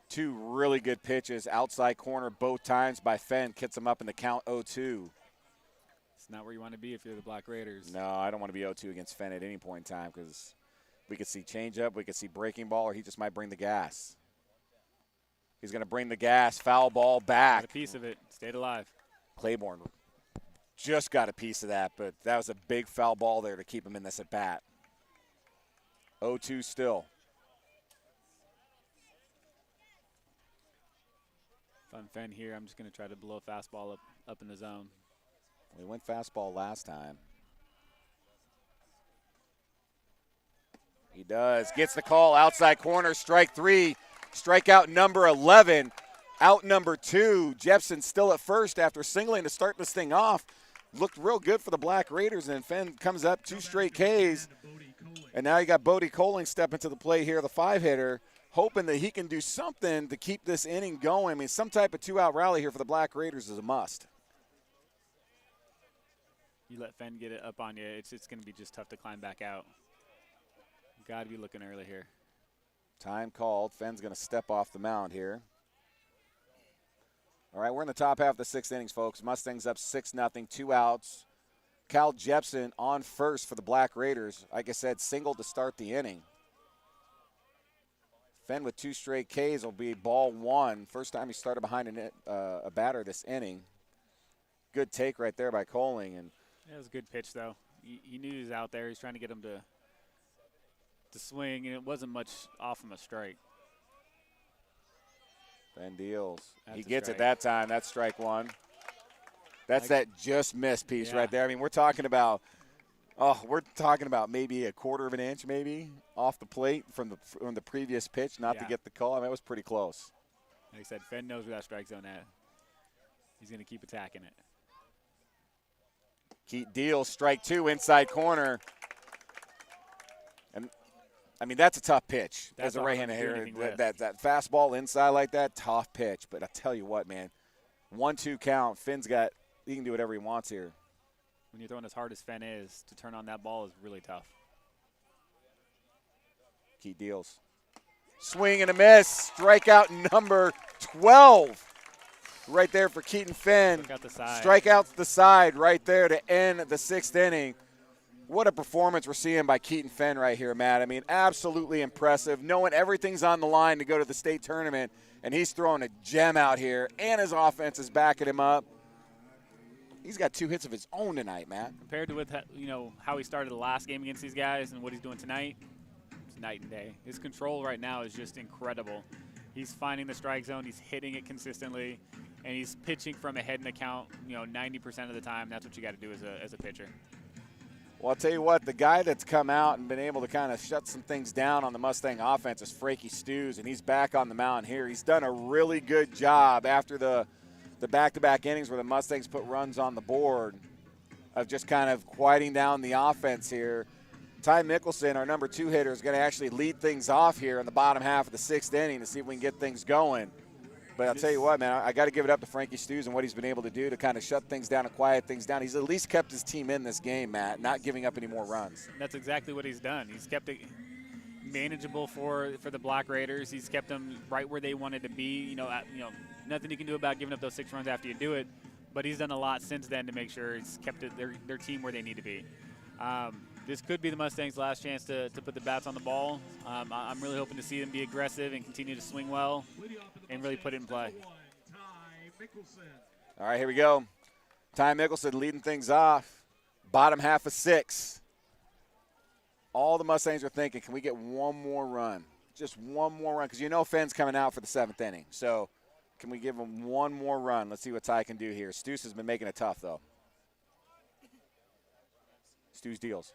2 really good pitches, outside corner both times by Fenn. Gets him up in the count 0-2. It's not where you want to be if you're the Black Raiders. No, I don't want to be 0-2 against Fenn at any point in time because we could see changeup, we could see breaking ball, or he just might bring the gas. He's going to bring the gas, foul ball back. Got a piece of it, stayed alive. Claiborne just got a piece of that, but that was a big foul ball there to keep him in this at bat. 0-2 still. If I'm Fenn here, I'm just going to try to blow a fastball up in the zone. We went fastball last time. He does. Gets the call, outside corner, strike 3. Strikeout number 11. Out number 2. Jepson still at first after singling to start this thing off. Looked real good for the Black Raiders, and Fenn comes up 2 straight Ks. And now you got Bodie Coling stepping to the plate here, the 5-hitter, hoping that he can do something to keep this inning going. I mean, some type of 2-out rally here for the Black Raiders is a must. You let Fenn get it up on you, it's going to be just tough to climb back out. Got to be looking early here. Time called. Fenn's going to step off the mound here. All right, we're in the top half of the 6th innings, folks. Mustangs up 6-0, 2 outs. Cal Jepson on first for the Black Raiders. Like I said, single to start the inning. Fenn with 2 straight Ks will be ball 1. First time he started behind a batter this inning. Good take right there by Coling. And That was a good pitch, though. He knew he was out there. He's trying to get him to swing, and it wasn't much off from a strike. Ben deals. That's He a gets it strike. that time. That's strike one. That's that just missed piece right there. I mean, we're talking about maybe a quarter of an inch, maybe off the plate from the previous pitch, not to get the call. I mean, it was pretty close. Like I said, Fenn knows where that strike zone at. He's going to keep attacking it. Keat deals, strike two, inside corner. And I mean, that's a tough pitch as a right-handed hitter. That fastball inside like that, tough pitch. But I tell you what, man, 1-2 count. He can do whatever he wants here. When you're throwing as hard as Fenn is, to turn on that ball is really tough. Keat deals. Swing and a miss. Strikeout number 12. Right there for Keaton Fenn. Strikeouts the side right there to end the 6th inning. What a performance we're seeing by Keaton Fenn right here, Matt. I mean, absolutely impressive. Knowing everything's on the line to go to the state tournament, and he's throwing a gem out here, and his offense is backing him up. He's got 2 hits of his own tonight, Matt. Compared to how he started the last game against these guys and what he's doing tonight, it's night and day. His control right now is just incredible. He's finding the strike zone. He's hitting it consistently. And he's pitching from ahead in the count, 90% of the time. That's what you got to do as a pitcher. Well, I'll tell you what, the guy that's come out and been able to kind of shut some things down on the Mustang offense is Frankie Sioux, and he's back on the mound here. He's done a really good job after the back-to-back innings where the Mustangs put runs on the board of just kind of quieting down the offense here. Ty Mickelson, our number 2 hitter, is going to actually lead things off here in the bottom half of the 6th inning to see if we can get things going. But I'll tell you what, man, I got to give it up to Frankie Sioux and what he's been able to do to kind of shut things down and quiet things down. He's at least kept his team in this game, Matt, not giving up any more runs. That's exactly what he's done. He's kept it manageable for the Black Raiders. He's kept them right where they wanted to be. Nothing you can do about giving up those 6 runs after you do it. But he's done a lot since then to make sure he's kept their team where they need to be. This could be the Mustangs' last chance to put the bats on the ball. I'm really hoping to see them be aggressive and continue to swing well and really put it in play. All right, here we go. Ty Mickelson leading things off. Bottom half of 6. All the Mustangs are thinking, can we get one more run? Just one more run, because Fenn's coming out for the 7th inning. So can we give him one more run? Let's see what Ty can do here. Sioux has been making it tough, though. Sioux deals.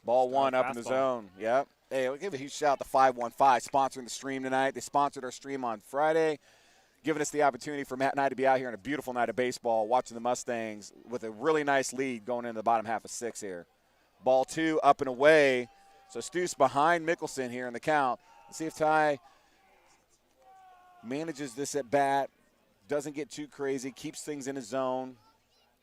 Ball 1 up in the zone. Yep. Hey, we'll give a huge shout out to 515 sponsoring the stream tonight. They sponsored our stream on Friday, giving us the opportunity for Matt and I to be out here on a beautiful night of baseball, watching the Mustangs with a really nice lead going into the bottom half of 6 here. Ball 2 up and away. So Stu's behind Mickelson here in the count. Let's see if Ty manages this at bat, doesn't get too crazy, keeps things in his zone.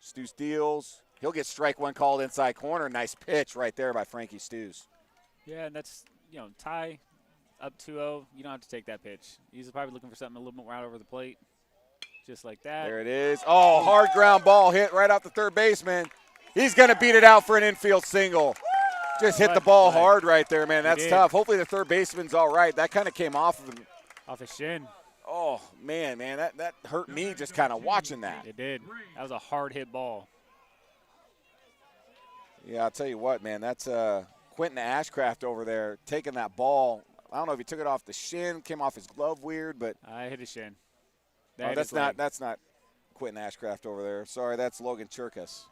Stu deals. He'll get strike 1 called inside corner. Nice pitch right there by Frankie Sioux. Yeah, and that's, Ty up 2-0. You don't have to take that pitch. He's probably looking for something a little bit more out over the plate. Just like that. There it is. Oh, hard ground ball hit right off the third baseman. He's going to beat it out for an infield single. Just hit the ball hard right there, man. That's tough. Hopefully the third baseman's all right. That kind of came off of him. Off his shin. Oh, man, that hurt me just kind of watching that. It did. That was a hard hit ball. Yeah, I'll tell you what, man. That's Quentin Ashcraft over there taking that ball. I don't know if he took it off the shin, came off his glove weird, but I hit his shin. That's not Quentin Ashcraft over there. Sorry, that's Logan Cherkas.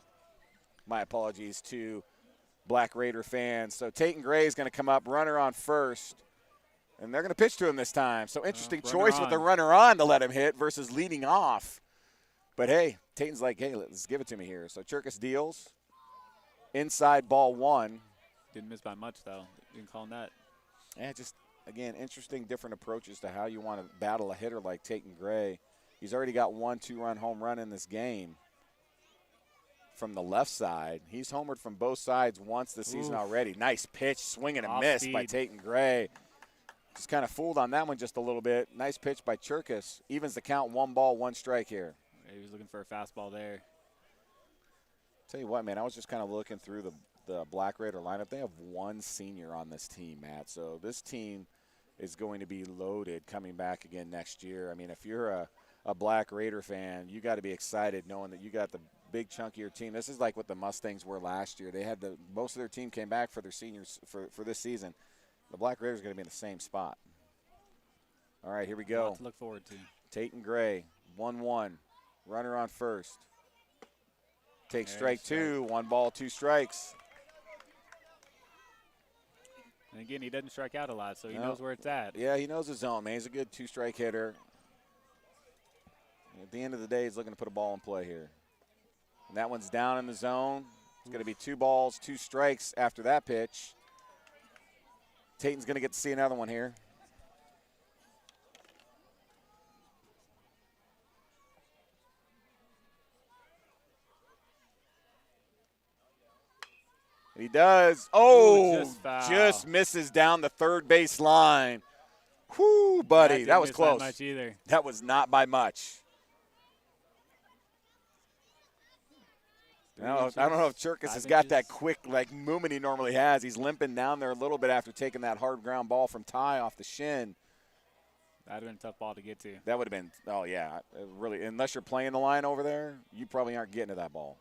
My apologies to Black Raider fans. So Tatum Gray is going to come up, runner on first, and they're going to pitch to him this time. So interesting choice with the runner on to let him hit versus leading off. But hey, Tatum's like, hey, let's give it to me here. So Cherkas deals. Inside ball 1. Didn't miss by much, though. Didn't call him that. Yeah, just, again, interesting different approaches to how you want to battle a hitter like Tatum Gray. He's already got 1 2-run home run in this game from the left side. He's homered from both sides once this season already. Nice pitch, swing and a miss by Tatum Gray. Just kind of fooled on that one just a little bit. Nice pitch by Cherkas. Evens the count, 1 ball, 1 strike here. He was looking for a fastball there. Tell you what, man, I was just kind of looking through the Black Raider lineup. They have 1 senior on this team, Matt. So this team is going to be loaded coming back again next year. I mean, if you're a Black Raider fan, you got to be excited knowing that you got the big chunkier team. This is like what the Mustangs were last year. They had most of their team came back for their seniors for this season. The Black Raiders are going to be in the same spot. All right, here we go. Lot to look forward to. Tate and Gray, 1-1. Runner on first. Take strike 2, 1 ball, 2 strikes. And again, he doesn't strike out a lot, so he knows where it's at. Yeah, he knows his zone, man. He's a good 2-strike hitter. At the end of the day, he's looking to put a ball in play here. And that one's down in the zone. It's going to be 2 balls, 2 strikes after that pitch. Taten's going to get to see another one here. He does. Oh, just misses down the third base line. Whoo, buddy, that was close. Not much either. That was not by much. I don't know if Cherkis has got that quick like movement he normally has. He's limping down there a little bit after taking that hard ground ball from Ty off the shin. That would have been a tough ball to get to. That would have been, oh, yeah, really. Unless you're playing the line over there, you probably aren't getting to that ball.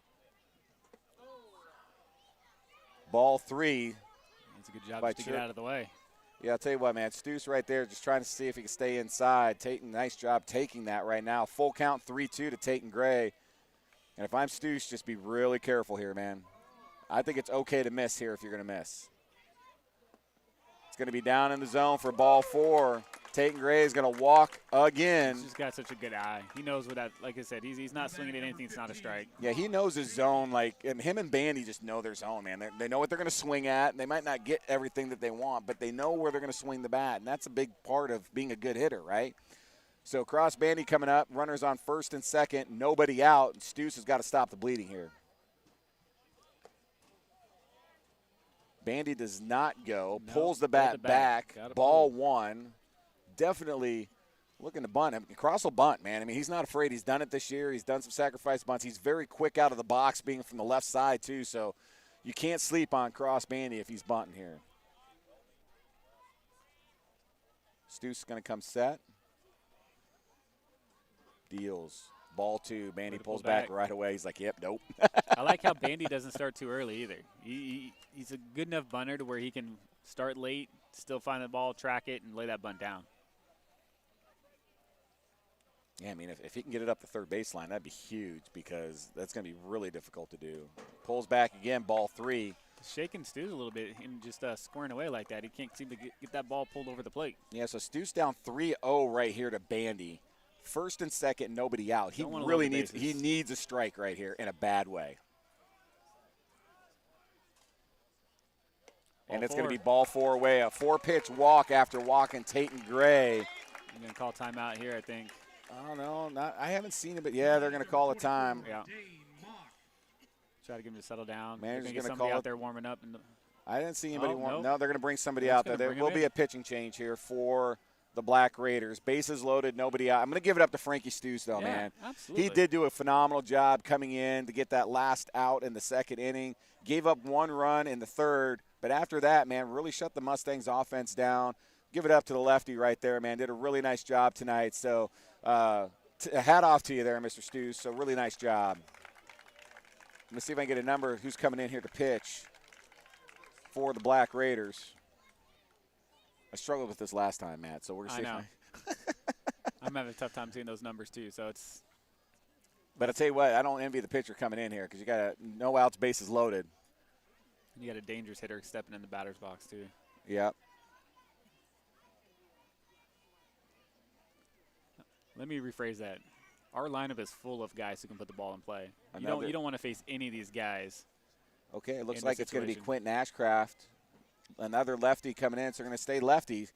Ball 3. It's a good job just to get out of the way. Yeah, I'll tell you what, man. Stu's right there just trying to see if he can stay inside. Taten, nice job taking that right now. Full count 3-2 to Taten Gray. And if I'm Stu, just be really careful here, man. I think it's okay to miss here if you're going to miss. It's going to be down in the zone for ball 4. Taten Gray is going to walk again. He's just got such a good eye. He knows what that, like I said, he's not swinging at anything that's not a strike. Yeah, he knows his zone. Like, and him and Bandy just know their zone, man. They know what they're going to swing at, and they might not get everything that they want, but they know where they're going to swing the bat, and that's a big part of being a good hitter, right? So Cross Bandy coming up, runners on first and second, nobody out, and Stu's has got to stop the bleeding here. Bandy does not go, pulls the bat back, ball 1. Definitely looking to bunt. I mean, Cross will bunt, man. I mean, he's not afraid. He's done it this year. He's done some sacrifice bunts. He's very quick out of the box, being from the left side, too, so you can't sleep on Cross Bandy if he's bunting here. Stu's going to come set. Deals. Ball 2. Bandy pulls back right away. He's like, yep, nope. I like how Bandy doesn't start too early either. He's a good enough bunter to where he can start late, still find the ball, track it, and lay that bunt down. Yeah, I mean, if he can get it up the third baseline, that'd be huge because that's going to be really difficult to do. Pulls back again, ball 3. Shaking Stu a little bit and just squaring away like that. He can't seem to get that ball pulled over the plate. Yeah, so Stu's down 3-0 right here to Bandy. First and second, nobody out. He really needs a strike right here in a bad way. And it's going to be ball 4 away. A 4-pitch walk after walking Taten Gray. You're going to call timeout here, I think. I don't know. I haven't seen it, but yeah, they're going to call a time. Yeah. Try to get him to settle down. Manager's going to call somebody it. out there warming up. I didn't see anybody warm. Nope. No, they're going to bring somebody out there. There will be a pitching change here for the Black Raiders. Bases loaded, nobody out. I'm going to give it up to Frankie Stews, though, man. Absolutely. He did do a phenomenal job coming in to get that last out in the second inning. Gave up 1 run in the third, but after that, man, really shut the Mustangs offense down. Give it up to the lefty right there, man. Did a really nice job tonight. So hat off to you there, Mr. Stews. So really nice job. Let me see if I can get a number who's coming in here to pitch for the Black Raiders. I struggled with this last time, Matt, so we're going to see. I know. I'm having a tough time seeing those numbers, too, so it's. But I'll tell you what, I don't envy the pitcher coming in here because you got no outs, bases loaded. You got a dangerous hitter stepping in the batter's box, too. Yep. Let me rephrase that. Our lineup is full of guys who can put the ball in play. You don't want to face any of these guys. Okay, it looks like it's going to be Quentin Ashcraft. Another lefty coming in, so they're going to stay lefties.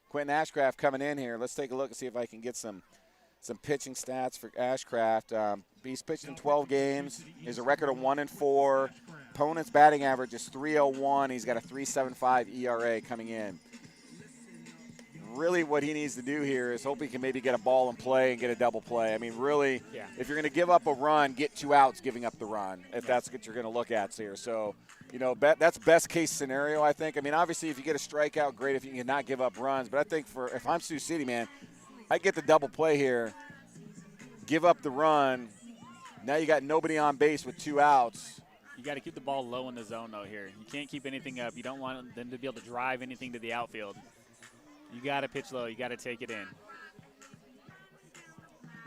Quentin Ashcraft coming in here. Let's take a look and see if I can get some pitching stats for Ashcraft. He's pitched in 12 games. He has a record of 1-4. Opponent's batting average is .301. He's got a .375 ERA coming in. Really what he needs to do here is hope he can maybe get a ball in play and get a double play. I mean, really, if you're going to give up a run, get 2 outs giving up the run, if that's what you're going to look at here. So, you know, that's best case scenario, I think. I mean, obviously, if you get a strikeout, great if you can not give up runs. But I think if I'm Sioux City, man, I get the double play here, give up the run, Now you got nobody on base with 2 outs. You got to keep the ball low in the zone, though, here. You can't keep anything up. You don't want them to be able to drive anything to the outfield. You got to pitch low. You got to take it in.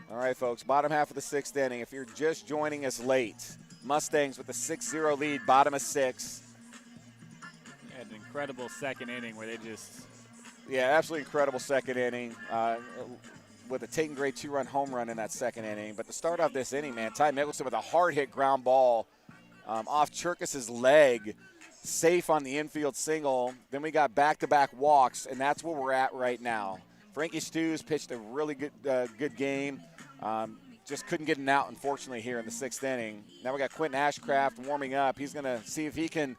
All right, folks, bottom half of the 6th inning. If you're just joining us late, Mustangs with a 6-0 lead, bottom of 6. Had an incredible second inning where they just... Yeah, absolutely incredible second inning with a Taken Gray 2-run home run in that second inning. But to start off this inning, man, Ty Mickelson with a hard-hit ground ball off Cherkas's leg, safe on the infield single. Then we got back-to-back walks, and that's where we're at right now. Frankie Stews pitched a really good game. Just couldn't get an out, unfortunately, here in the 6th inning. Now we got Quentin Ashcraft warming up. He's going to see if he can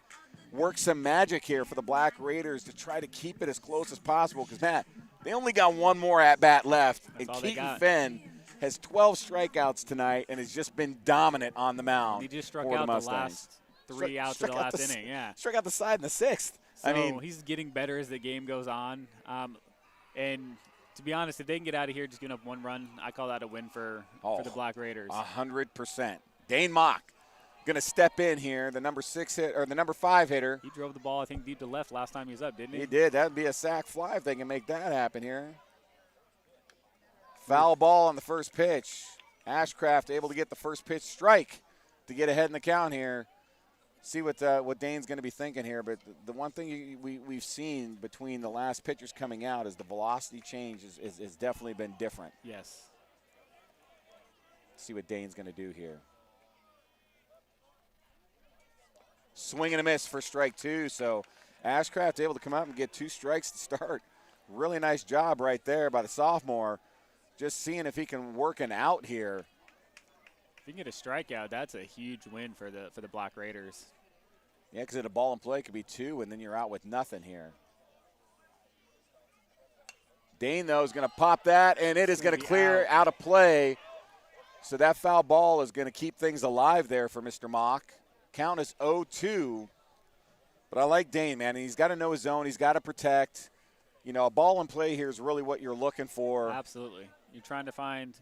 work some magic here for the Black Raiders to try to keep it as close as possible. Because, Matt, they only got one more at-bat left. That's and Keaton Fenn has 12 strikeouts tonight and has just been dominant on the mound. He just struck out the last 3 outs of the last inning. Yeah, struck out the side in the 6th. So I mean, he's getting better as the game goes on. And to be honest, if they can get out of here just giving up 1 run, I call that a win for the Black Raiders. 100%. Dane Mock going to step in here, the number 6 hit or the number 5 hitter. He drove the ball, I think, deep to left last time he was up, didn't he? He did. That would be a sac fly if they can make that happen here. Foul ball on the first pitch. Ashcraft able to get the first pitch strike to get ahead in the count here. See what Dane's going to be thinking here. But the one thing we've seen between the last pitchers coming out is the velocity change has definitely been different. Yes. See what Dane's going to do here. Swing and a miss for strike 2. So Ashcraft able to come up and get 2 strikes to start. Really nice job right there by the sophomore. Just seeing if he can work an out here. If you can get a strikeout, that's a huge win for the Black Raiders. Yeah, because at a ball in play could be 2, and then you're out with nothing here. Dane, though, is going to pop that, and it is going to clear out of play. So that foul ball is going to keep things alive there for Mr. Mock. Count is 0-2. But I like Dane, man. He's got to know his zone. He's got to protect. You know, a ball in play here is really what you're looking for. Absolutely. You're trying to find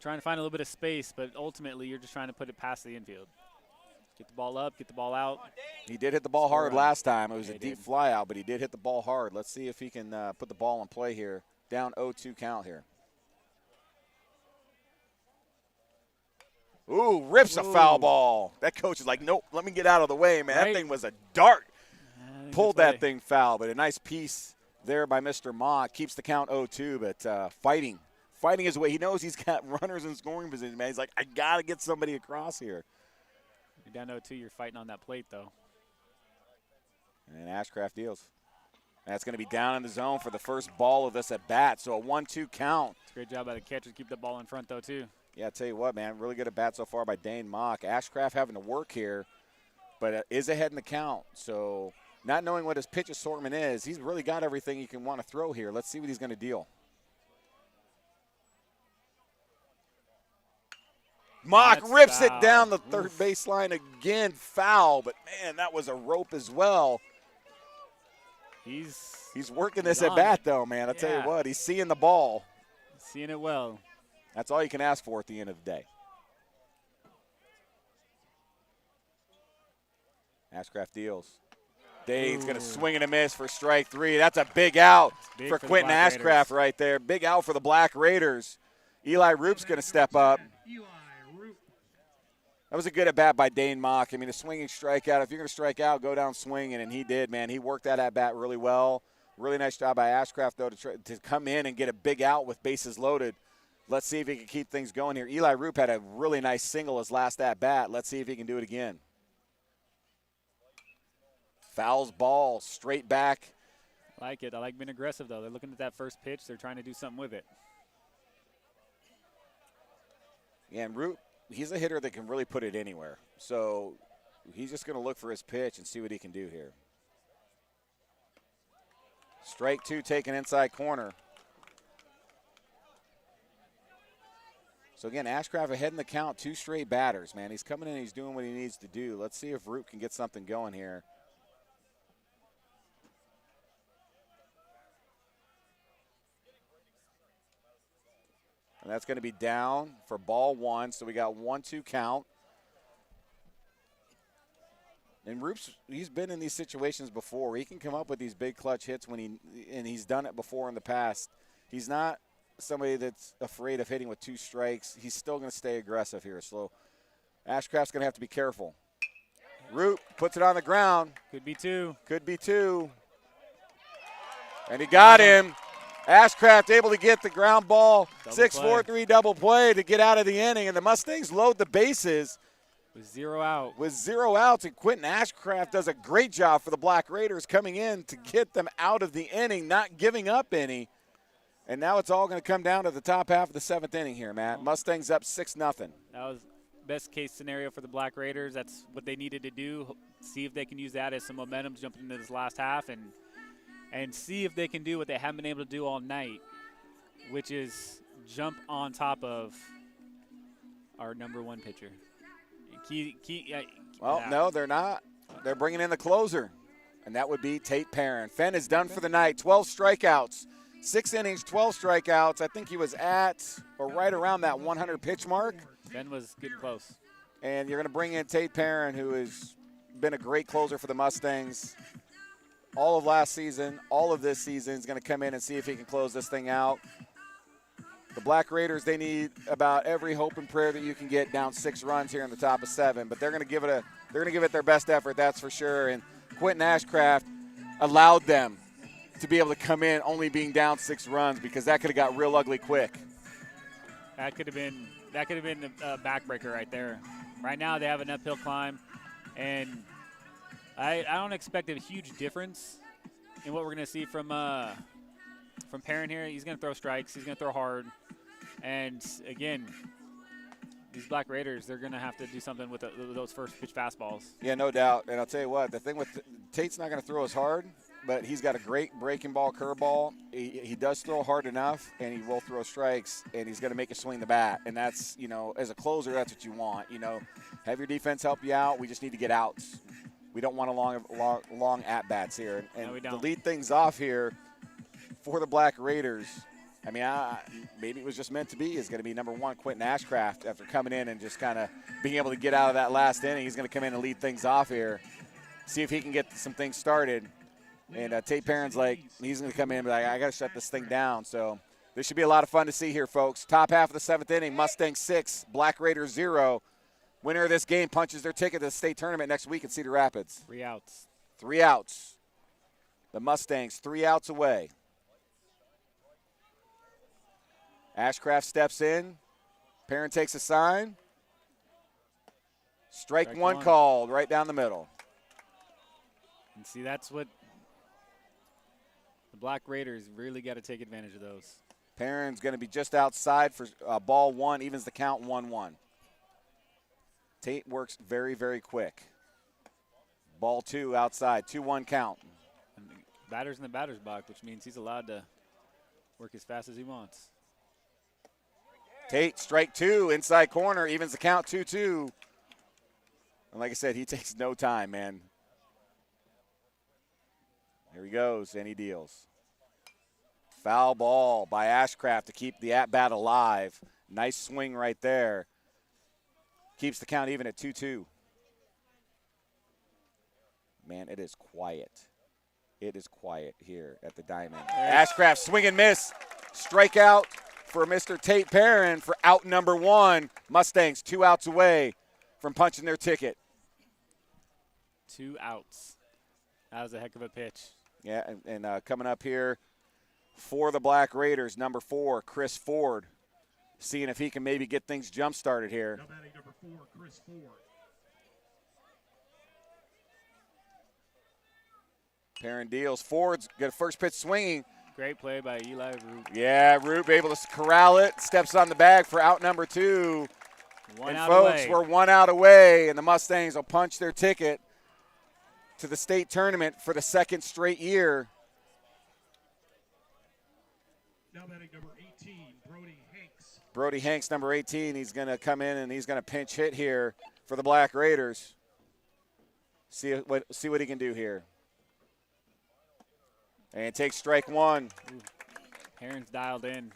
a little bit of space, but ultimately you're just trying to put it past the infield. Get the ball up, get the ball out. He did hit the ball hard last time. It was a deep fly out, but he did hit the ball hard. Let's see if he can put the ball in play here. Down 0-2 count here. Ooh, rips a foul ball. That coach is like, nope, let me get out of the way, man. That thing was a dart. Pulled that thing foul, but a nice piece there by Mr. Mock. Keeps the count 0-2, but fighting his way. He knows he's got runners in scoring position, man. He's like, I got to get somebody across here. You're down 0-2, you're fighting on that plate, though. And Ashcraft deals. That's going to be down in the zone for the first ball of this at bat. So a 1-2 count. It's a great job by the catcher to keep the ball in front, though, too. Yeah, I tell you what, man, really good at bat so far by Dane Mock. Ashcraft having to work here, but is ahead in the count. So not knowing what his pitch assortment is, he's really got everything he can want to throw here. Let's see what he's going to deal. Mock rips it down the third baseline again, foul, but man, that was a rope as well. He's working this at bat though, man. I'll tell you what, he's seeing the ball. Seeing it well. That's all you can ask for at the end of the day. Ashcraft deals. Dane's going to swing and a miss for strike 3. That's a big out for Quentin Ashcraft right there. Big out for the Black Raiders. Eli Roop's going to step up. That was a good at-bat by Dane Mock. I mean, a swinging strikeout. If you're going to strike out, go down swinging, and he did, man. He worked that at-bat really well. Really nice job by Ashcraft, though, to come in and get a big out with bases loaded. Let's see if he can keep things going here. Eli Roop had a really nice single his last at-bat. Let's see if he can do it again. Fouls ball straight back. I like it. I like being aggressive, though. They're looking at that first pitch. They're trying to do something with it. Yeah, and Roop, he's a hitter that can really put it anywhere. So he's just going to look for his pitch and see what he can do here. Strike 2 taken inside corner. So, again, Ashcraft ahead in the count, 2 straight batters, man. He's coming in and he's doing what he needs to do. Let's see if Roop can get something going here. And that's going to be down for ball 1. So we got 1-2 count. And Roop's, he's been in these situations before. He can come up with these big clutch hits and he's done it before in the past. He's not somebody that's afraid of hitting with 2 strikes. He's still going to stay aggressive here. So Ashcraft's going to have to be careful. Roop puts it on the ground. Could be 2. Could be 2. And he got him. Ashcraft able to get the ground ball. 6-4-3 double play to get out of the inning. And the Mustangs load the bases. With 0 out. With 0 outs. And Quentin Ashcraft does a great job for the Black Raiders coming in to get them out of the inning, not giving up any. And now it's all going to come down to the top half of the 7th inning here, Matt. Mustangs up 6-0. That was best case scenario for the Black Raiders. That's what they needed to do. See if they can use that as some momentum jumping into this last half and see if they can do what they haven't been able to do all night, which is jump on top of our number 1 pitcher. No, they're not. They're bringing in the closer, and that would be Tate Perrin. Fenn is done for the night. 12 strikeouts, 6 innings, 12 strikeouts. I think he was at or right around that 100 pitch mark. Ben was getting close. And you're going to bring in Tate Perrin, who has been a great closer for the Mustangs. All of last season, all of this season, is going to come in and see if he can close this thing out. The Black Raiders, they need about every hope and prayer that you can get down 6 runs here in the top of 7, but they're going to give it their best effort, that's for sure. And Quentin Ashcraft allowed them to be able to come in only being down 6 runs because that could have got real ugly quick. That could have been a backbreaker right there. Right now they have an uphill climb, and I don't expect a huge difference in what we're going to see from Perrin here. He's going to throw strikes. He's going to throw hard. And, again, these Black Raiders, they're going to have to do something with those first pitch fastballs. Yeah, no doubt. And I'll tell you what, the thing with Tate's not going to throw as hard, but he's got a great breaking ball, curveball. He does throw hard enough, and he will throw strikes, and he's going to make you swing the bat. And that's, as a closer, that's what you want. Have your defense help you out. We just need to get outs. We don't want a long at-bats here. And no, we to don't. lead things off here for the Black Raiders, maybe it was just meant to be, is going to be number 1, Quentin Ashcraft, after coming in and just kind of being able to get out of that last inning. He's going to come in and lead things off here, see if he can get some things started. And Tate Perrin's he's going to come in and be like, I got to shut this thing down. So this should be a lot of fun to see here, folks. Top half of the 7th inning, Mustangs 6, Black Raiders 0. Winner of this game punches their ticket to the state tournament next week in Cedar Rapids. 3 outs. 3 outs. The Mustangs 3 outs away. Ashcraft steps in. Perrin takes a sign. Strike one called right down the middle. And see, that's what the Black Raiders really got to take advantage of those. Perrin's going to be just outside for ball 1, evens the count 1-1. Tate works very, very quick. Ball 2 outside, 2-1 count. And the batter's in the batter's box, which means he's allowed to work as fast as he wants. Tate, strike 2, inside corner, evens the count 2-2. And like I said, he takes no time, man. Here he goes, and he deals. Foul ball by Ashcraft to keep the at-bat alive. Nice swing right there. Keeps the count even at 2-2. Man, it is quiet. It is quiet here at the Diamond. Ashcraft swing and miss. Strikeout for Mr. Tate Perrin for out number 1. Mustangs 2 outs away from punching their ticket. 2 outs. That was a heck of a pitch. Yeah, and coming up here for the Black Raiders, number 4, Chris Ford, seeing if he can maybe get things jump-started here. Now batting number 4, Chris Ford. Perrin deals. Ford's got a first pitch swinging. Great play by Eli Roop. Yeah, Roop able to corral it. Steps on the bag for out number 2. One and out folks, away. we're 1 out away, and the Mustangs will punch their ticket to the state tournament for the 2nd straight year. Now batting number 18, Brody Hanks. Brody Hanks, number 18, he's going to come in and he's going to pinch hit here for the Black Raiders. See what he can do here. And takes strike 1. Perrin's dialed in.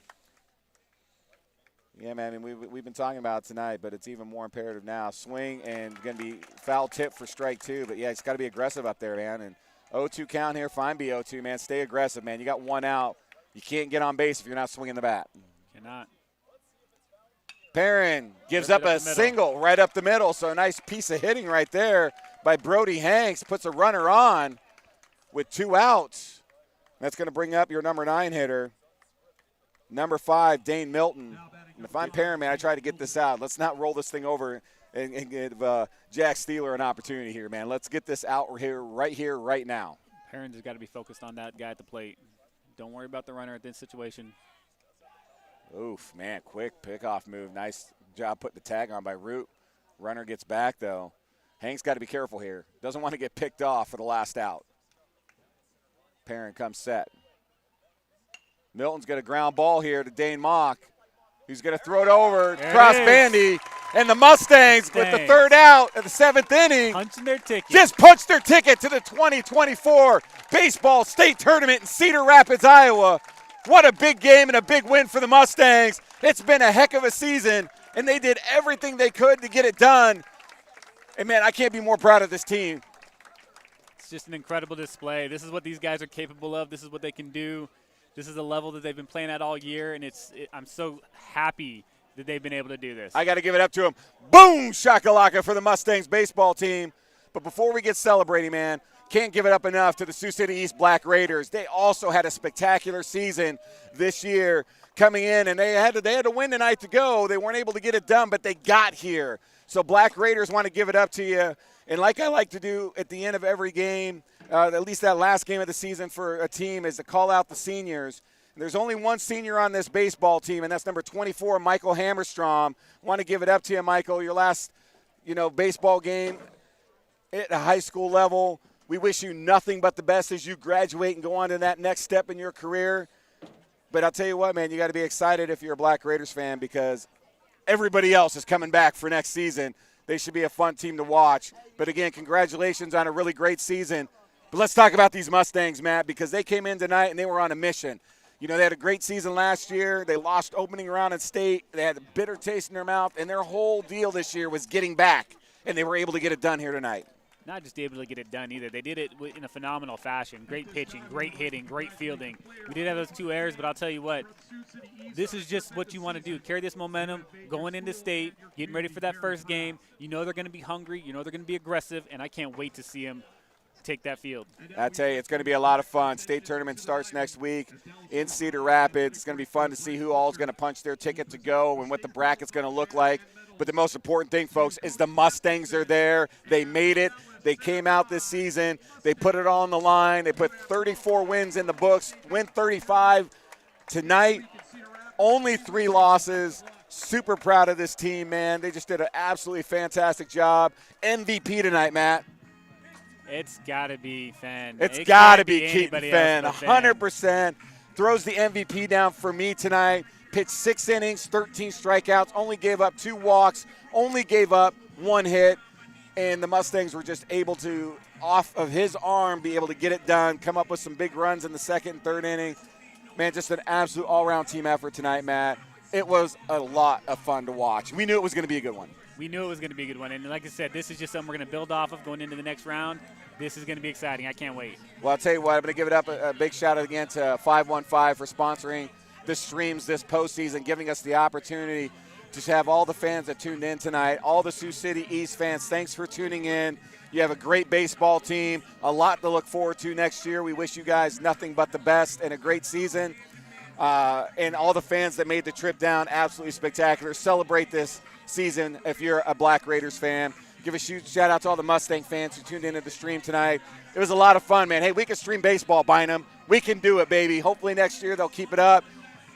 Yeah, man, I mean, we've been talking about it tonight, but it's even more imperative now. Swing and going to be foul tip for strike 2. But, yeah, it's got to be aggressive up there, man. And 0-2 count here. Fine be 0-2, man. Stay aggressive, man. You got 1 out. You can't get on base if you're not swinging the bat. Cannot. Perrin gives up a single right up the middle. So a nice piece of hitting right there by Brody Hanks. Puts a runner on with 2 outs. That's going to bring up your number 9 hitter, number 5, Dane Milton. And if I'm Perrin, man, I try to get this out. Let's not roll this thing over and give Jack Steeler an opportunity here, man. Let's get this out here, right now. Perrin's has got to be focused on that guy at the plate. Don't worry about the runner at this situation. Oof, man, quick pickoff move. Nice job putting the tag on by Root. Runner gets back, though. Hank's got to be careful here. Doesn't want to get picked off for the last out. Perrin comes set. Milton's got a ground ball here to Dane Mock. He's going to throw it over to cross Bandy. And the Mustangs with the 3rd out of the 7th inning. Punching their ticket. Just punched their ticket to the 2024 Baseball State Tournament in Cedar Rapids, Iowa. What a big game and a big win for the Mustangs. It's been a heck of a season, and they did everything they could to get it done. And, man, I can't be more proud of this team. It's just an incredible display. This is what these guys are capable of. This is what they can do. This is a level that they've been playing at all year, and I'm so happy that they've been able to do this. I got to give it up to them. Boom, shakalaka for the Mustangs baseball team. But before we get celebrating, man, can't give it up enough to the Sioux City East Black Raiders. They also had a spectacular season this year coming in, and they had to win tonight to go. They weren't able to get it done, but they got here. So Black Raiders want to give it up to you. And like I like to do at the end of every game, at least that last game of the season for a team, is to call out the seniors. And there's only one senior on this baseball team, and that's number 24, Michael Hammerstrom. Want to give it up to you, Michael. Your last, baseball game at a high school level. We wish you nothing but the best as you graduate and go on to that next step in your career. But I'll tell you what, man, you got to be excited if you're a Black Raiders fan, because everybody else is coming back for next season. They should be a fun team to watch. But, again, congratulations on a really great season. But let's talk about these Mustangs, Matt, because they came in tonight and they were on a mission. They had a great season last year. They lost opening round in state. They had a bitter taste in their mouth, and their whole deal this year was getting back, and they were able to get it done here tonight. Not just able to get it done either. They did it in a phenomenal fashion. Great pitching, great hitting, great fielding. We did have those 2 errors, but I'll tell you what, this is just what you want to do. Carry this momentum going into state, getting ready for that first game. You know they're going to be hungry. You know they're going to be aggressive, and I can't wait to see them take that field. I tell you, it's going to be a lot of fun. State tournament starts next week in Cedar Rapids. It's going to be fun to see who all is going to punch their ticket to go and what the bracket's going to look like. But the most important thing, folks, is the Mustangs are there. They made it. They came out this season. They put it all on the line. They put 34 wins in the books, win 35 tonight. Only 3 losses. Super proud of this team, man. They just did an absolutely fantastic job. MVP tonight, Matt. It's got to be Fenn. It's got to be Keaton Fenn, 100%. Throws the MVP down for me tonight. Pitched 6 innings, 13 strikeouts, only gave up 2 walks, only gave up 1 hit. And the Mustangs were just able to, off of his arm, be able to get it done, come up with some big runs in the 2nd and 3rd inning. Man, just an absolute all-around team effort tonight, Matt. It was a lot of fun to watch. We knew it was going to be a good one. We knew it was going to be a good one. And like I said, this is just something we're going to build off of going into the next round. This is going to be exciting. I can't wait. Well, I'll tell you what, I'm going to give it up a big shout-out again to 515 for sponsoring the streams this postseason, giving us the opportunity to have all the fans that tuned in tonight, all the Sioux City East fans, thanks for tuning in. You have a great baseball team, a lot to look forward to next year. We wish you guys nothing but the best and a great season. And all the fans that made the trip down, absolutely spectacular. Celebrate this season if you're a Black Raiders fan. Give a shout out to all the Mustang fans who tuned into the stream tonight. It was a lot of fun, man. Hey, we can stream baseball, Bynum. We can do it, baby. Hopefully next year they'll keep it up.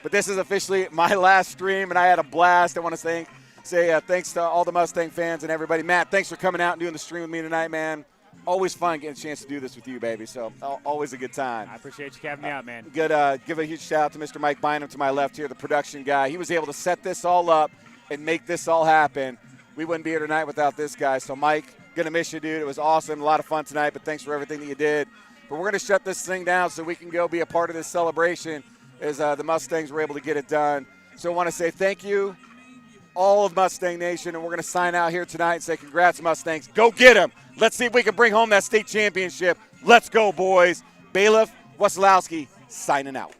But this is officially my last stream, and I had a blast. I want to say thanks to all the Mustang fans and everybody. Matt, thanks for coming out and doing the stream with me tonight, man. Always fun getting a chance to do this with you, baby. So always a good time. I appreciate you having me out, man. Good. Give a huge shout out to Mr. Mike Bynum to my left here, the production guy. He was able to set this all up and make this all happen. We wouldn't be here tonight without this guy. So, Mike, going to miss you, dude. It was awesome. A lot of fun tonight, but thanks for everything that you did. But we're going to shut this thing down so we can go be a part of this celebration as the Mustangs were able to get it done. So I want to say thank you all of Mustang Nation, and we're going to sign out here tonight and say congrats, Mustangs. Go get them. Let's see if we can bring home that state championship. Let's go, boys. Bailiff Wasilowski signing out.